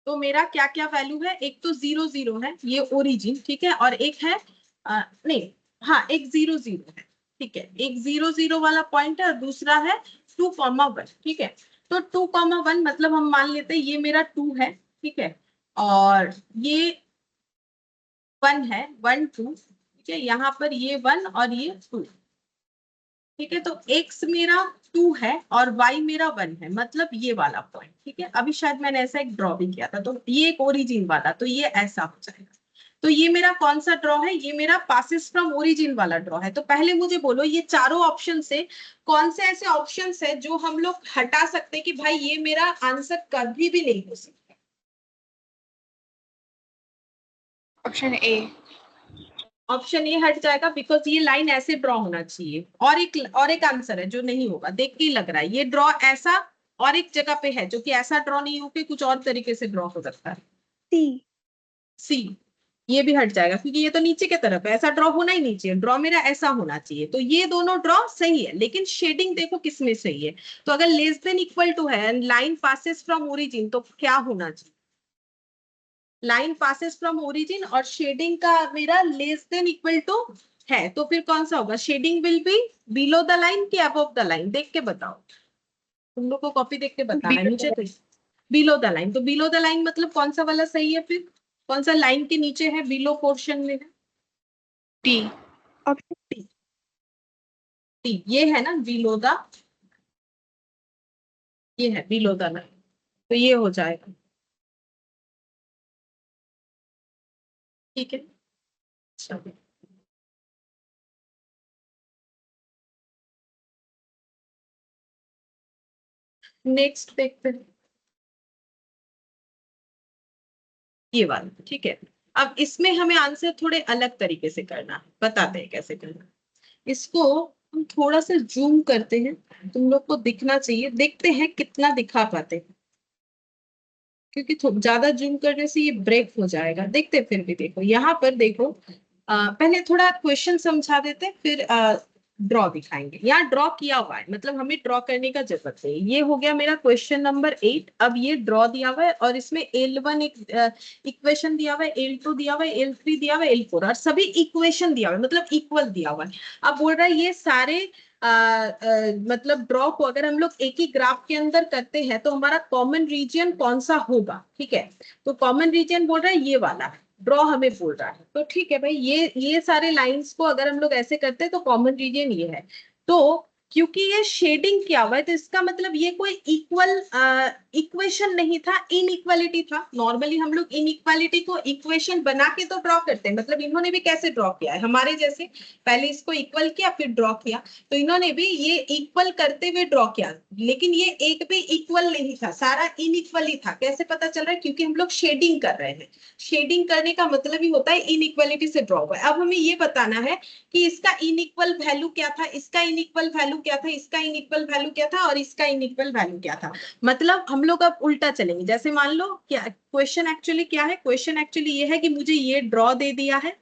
तो मेरा क्या क्या वैल्यू है, एक तो 0 0 है, ये ओरिजिन। ठीक है, और एक है नहीं, हाँ एक 0 0 है। ठीक है, एक 0 0 वाला पॉइंट है और दूसरा है 2,1। ठीक है, तो 2,1 मतलब हम मान लेते हैं ये मेरा 2 है। ठीक है, और ये 1 है, 1 2। ठीक है, यहाँ पर ये 1 और ये 2। ठीक है, तो x मेरा 2 है और y मेरा 1 है, मतलब ये वाला पॉइंट। ठीक है, अभी शायद मैंने ऐसा एक ड्रॉ भी किया था। तो ये एक ओरिजिन वाला, तो ये ऐसा हो जाएगा। तो ये मेरा कौन सा ड्रॉ है, ये मेरा पासिस फ्रॉम ओरिजिन वाला ड्रॉ है। तो पहले मुझे बोलो ये चारों ऑप्शन से कौन से ऐसे ऑप्शंस है जो हम लोग हटा सकते हैं कि भाई ये मेरा आंसर कभी भी नहीं हो सकता। Option A. ऑप्शन ए हट जाएगा बिकॉज ये लाइन ऐसे ड्रॉ होना चाहिए। और एक आंसर है जो नहीं होगा, देख के ही लग रहा है ये ड्रॉ ऐसा और एक जगह पे है जो कि ऐसा ड्रॉ नहीं होके कुछ और तरीके से ड्रॉ हो सकता है। C. सी, ये भी हट जाएगा क्योंकि ये तो नीचे की तरफ है, ऐसा ड्रॉ होना ही नहीं चाहिए। ड्रॉ मेरा ऐसा होना चाहिए। तो ये दोनों ड्रॉ सही है, लेकिन शेडिंग देखो किसमें सही है। तो अगर लेस देन इक्वल टू है, लाइन पासेस फ्रॉम ओरिजिन, तो क्या होना चाहिए, लाइन पासेस फ्रॉम ओरिजिन और शेडिंग का मेरा लेस देन इक्वल टू है। तो फिर कौन सा होगा, shading will be below the line कि अबव द लाइन, देख के बताओ। तुम लोग को कॉपी देख के बताना है नीचे। तो बिलो द लाइन, तो बिलो द लाइन मतलब कौन सा वाला सही है, फिर कौन सा लाइन के नीचे है, बिलो पोर्शन में है। डी। Option टी, ये है ना बिलो द, ये है बिलो द लाइन। तो ये हो जाएगा। ठीक है, चलो नेक्स्ट देखते हैं ये वाला। ठीक है, अब इसमें हमें आंसर थोड़े अलग तरीके से करना है, बताते हैं कैसे करना है। इसको हम थोड़ा सा जूम करते हैं, तुम लोग को दिखना चाहिए, देखते हैं कितना दिखा पाते हैं। क्योंकि ज्यादा जूम करने से ये ब्रेक हो जाएगा। देखते फिर भी देखो यहाँ पर देखो, पहले थोड़ा क्वेश्चन समझा देते फिर ड्रॉ दिखाएंगे। यहाँ ड्रॉ किया हुआ है, मतलब हमें ड्रॉ करने का जरूरत है। ये हो गया मेरा क्वेश्चन नंबर 8। अब ये ड्रॉ दिया हुआ है और इसमें L1 एक इक्वेशन दिया हुआ है, L2 दिया हुआ है, L3 दिया हुआ है, L4, और सभी इक्वेशन दिया हुआ है, मतलब इक्वल दिया हुआ है। अब बोल रहा है ये सारे मतलब ड्रॉ को अगर हम लोग एक ही ग्राफ के अंदर करते हैं तो हमारा कॉमन रीजन कौन सा होगा। ठीक है, तो कॉमन रीजन बोल रहा है ये वाला है, ड्रॉ हमें बोल रहा है। तो ठीक है भाई, ये सारे लाइंस को अगर हम लोग ऐसे करते हैं तो कॉमन रीजन ये है। तो क्योंकि ये शेडिंग किया हुआ है तो इसका मतलब ये कोई इक्वल इक्वेशन नहीं था, इनइक्वालिटी था। नॉर्मली हम लोग इनइक्वालिटी को इक्वेशन बना के तो ड्रॉ करते हैं, मतलब इन्होंने भी कैसे ड्रॉ किया है हमारे जैसे, पहले इसको इक्वल किया फिर ड्रॉ किया, तो इन्होंने भी ये इक्वल करते हुए ड्रॉ किया, लेकिन ये एक भी इक्वल नहीं था, सारा इनइक्वल ही था। कैसे पता चल रहा है? क्योंकि हम लोग शेडिंग कर रहे हैं, शेडिंग करने का मतलब ही होता है इनइक्वालिटी से ड्रॉ हुआ है। अब हमें ये बताना है कि इसका इनइक्वल वैल्यू क्या था, इसका इनइक्वल वैल्यू क्या था, इसका इनइक्वल वैल्यू क्या था और इसका इनइक्वल वैल्यू क्या था। मतलब हम लोग अब उल्टा चलेंगे। जैसे मान लो क्या क्वेश्चन एक्चुअली क्या है, क्वेश्चन एक्चुअली ये है कि मुझे ये ड्रॉ दे दिया है,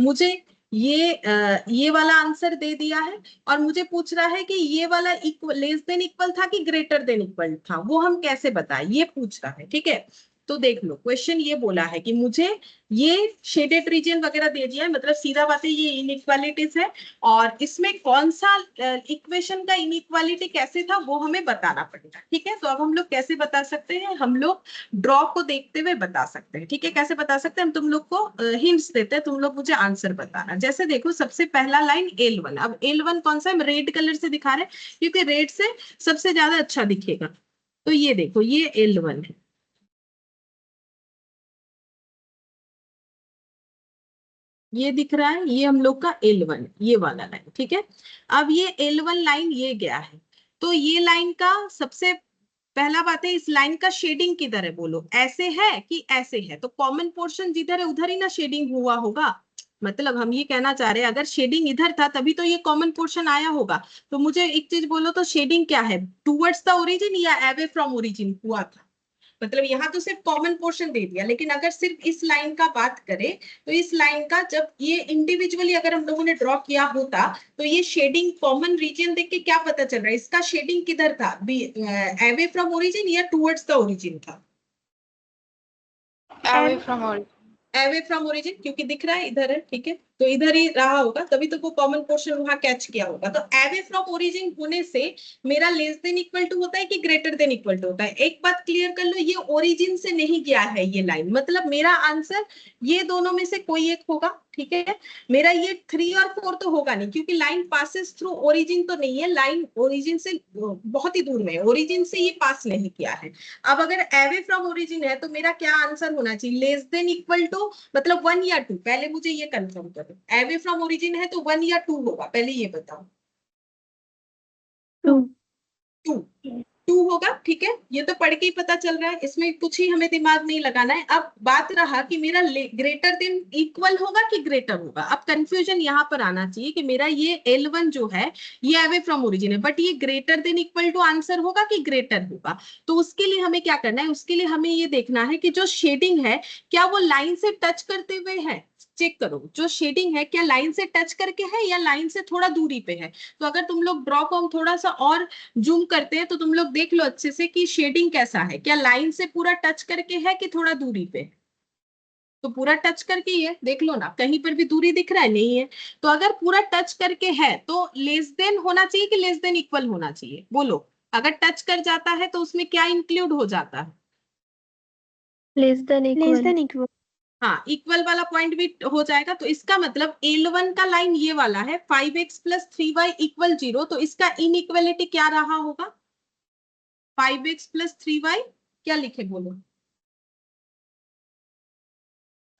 मुझे ये वाला आंसर दे दिया है और मुझे पूछ रहा है कि ये वाला इक्वल लेस देन इक्वल था कि ग्रेटर देन इक्वल था, वो हम कैसे बताएं, ये पूछ रहा है। ठीक है, तो देख लो क्वेश्चन ये बोला है कि मुझे ये शेडेड रीजन वगैरह दे दिया है, मतलब सीधा बात है ये इनइक्वालिटीज है और इसमें कौन सा इक्वेशन का इनइक्वालिटी कैसे था वो हमें बताना पड़ेगा। ठीक है, तो अब हम लोग कैसे बता सकते हैं, हम लोग ड्रॉ को देखते हुए बता सकते हैं। ठीक है, कैसे बता सकते हैं, हम तुम लोग को हिंट्स देते हैं, तुम लोग मुझे आंसर बताना। जैसे देखो सबसे पहला लाइन L1, अब L1 कौन सा, हम रेड कलर से दिखा रहे हैं क्योंकि रेड से सबसे ज्यादा अच्छा दिखेगा। तो ये देखो ये L1 है, ये दिख रहा है, ये हम लोग का L1 ये वाला लाइन। ठीक है, अब ये L1 लाइन ये गया है, तो ये लाइन का सबसे पहला बात है इस लाइन का शेडिंग किधर है, बोलो ऐसे है कि ऐसे है, तो कॉमन पोर्शन जिधर है उधर ही ना शेडिंग हुआ होगा। मतलब हम ये कहना चाह रहे हैं अगर शेडिंग इधर था तभी तो ये कॉमन पोर्शन आया होगा। तो मुझे एक चीज बोलो, तो शेडिंग क्या है, टूवर्ड्स द ओरिजिन या अवे फ्रॉम ओरिजिन हुआ था? मतलब यहाँ तो सिर्फ कॉमन पोर्शन दे दिया, लेकिन अगर सिर्फ इस लाइन का बात करें तो इस लाइन का जब ये इंडिविजुअली अगर हम लोगों ने ड्रॉ किया होता तो ये शेडिंग कॉमन रीजन देख के क्या पता चल रहा है, इसका शेडिंग किधर था, अवे फ्रॉम ओरिजिन या टुवर्ड्स द ओरिजिन था? Away from origin. Away from origin, क्योंकि दिख रहा है इधर है। ठीक है, तो इधर ही रहा होगा तभी तो वो कॉमन पोर्शन वहां कैच किया होगा। तो अवे फ्रॉम ओरिजिन होने से मेरा लेस देन इक्वल टू होता है कि ग्रेटर देन इक्वल टू होता है? एक बात क्लियर कर लो, ये ओरिजिन से नहीं गया है ये लाइन, मतलब मेरा आंसर ये दोनों में से कोई एक होगा। ठीक है, मेरा ये 3 और 4 तो होगा नहीं क्योंकि लाइन पासिस थ्रू ओरिजिन तो नहीं है, लाइन ओरिजिन से बहुत ही दूर में है, ओरिजिन से ये पास नहीं किया है। अब अगर अवे फ्रॉम ओरिजिन है तो मेरा क्या आंसर होना चाहिए, लेस देन इक्वल टू मतलब 1 या 2, पहले मुझे ये कंफर्म करो। अवे फ्रॉम ओरिजिन है तो 1 या 2 होगा, पहले ये बताओ। 2 2 होगा। ठीक है, ये तो पढ़ के ही पता चल रहा है, इसमें कुछ ही हमें दिमाग नहीं लगाना है। अब बात रहा कि मेरा ग्रेटर देन इक्वल होगा कि ग्रेटर होगा। अब कंफ्यूजन यहाँ पर आना चाहिए कि मेरा ये L1 जो है ये अवे फ्रॉम ओरिजिन है, बट ये greater than equal to answer होगा कि ग्रेटर होगा। तो उसके लिए हमें क्या करना है, उसके लिए हमें ये देखना है कि जो शेडिंग है क्या वो लाइन से टच करते हुए है। चेक करो जो शेडिंग है क्या लाइन से टच करके है या लाइन से थोड़ा दूरी पे है। तो अगर तुम लोग ड्रॉ को हम थोड़ा सा और जूम करते हैं तो तुम लोग देख लो अच्छे से कि शेडिंग कैसा है, क्या लाइन से पूरा टच करके है कि थोड़ा दूरी पे? तो पूरा टच करके ही है, देख लो ना, कहीं पर भी दूरी दिख रहा है नहीं है। तो अगर पूरा टच करके है तो लेस देन होना चाहिए कि लेस देन इक्वल होना चाहिए, बोलो। अगर टच कर जाता है तो उसमें क्या इंक्लूड हो जाता है? Less than equal. हाँ, इक्वल वाला पॉइंट भी हो जाएगा। तो इसका मतलब L1 का लाइन ये वाला है 5x + 3y = 0, तो इसका इनइक्वालिटी क्या रहा होगा, 5x + 3y, क्या लिखे बोलो,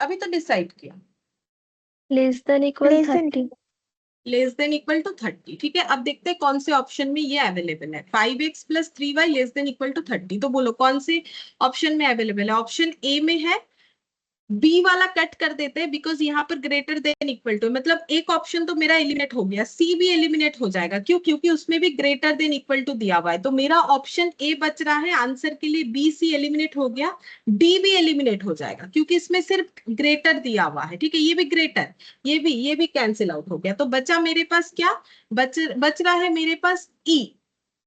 अभी तो डिसाइड किया। Less than equal 30। Less than equal to 30। ठीक है, अब देखते हैं कौन से ऑप्शन में ये अवेलेबल है। 5x + 3y less than equal to 30, तो बोलो कौन से ऑप्शन में अवेलेबल है? ऑप्शन ए में है, बी वाला कट कर देते हैं बिकॉज यहाँ पर ग्रेटर देन इक्वल टू, मतलब एक ऑप्शन तो मेरा एलिमिनेट हो गया, सी भी एलिमिनेट हो जाएगा। क्यों? क्योंकि उसमें भी ग्रेटर देन इक्वल टू दिया हुआ है। तो मेरा ऑप्शन ए बच रहा है आंसर के लिए, बी सी एलिमिनेट हो गया, डी भी एलिमिनेट हो जाएगा क्योंकि इसमें सिर्फ ग्रेटर दिया हुआ है। ठीक है, ये भी ग्रेटर, ये भी कैंसिल आउट हो गया। तो बचा मेरे पास क्या, बच रहा है मेरे पास ई।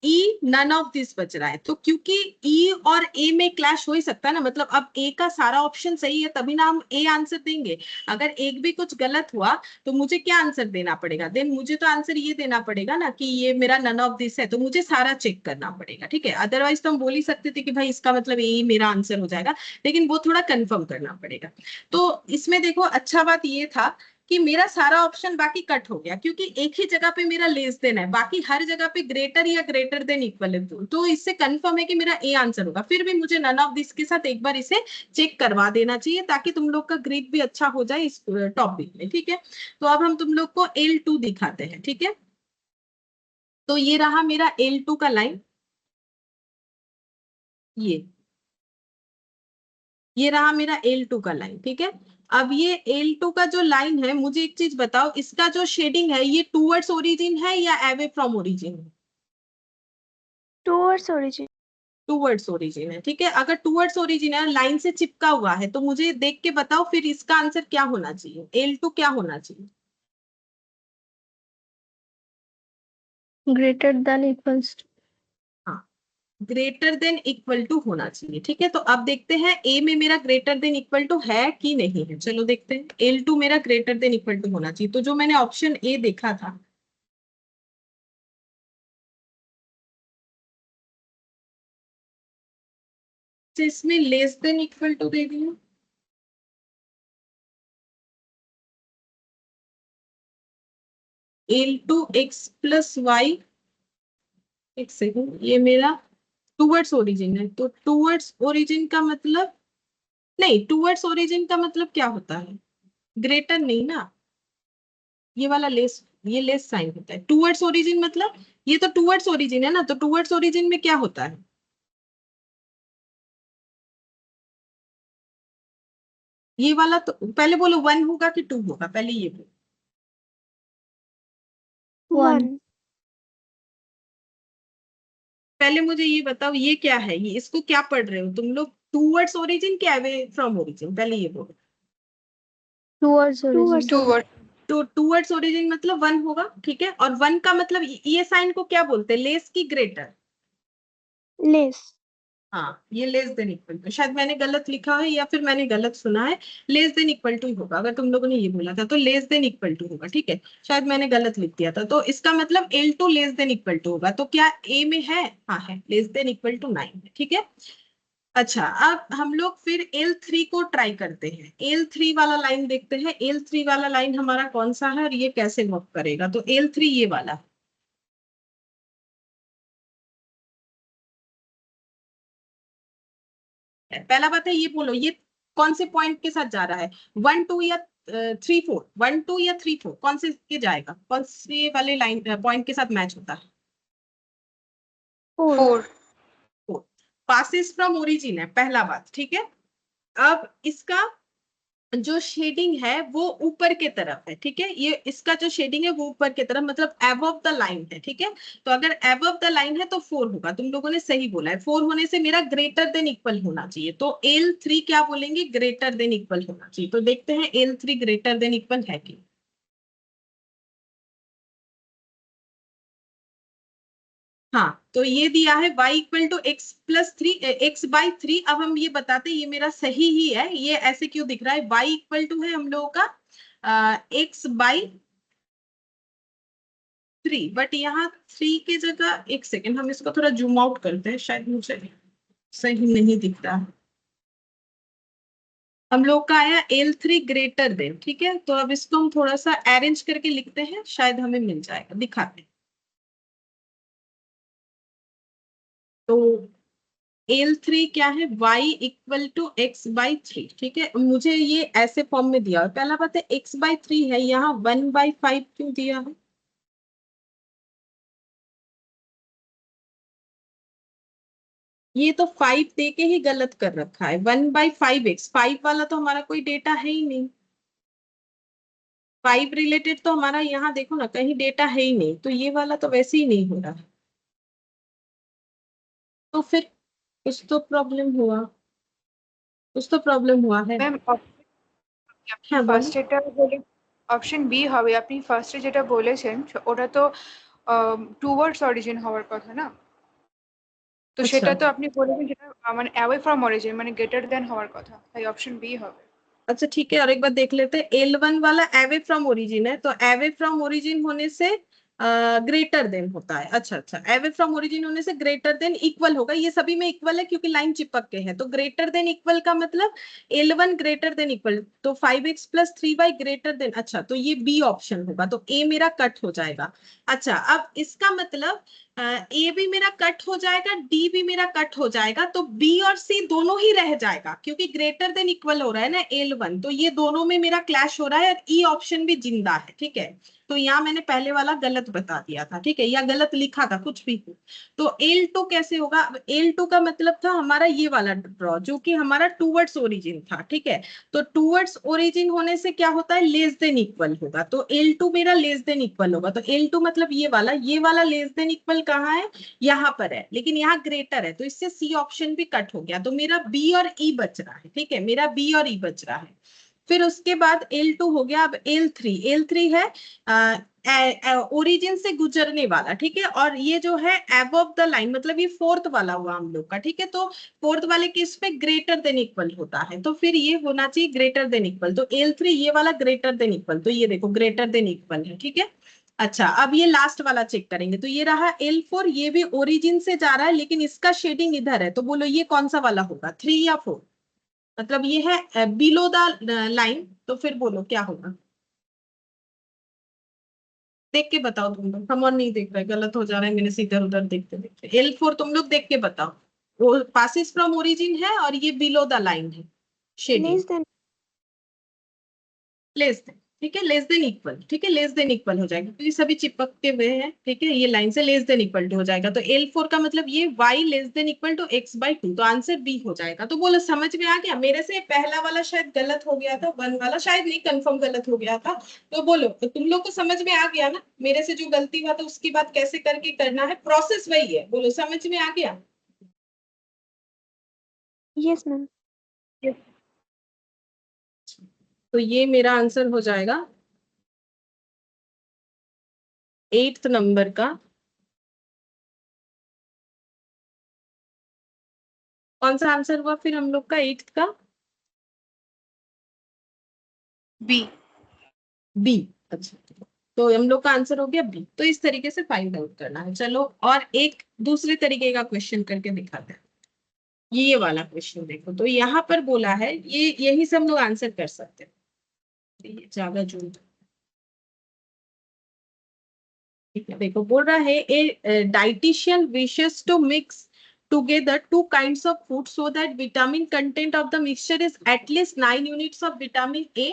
नन ऑफ दिस बच रहा है। तो क्योंकि ई और ए में क्लैश हो ही सकता है ना, मतलब अब ए का सारा ऑप्शन सही है तभी ना हम ए आंसर देंगे। अगर एक भी कुछ गलत हुआ तो मुझे क्या आंसर देना पड़ेगा, देन मुझे तो आंसर ये देना पड़ेगा ना कि ये मेरा नन ऑफ दिस है, तो मुझे सारा चेक करना पड़ेगा। ठीक है, अदरवाइज तो हम बोल ही सकते थे कि भाई इसका मतलब ए मेरा आंसर हो जाएगा, लेकिन वो थोड़ा कंफर्म करना पड़ेगा। तो इसमें देखो अच्छा बात ये था कि मेरा सारा ऑप्शन बाकी कट हो गया, क्योंकि एक ही जगह पे मेरा लेस देन है, बाकी हर जगह पे ग्रेटर या ग्रेटर देन इक्वल है, तो इससे कंफर्म है कि मेरा ए आंसर होगा। फिर भी मुझे नन ऑफ दिस के साथ एक बार इसे चेक करवा देना चाहिए, ताकि तुम लोग का ग्रेड भी अच्छा हो जाए इस टॉपिक में, ठीक है। तो अब हम तुम लोग को L2 दिखाते हैं, ठीक है। तो ये रहा मेरा L2 का लाइन, ये रहा मेरा L2 का लाइन, ठीक है। अब ये L2 का जो लाइन है, मुझे एक चीज बताओ, इसका जो शेडिंग है ये टूवर्ड्स ओरिजिन है या अवे फ्रॉम ओरिजिन है? Towards origin. टूवर्ड्स ओरिजिन है, ठीक है। अगर टूवर्ड्स ओरिजिन है, लाइन से चिपका हुआ है, तो मुझे देख के बताओ फिर इसका आंसर क्या होना चाहिए, L2 क्या होना चाहिए? Greater than equals to. हाँ, ग्रेटर देन इक्वल टू होना चाहिए, ठीक है। तो अब देखते हैं ए में मेरा ग्रेटर देन इक्वल टू है कि नहीं है, चलो देखते हैं। L2 मेरा ग्रेटर देन इक्वल टू होना चाहिए, तो जो मैंने ऑप्शन ए देखा था, तो इसमें लेस देन इक्वल टू दे दिया, L2x प्लस वाई, एक सेकंड, ये मेरा टूवर्ड्स ओरिजिन है, तो टूवर्ड्स ओरिजिन का मतलब, नहीं, टूवर्ड्स ओरिजिन का मतलब क्या होता है? ग्रेटर नहीं ना, ये वाला लेस, ये लेस साइन होता है। टूवर्ड्स ओरिजिन मतलब ये तो टूवर्ड्स ओरिजिन है ना, तो टूवर्ड्स ओरिजिन में क्या होता है? ये वाला तो पहले बोलो 1 होगा कि 2 होगा, पहले ये बोलो। 1। पहले मुझे ये बताओ ये क्या है, ये इसको क्या पढ़ रहे हो तुम लोग, टूवर्ड्स ओरिजिन क्या अवे फ्रॉम ओरिजिन, पहले ये बोलो। Towards origin. टूवर्ड। तो टूवर्ड्स ओरिजिन मतलब 1 होगा, ठीक है। और 1 का मतलब ये साइन को क्या बोलते हैं, लेस की ग्रेटर? लेस। हाँ, ये लेस देन इक्वल टू, शायद मैंने गलत लिखा है या फिर मैंने गलत सुना है। लेस देन इक्वल टू होगा, अगर तुम लोगों ने ये बोला था तो लेस देन इक्वल टू होगा, ठीक है। शायद मैंने गलत लिख दिया था, तो इसका मतलब L2 less than equal to होगा। तो क्या ए में है? हाँ है, लेस देन इक्वल टू 9 है, ठीक है। अच्छा, अब हम लोग फिर L3 को ट्राई करते हैं। L3 वाला लाइन देखते हैं, L3 वाला लाइन हमारा कौन सा है और ये कैसे वर्क करेगा। तो L3 ये वाला है। पहला बात है, ये बोलो ये कौन से पॉइंट के साथ जा रहा है, 1 2 या 3 4? 1 2 या 3 4 कौन से के जाएगा, कौन से वाले लाइन पॉइंट के साथ मैच होता है? 4। पासिस फ्रॉम ओरिजिन है, पहला बात, ठीक है। अब इसका जो शेडिंग है वो ऊपर के तरफ है, ठीक है। ये इसका जो शेडिंग है वो ऊपर के तरफ, मतलब अबव द लाइन है, ठीक है। तो अगर अबव द लाइन है तो 4 होगा, तुम लोगों ने सही बोला है। 4 होने से मेरा ग्रेटर देन इक्वल होना चाहिए, तो L3 क्या बोलेंगे, ग्रेटर देन इक्वल होना चाहिए। तो देखते हैं L3 ग्रेटर देन इक्वल है कि। हाँ, तो ये दिया है y equal to x plus 3, x/3। अब हम ये बताते हैं ये मेरा सही ही है, ये ऐसे क्यों दिख रहा है। y इक्वल टू है हम लोगों का x/3, बट यहाँ 3 की जगह, एक सेकेंड हम इसको थोड़ा जूम आउट करते हैं, शायद मुझे सही नहीं दिख रहा। हम लोग का आया L3 ग्रेटर देन, ठीक है। तो अब इसको हम थोड़ा सा अरेंज करके लिखते हैं, शायद हमें मिल जाएगा, दिखाते हैं। तो L3 क्या है, y इक्वल टू x/3, ठीक है। मुझे ये ऐसे फॉर्म में दिया है। पहला बात है x/3 है, यहाँ 1/5 क्यों दिया है? ये तो 5 दे के ही गलत कर रखा है। 1/5x, 5 वाला तो हमारा कोई डेटा है ही नहीं। 5 रिलेटेड तो हमारा यहाँ देखो ना, कहीं डेटा है ही नहीं, तो ये वाला तो वैसे ही नहीं हो रहा है। तो फिर कुछ तो प्रॉब्लम हुआ, कुछ तो प्रॉब्लम हुआ है। ম্যাম আপনি হ্যাঁ, বলো। ফার্স্ট যেটা বলে অপশন বি হবে। আপনি ফার্স্টে যেটা বলেছেন ওটা তো টুয়ার্ডস অরিজিন হওয়ার কথা না, তো আচ্ছা সেটা তো আপনি বলেছেন যেটা মানে অ্যাওয়ে ফ্রম অরিজিন মানে গ্রেটার দেন হওয়ার কথা, তাই অপশন বি হবে। अच्छा, ठीक है। और एक बार देख लेते हैं, L1 वाला अवे फ्रॉम ओरिजिन है, तो अवे फ्रॉम ओरिजिन होने से ग्रेटर देन होता है। अच्छा अच्छा, अवे फ्रॉम ओरिजिन होने से ग्रेटर देन इक्वल होगा, ये सभी में इक्वल है क्योंकि लाइन चिपक के है। तो ग्रेटर देन इक्वल का मतलब L1 ग्रेटर देन इक्वल, तो 5x + 3y ग्रेटर देन, अच्छा तो ये बी ऑप्शन होगा, तो ए मेरा कट हो जाएगा। अच्छा अब इसका मतलब ए भी मेरा कट हो जाएगा, डी भी मेरा कट हो जाएगा, तो बी और सी दोनों ही रह जाएगा क्योंकि ग्रेटर देन इक्वल हो रहा है ना L1, तो ये दोनों में मेरा क्लैश हो रहा है और ई ऑप्शन भी जिंदा है। ठीक है, तो यहाँ मैंने पहले वाला गलत बता दिया था, ठीक है, या गलत लिखा था, कुछ भी हो। तो L2 कैसे होगा? L2 का मतलब था हमारा ये वाला ड्रॉ जो कि हमारा टूवर्ड्स ओरिजिन था। ठीक है, तो टूवर्ड्स ओरिजिन होने से क्या होता है, लेस देन इक्वल होगा, तो L2 मेरा लेस देन इक्वल होगा। तो L2 मतलब ये वाला लेस देन इक्वल कहाँ है, यहाँ पर है, लेकिन यहाँ ग्रेटर है, तो इससे सी ऑप्शन भी कट हो गया, तो मेरा बी और ई बच रहा है। ठीक है, मेरा बी और ई बच रहा है। फिर उसके बाद L2 हो गया, अब L3 है ओरिजिन से गुजरने वाला। ठीक है, और ये जो है अबव द लाइन, मतलब ये फोर्थ वाला हुआ हम लोग का। ठीक है, तो फोर्थ वाले केस पे ग्रेटर देन इक्वल होता है, तो फिर ये होना चाहिए ग्रेटर देन इक्वल, तो L3 ये वाला ग्रेटर देन इक्वल, तो ये देखो ग्रेटर देन इक्वल है। ठीक है, अच्छा अब ये लास्ट वाला चेक करेंगे, तो ये रहा L4, ये भी ओरिजिन से जा रहा है लेकिन इसका शेडिंग इधर है, तो बोलो ये कौन सा वाला होगा, 3 या 4? मतलब ये है बिलो द लाइन, तो फिर बोलो क्या होगा, देख के बताओ तुम लोग, हम और नहीं देख रहे, गलत हो जा रहा है मेरे से इधर उधर देखते देखते। L4 तुम लोग देख के बताओ, वो पासिस फ्रॉम ओरिजिन है और ये बिलो द लाइन है, shading Less than. Less than. ठीक है, लेस देन इक्वल, ठीक है, लेस देन इक्वल हो जाएगा क्योंकि सभी चिपक के हुए हैं। ठीक है, ये लाइन से लेस देन इक्वल टू हो जाएगा, तो L4 का मतलब ये y less than equal to x/2, तो आंसर बी हो जाएगा। तो बोलो समझ में आ गया? मेरे से पहला वाला शायद गलत हो गया था, 1 वाला शायद नहीं, कंफर्म गलत हो गया था। तो बोलो, तो तुम लोग को समझ में आ गया ना मेरे से जो गलती हुआ था उसकी बात कैसे करके करना है, प्रोसेस वही है, बोलो समझ में आ गया? Yes, ma'am. तो ये मेरा आंसर हो जाएगा 8th नंबर का। कौन सा आंसर हुआ फिर हम लोग का 8th का? बी। बी। अच्छा, तो हम लोग का आंसर हो गया बी। तो इस तरीके से फाइंड आउट करना है। चलो और एक दूसरे तरीके का क्वेश्चन करके दिखाते हैं। ये वाला क्वेश्चन देखो, तो यहाँ पर बोला है, ये यही से हम लोग आंसर कर सकते हैं, ये ज्यादा जूम, ठीक है, देखो बोल रहा है a dietitian wishes to mix together 2 kinds of food so that vitamin content of the mixture is at least 9 units of vitamin A,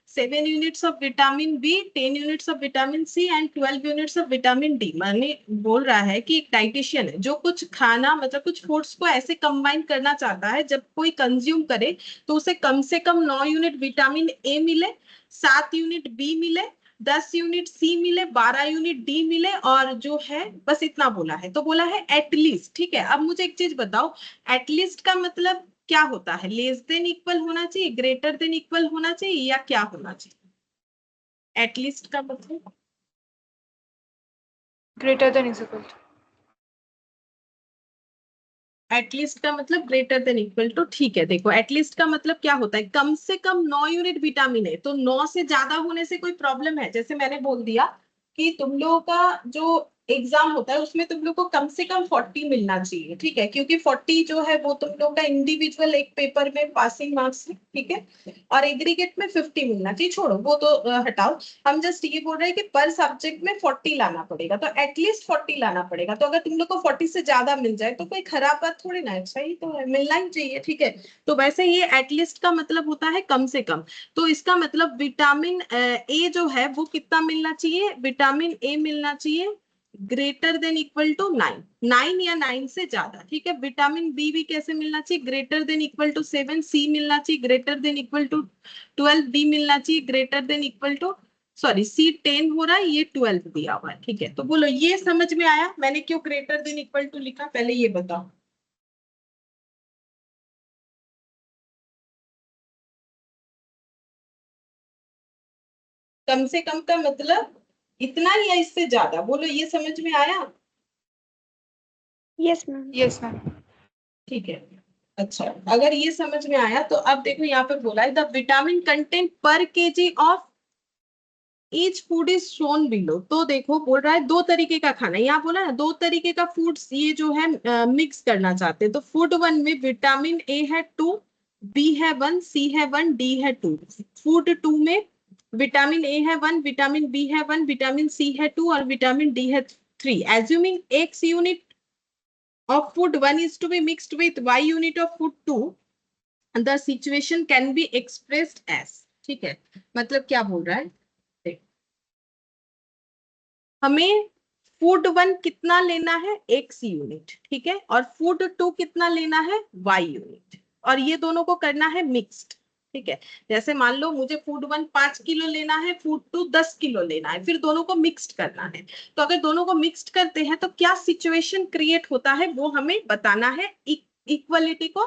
7 units of vitamin B, 10 units of vitamin C and 12 units of vitamin D। माने बोल रहा है कि एक dietitian है जो कुछ खाना मतलब कुछ फूड्स को ऐसे कंबाइन करना चाहता है, जब कोई कंज्यूम करे तो उसे कम से कम 9 यूनिट विटामिन ए मिले, 7 यूनिट बी मिले, 10 यूनिट सी मिले, 12 यूनिट डी मिले, और जो है बस इतना बोला है। तो बोला है एटलीस्ट। ठीक है, अब मुझे एक चीज बताओ, एटलीस्ट का मतलब क्या होता है? लेस देन इक्वल होना चाहिए, ग्रेटर देन इक्वल होना चाहिए, या क्या होना चाहिए एटलीस्ट का मतलब? Greater than is equal to. At least का मतलब ग्रेटर देन इक्वल टू, ठीक है। देखो एटलीस्ट का मतलब क्या होता है, कम से कम 9 यूनिट विटामिन है, तो 9 से ज्यादा होने से कोई प्रॉब्लम है? जैसे मैंने बोल दिया कि तुम लोगों का जो एग्जाम होता है उसमें तुम लोग को कम से कम 40 मिलना चाहिए। ठीक है, क्योंकि 40 जो है वो तुम लोग का इंडिविजुअल एक पेपर में पासिंग मार्क्स है। ठीक है, और एग्रीगेट में 50 मिलना चाहिए, छोड़ो वो तो हटाओ। हम जस्ट ये बोल रहे हैं कि पर सब्जेक्ट में 40 लाना पड़ेगा, तो एटलीस्ट 40 लाना पड़ेगा। तो अगर तुम लोग को 40 से ज्यादा मिल जाए तो कोई खराब बात थोड़ी ना है, अच्छा ही तो है, मिलना ही चाहिए। ठीक है, तो वैसे ये एटलीस्ट का मतलब होता है कम से कम। तो इसका मतलब विटामिन ए जो है वो कितना मिलना चाहिए, विटामिन ए मिलना चाहिए ग्रेटर देन इक्वल टू 9, 9 या 9 से ज्यादा। ठीक है, विटामिन बी भी कैसे मिलना चाहिए, greater than equal to 7, C मिलना चाहिए greater than equal to 12, D मिलना चाहिए greater than equal to, sorry C 10 हो रहा है, ये 12 दिया हुआ है। ठीक है, तो बोलो ये समझ में आया मैंने क्यों ग्रेटर देन इक्वल टू लिखा, पहले ये बताओ। कम से कम का मतलब इतना या इससे ज्यादा, बोलो ये समझ में आया? Yes, ma'am. Yes ma'am. ठीक है, अच्छा अगर ये समझ में आया तो अब देखो यहाँ पे बोला है द विटामिन कंटेंट पर KG of each food is shown below. तो देखो बोल रहा है दो तरीके का खाना, यहाँ बोला ना दो तरीके का फूड्स ये जो है मिक्स करना चाहते हैं। तो फूड 1 में विटामिन ए है 2, बी है 1, सी है 1, डी है 2। फूड 2 में विटामिन ए है 1, विटामिन बी है 1, विटामिन सी है 2 और विटामिन डी है 3। Assuming x unit of food 1 is to be mixed with y unit of food 2, the situation can be expressed as। ठीक है, मतलब क्या बोल रहा है, देख, हमें फूड 1 कितना लेना है x यूनिट, ठीक है, और फूड 2 कितना लेना है y यूनिट, और ये दोनों को करना है मिक्स्ड। ठीक है, जैसे मान लो मुझे फूड 1 5 किलो लेना है, फूड 2 10 किलो लेना है, फिर दोनों को मिक्स्ड करना है। तो अगर दोनों को मिक्स्ड करते हैं तो क्या सिचुएशन क्रिएट होता है वो हमें बताना है इक्वलिटी को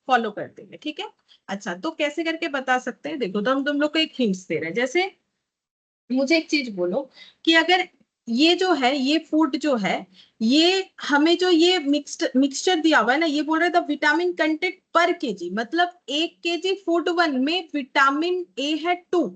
फॉलो करते हुए। ठीक है, अच्छा तो कैसे करके बता सकते हैं, देखो तो हम तुम लोग को एक हिंट्स दे रहे हैं। जैसे मुझे एक चीज बोलो कि अगर ये जो है ये फूड जो है ये हमें जो ये मिक्सचर दिया हुआ है ना, ये बोल रहे थे विटामिन कंटेंट पर केजी, मतलब 1 केजी फूड 1 में विटामिन ए है 2।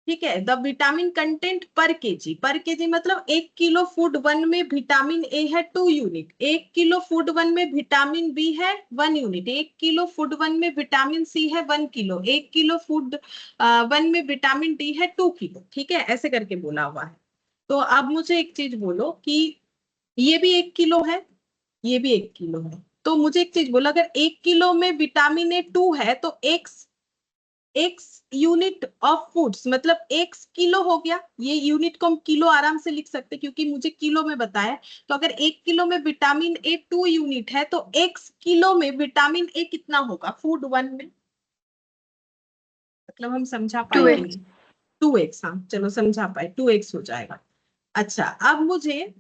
ठीक है, द विटामिन कंटेंट पर केजी मतलब 1 किलो फूड 1 में विटामिन ए है 2 यूनिट, 1 किलो फूड 1 में विटामिन बी है 1 यूनिट, 1 किलो फूड 1 में विटामिन सी है 1 किलो, 1 किलो फूड 1 में विटामिन डी है 2 किलो। ठीक है, ऐसे करके बोला हुआ है। तो अब मुझे एक चीज बोलो कि ये भी 1 किलो है, ये भी 1 किलो है, तो मुझे एक चीज बोलो, अगर 1 किलो में विटामिन ए 2 है तो एक्स यूनिट ऑफ फूड्स मतलब एक्स किलो हो गया। ये यूनिट को हम किलो आराम से लिख सकते क्योंकि मुझे किलो में बताया। तो अगर 1 किलो में विटामिन ए 2 यूनिट है तो एक्स किलो में विटामिन ए कितना होगा फूड 1 में, मतलब हम समझा पाए 2x। 2x। हाँ चलो समझा पाए, 2x हो जाएगा। अच्छा अब मुझे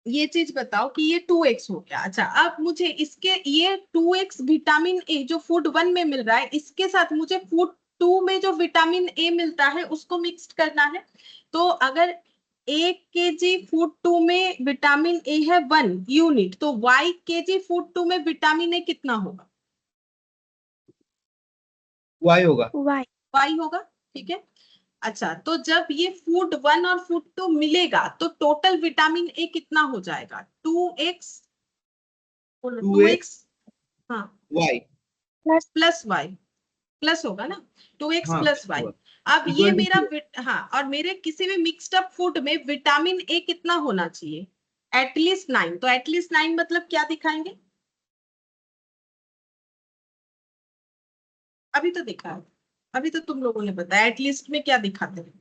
ये चीज बताओ कि ये 2x हो गया। अच्छा अब मुझे इसके ये 2x विटामिन ए जो फूड 1 में मिल रहा है इसके साथ मुझे फूड 2 में जो विटामिन ए मिलता है उसको मिक्स करना है। तो अगर 1 केजी फूड 2 में विटामिन ए है 1 यूनिट, तो y केजी फूड 2 में विटामिन ए कितना होगा, y होगा। Y y होगा। ठीक है, अच्छा तो जब ये फूड 1 और फूड 2 मिलेगा तो टोटल विटामिन ए कितना हो जाएगा, 2x 2x हाँ y प्लस y प्लस होगा ना, 2x हाँ प्लस y। होगा अब ये इक्वल टू मेरा 2। हाँ, और मेरे किसी भी मिक्स्ड अप फूड में विटामिन ए कितना होना चाहिए, एटलीस्ट 9। तो एटलीस्ट 9 मतलब क्या दिखाएंगे, अभी तो दिखा है, अभी तो तुम लोगों ने बताया एटलीस्ट में क्या दिखाते हैं।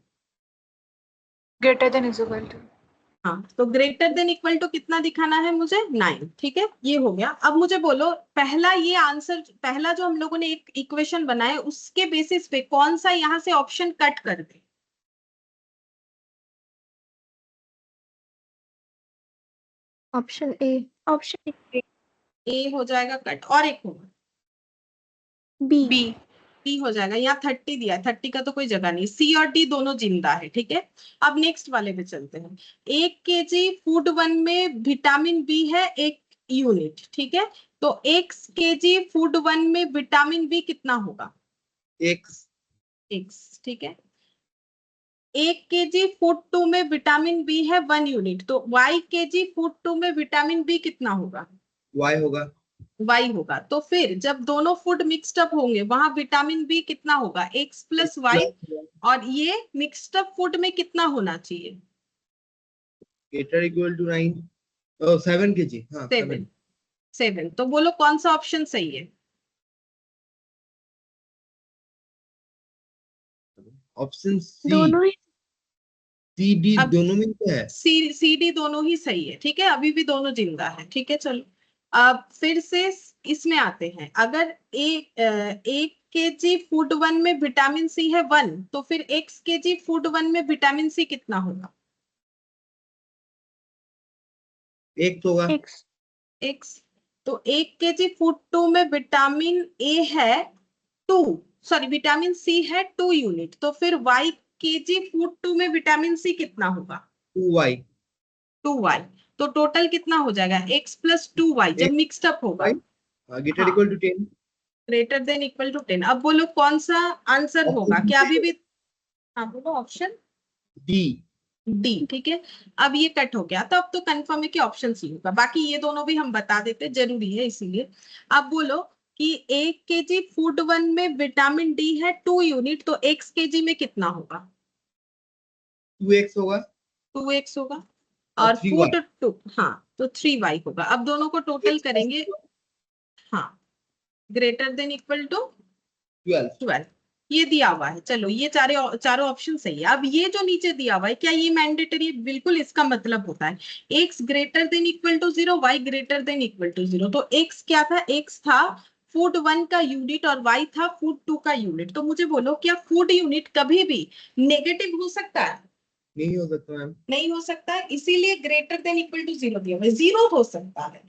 Greater than is equal to. हाँ तो ग्रेटर देन इक्वल टू कितना दिखाना है मुझे, 9। ठीक है, ये हो गया। अब मुझे बोलो पहला ये आंसर, पहला जो हम लोगों ने एक इक्वेशन बनाया उसके बेसिस पे कौन सा यहाँ से ऑप्शन कट कर दे, ऑप्शन ए ए हो जाएगा कट, और एक होगा बी बी हो जाएगा। यहाँ 30 दिया है, 30 का तो कोई जगह नहीं, सी और डी दोनों जिंदा है। ठीक है, अब नेक्स्ट वाले पे चलते हैं। 1 केजी फूड 1 में विटामिन बी है 1 यूनिट। ठीक है, तो 1 केजी फूड 1 में विटामिन बी कितना होगा, x। ठीक है, 1 केजी फूड 2 में विटामिन बी है 1 यूनिट, तो y केजी फूड 2 में विटामिन बी कितना होगा, y होगा। y होगा। तो फिर जब दोनों फूड मिक्स्ड अप होंगे वहां विटामिन बी कितना होगा, x प्लस y, और ये मिक्स्ड अप फूड में कितना होना चाहिए, greater equal to 9 7 kg। हाँ 7। 7। तो बोलो कौन सा ऑप्शन सही है, ऑप्शन सी दोनों ही सी डी अब दोनों में क्या है। सी डी दोनों ही सही है। ठीक है, अभी भी दोनों जिंदा है। ठीक है चलो, अब फिर से इसमें आते हैं। अगर एक केजी फूड 1 में विटामिन सी है 1, तो फिर x केजी फूड 1 में विटामिन सी कितना होगा, एक तो होगा एक्स x। तो 1 केजी फूड 2 में विटामिन ए है 2, सॉरी विटामिन सी है 2 यूनिट, तो फिर y केजी फूड 2 में विटामिन सी कितना होगा, 2y 2y। तो टोटल कितना हो जाएगा, x प्लस 2y जब मिक्स्ड अप होगा, greater equal to 10। Greater than equal to 10। अब बोलो कौन सा आंसर होगा, क्या अभी भी, हाँ बोलो ऑप्शन डी। डी, ठीक है। अब ये कट हो गया, तो अब तो कंफर्म है कि ऑप्शन सी होगा। बाकी ये दोनों भी हम बता देते, जरूरी है इसीलिए। अब बोलो कि 1 kg फूड वन में विटामिन डी है 2 यूनिट, तो x kg में कितना होगा? 2x होगा 2x होगा। और और 3y। फूड 2, हाँ, तो 3y होगा। अब दोनों को टोटल करेंगे, हाँ, ग्रेटर देन इक्वल टू 12। 12, ये दिया हुआ है। चलो, ये चारों ऑप्शन सही है। अब ये जो नीचे दिया हुआ है, क्या ये मैंडेटरी? बिल्कुल, इसका मतलब होता है x greater than equal to 0, y greater than equal to 0। तो x क्या था? x था फूड वन का यूनिट और y था फूड टू का यूनिट। तो मुझे बोलो, क्या फूड यूनिट कभी भी नेगेटिव हो सकता है? नहीं हो सकता मैम। नहीं हो सकता है, इसीलिए ग्रेटर देन इक्वल टू 0 दिया हुआ है। 0 हो सकता है,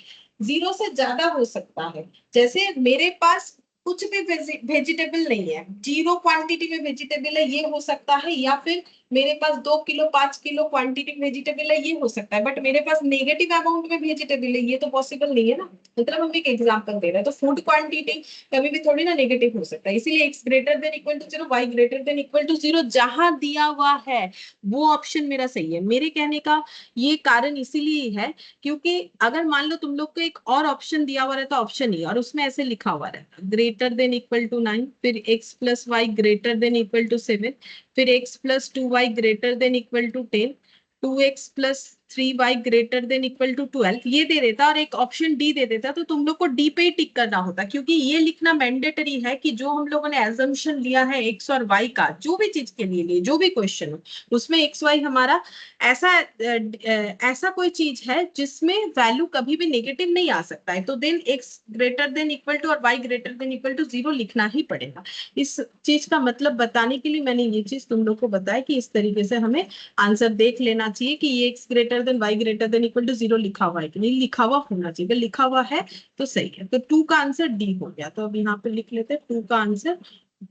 0 से ज्यादा हो सकता है। जैसे मेरे पास कुछ भी वेजिटेबल नहीं है, 0 क्वांटिटी में वेजिटेबल है, ये हो सकता है। या फिर मेरे पास 2 किलो 5 किलो क्वांटिटी में वेजिटेबल है, ये हो सकता है। बट मेरे पास नेगेटिव अमाउंट में वेजिटेबल है, ये तो पॉसिबल नहीं है ना। मतलब हम एक एग्जांपल दे रहे हैं, तो फूड क्वांटिटी कभी भी थोड़ी ना नेगेटिव हो सकता है। इसीलिए x greater than equal to 0, y greater than equal to 0 जहां दिया हुआ है वो ऑप्शन मेरा सही है। मेरे कहने का ये कारण इसीलिए है क्योंकि अगर मान लो तुम लोग को एक और ऑप्शन दिया हुआ रहता, ऑप्शन ही, और उसमें ऐसे लिखा हुआ रहता ग्रेटर देन इक्वल टू 9, फिर x plus y greater than equal to 7, फिर x plus 2y greater than equal to 10, 2x plus 3y greater than equal to 12, ये दे देता और एक ऑप्शन डी दे देता, तो तुम लोग को डी पे ही टिक करना होता। क्योंकि ये लिखना मैंडेटरी है कि जो हम लोगों ने एजम्पशन लिया है x और y का, जो भी चीज के लिए जो भी क्वेश्चन हो, उसमें x y हमारा ऐसा कोई चीज है जिसमें वैल्यू कभी भी नेगेटिव नहीं आ सकता है, तो then x greater than equal to और y greater than equal to 0 लिखना ही पड़ेगा। इस चीज का मतलब बताने के लिए मैंने ये चीज तुम लोग को बताया कि इस तरीके से हमें आंसर देख लेना चाहिए कि ये x greater than y greater than equal to 0 लिखा हुआ है कि नहीं, लिखा हुआ होना चाहिए। अगर लिखा हुआ है तो सही है। तो 2 का आंसर डी हो गया। तो अब यहाँ पे लिख लेते हैं 2 का आंसर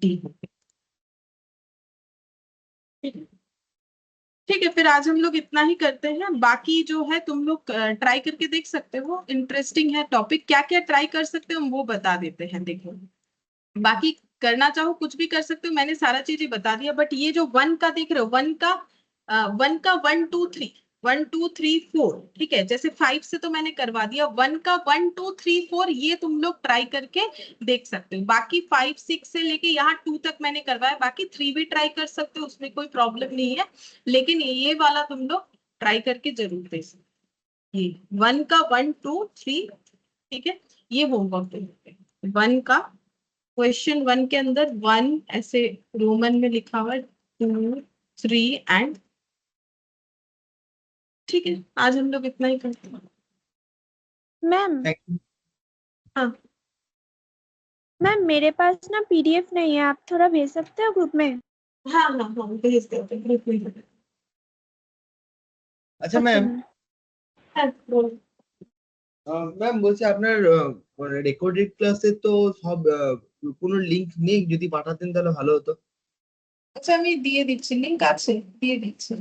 डी हो गया। ठीक है, ठीक है, फिर आज हम लोग इतना ही करते हैं। बाकी जो है तुम लोग ट्राई करके देख सकते हो, इंटरेस्टिंग है टॉपिक। क्या क्या ट्राई कर सकते हो हम वो बता देते हैं। देखो, बाकी करना चाहो कुछ भी कर सकते हो, मैंने सारा चीजें बता दिया। बट ये जो वन का देख रहे हो, वन का 1 2 3, 1 2 3 4, ठीक है। जैसे 5 से तो मैंने करवा दिया, वन का 1 2 3 4 ये तुम लोग ट्राई करके देख सकते हो। बाकी 5 6 से लेके यहाँ 2 तक मैंने करवाया, बाकी 3 भी ट्राई कर सकते हो, उसमें कोई प्रॉब्लम नहीं है। लेकिन ये वाला तुम लोग ट्राई करके जरूर दे सकते हो। ये वन का 1 2 3, ठीक है, ये होमवर्क। वन का क्वेश्चन वन के अंदर 1 ऐसे रोमन में लिखा हुआ है, 2 3 एंड, ठीक है। आज हम लोग इतना ही करते हैं। Ma'am thank you. हाँ, मैम मेरे पास ना पीडीएफ नहीं है, आप थोड़ा भेज सकते हो ग्रुप में? हाँ, हाँ, हाँ, भेज देते हैं ग्रुप में। আচ্ছা ओके ম্যাম, मैम। हाँ, बोलो। ম্যাম বলছি আপনার রেকর্ডেড ক্লাসে তো সব কোনো লিংক নেই, যদি পাঠাতেন তাহলে ভালো হতো। আচ্ছা, আমি দিয়ে দিচ্ছি, লিঙ্ক আছে, দিয়ে দিচ্ছি।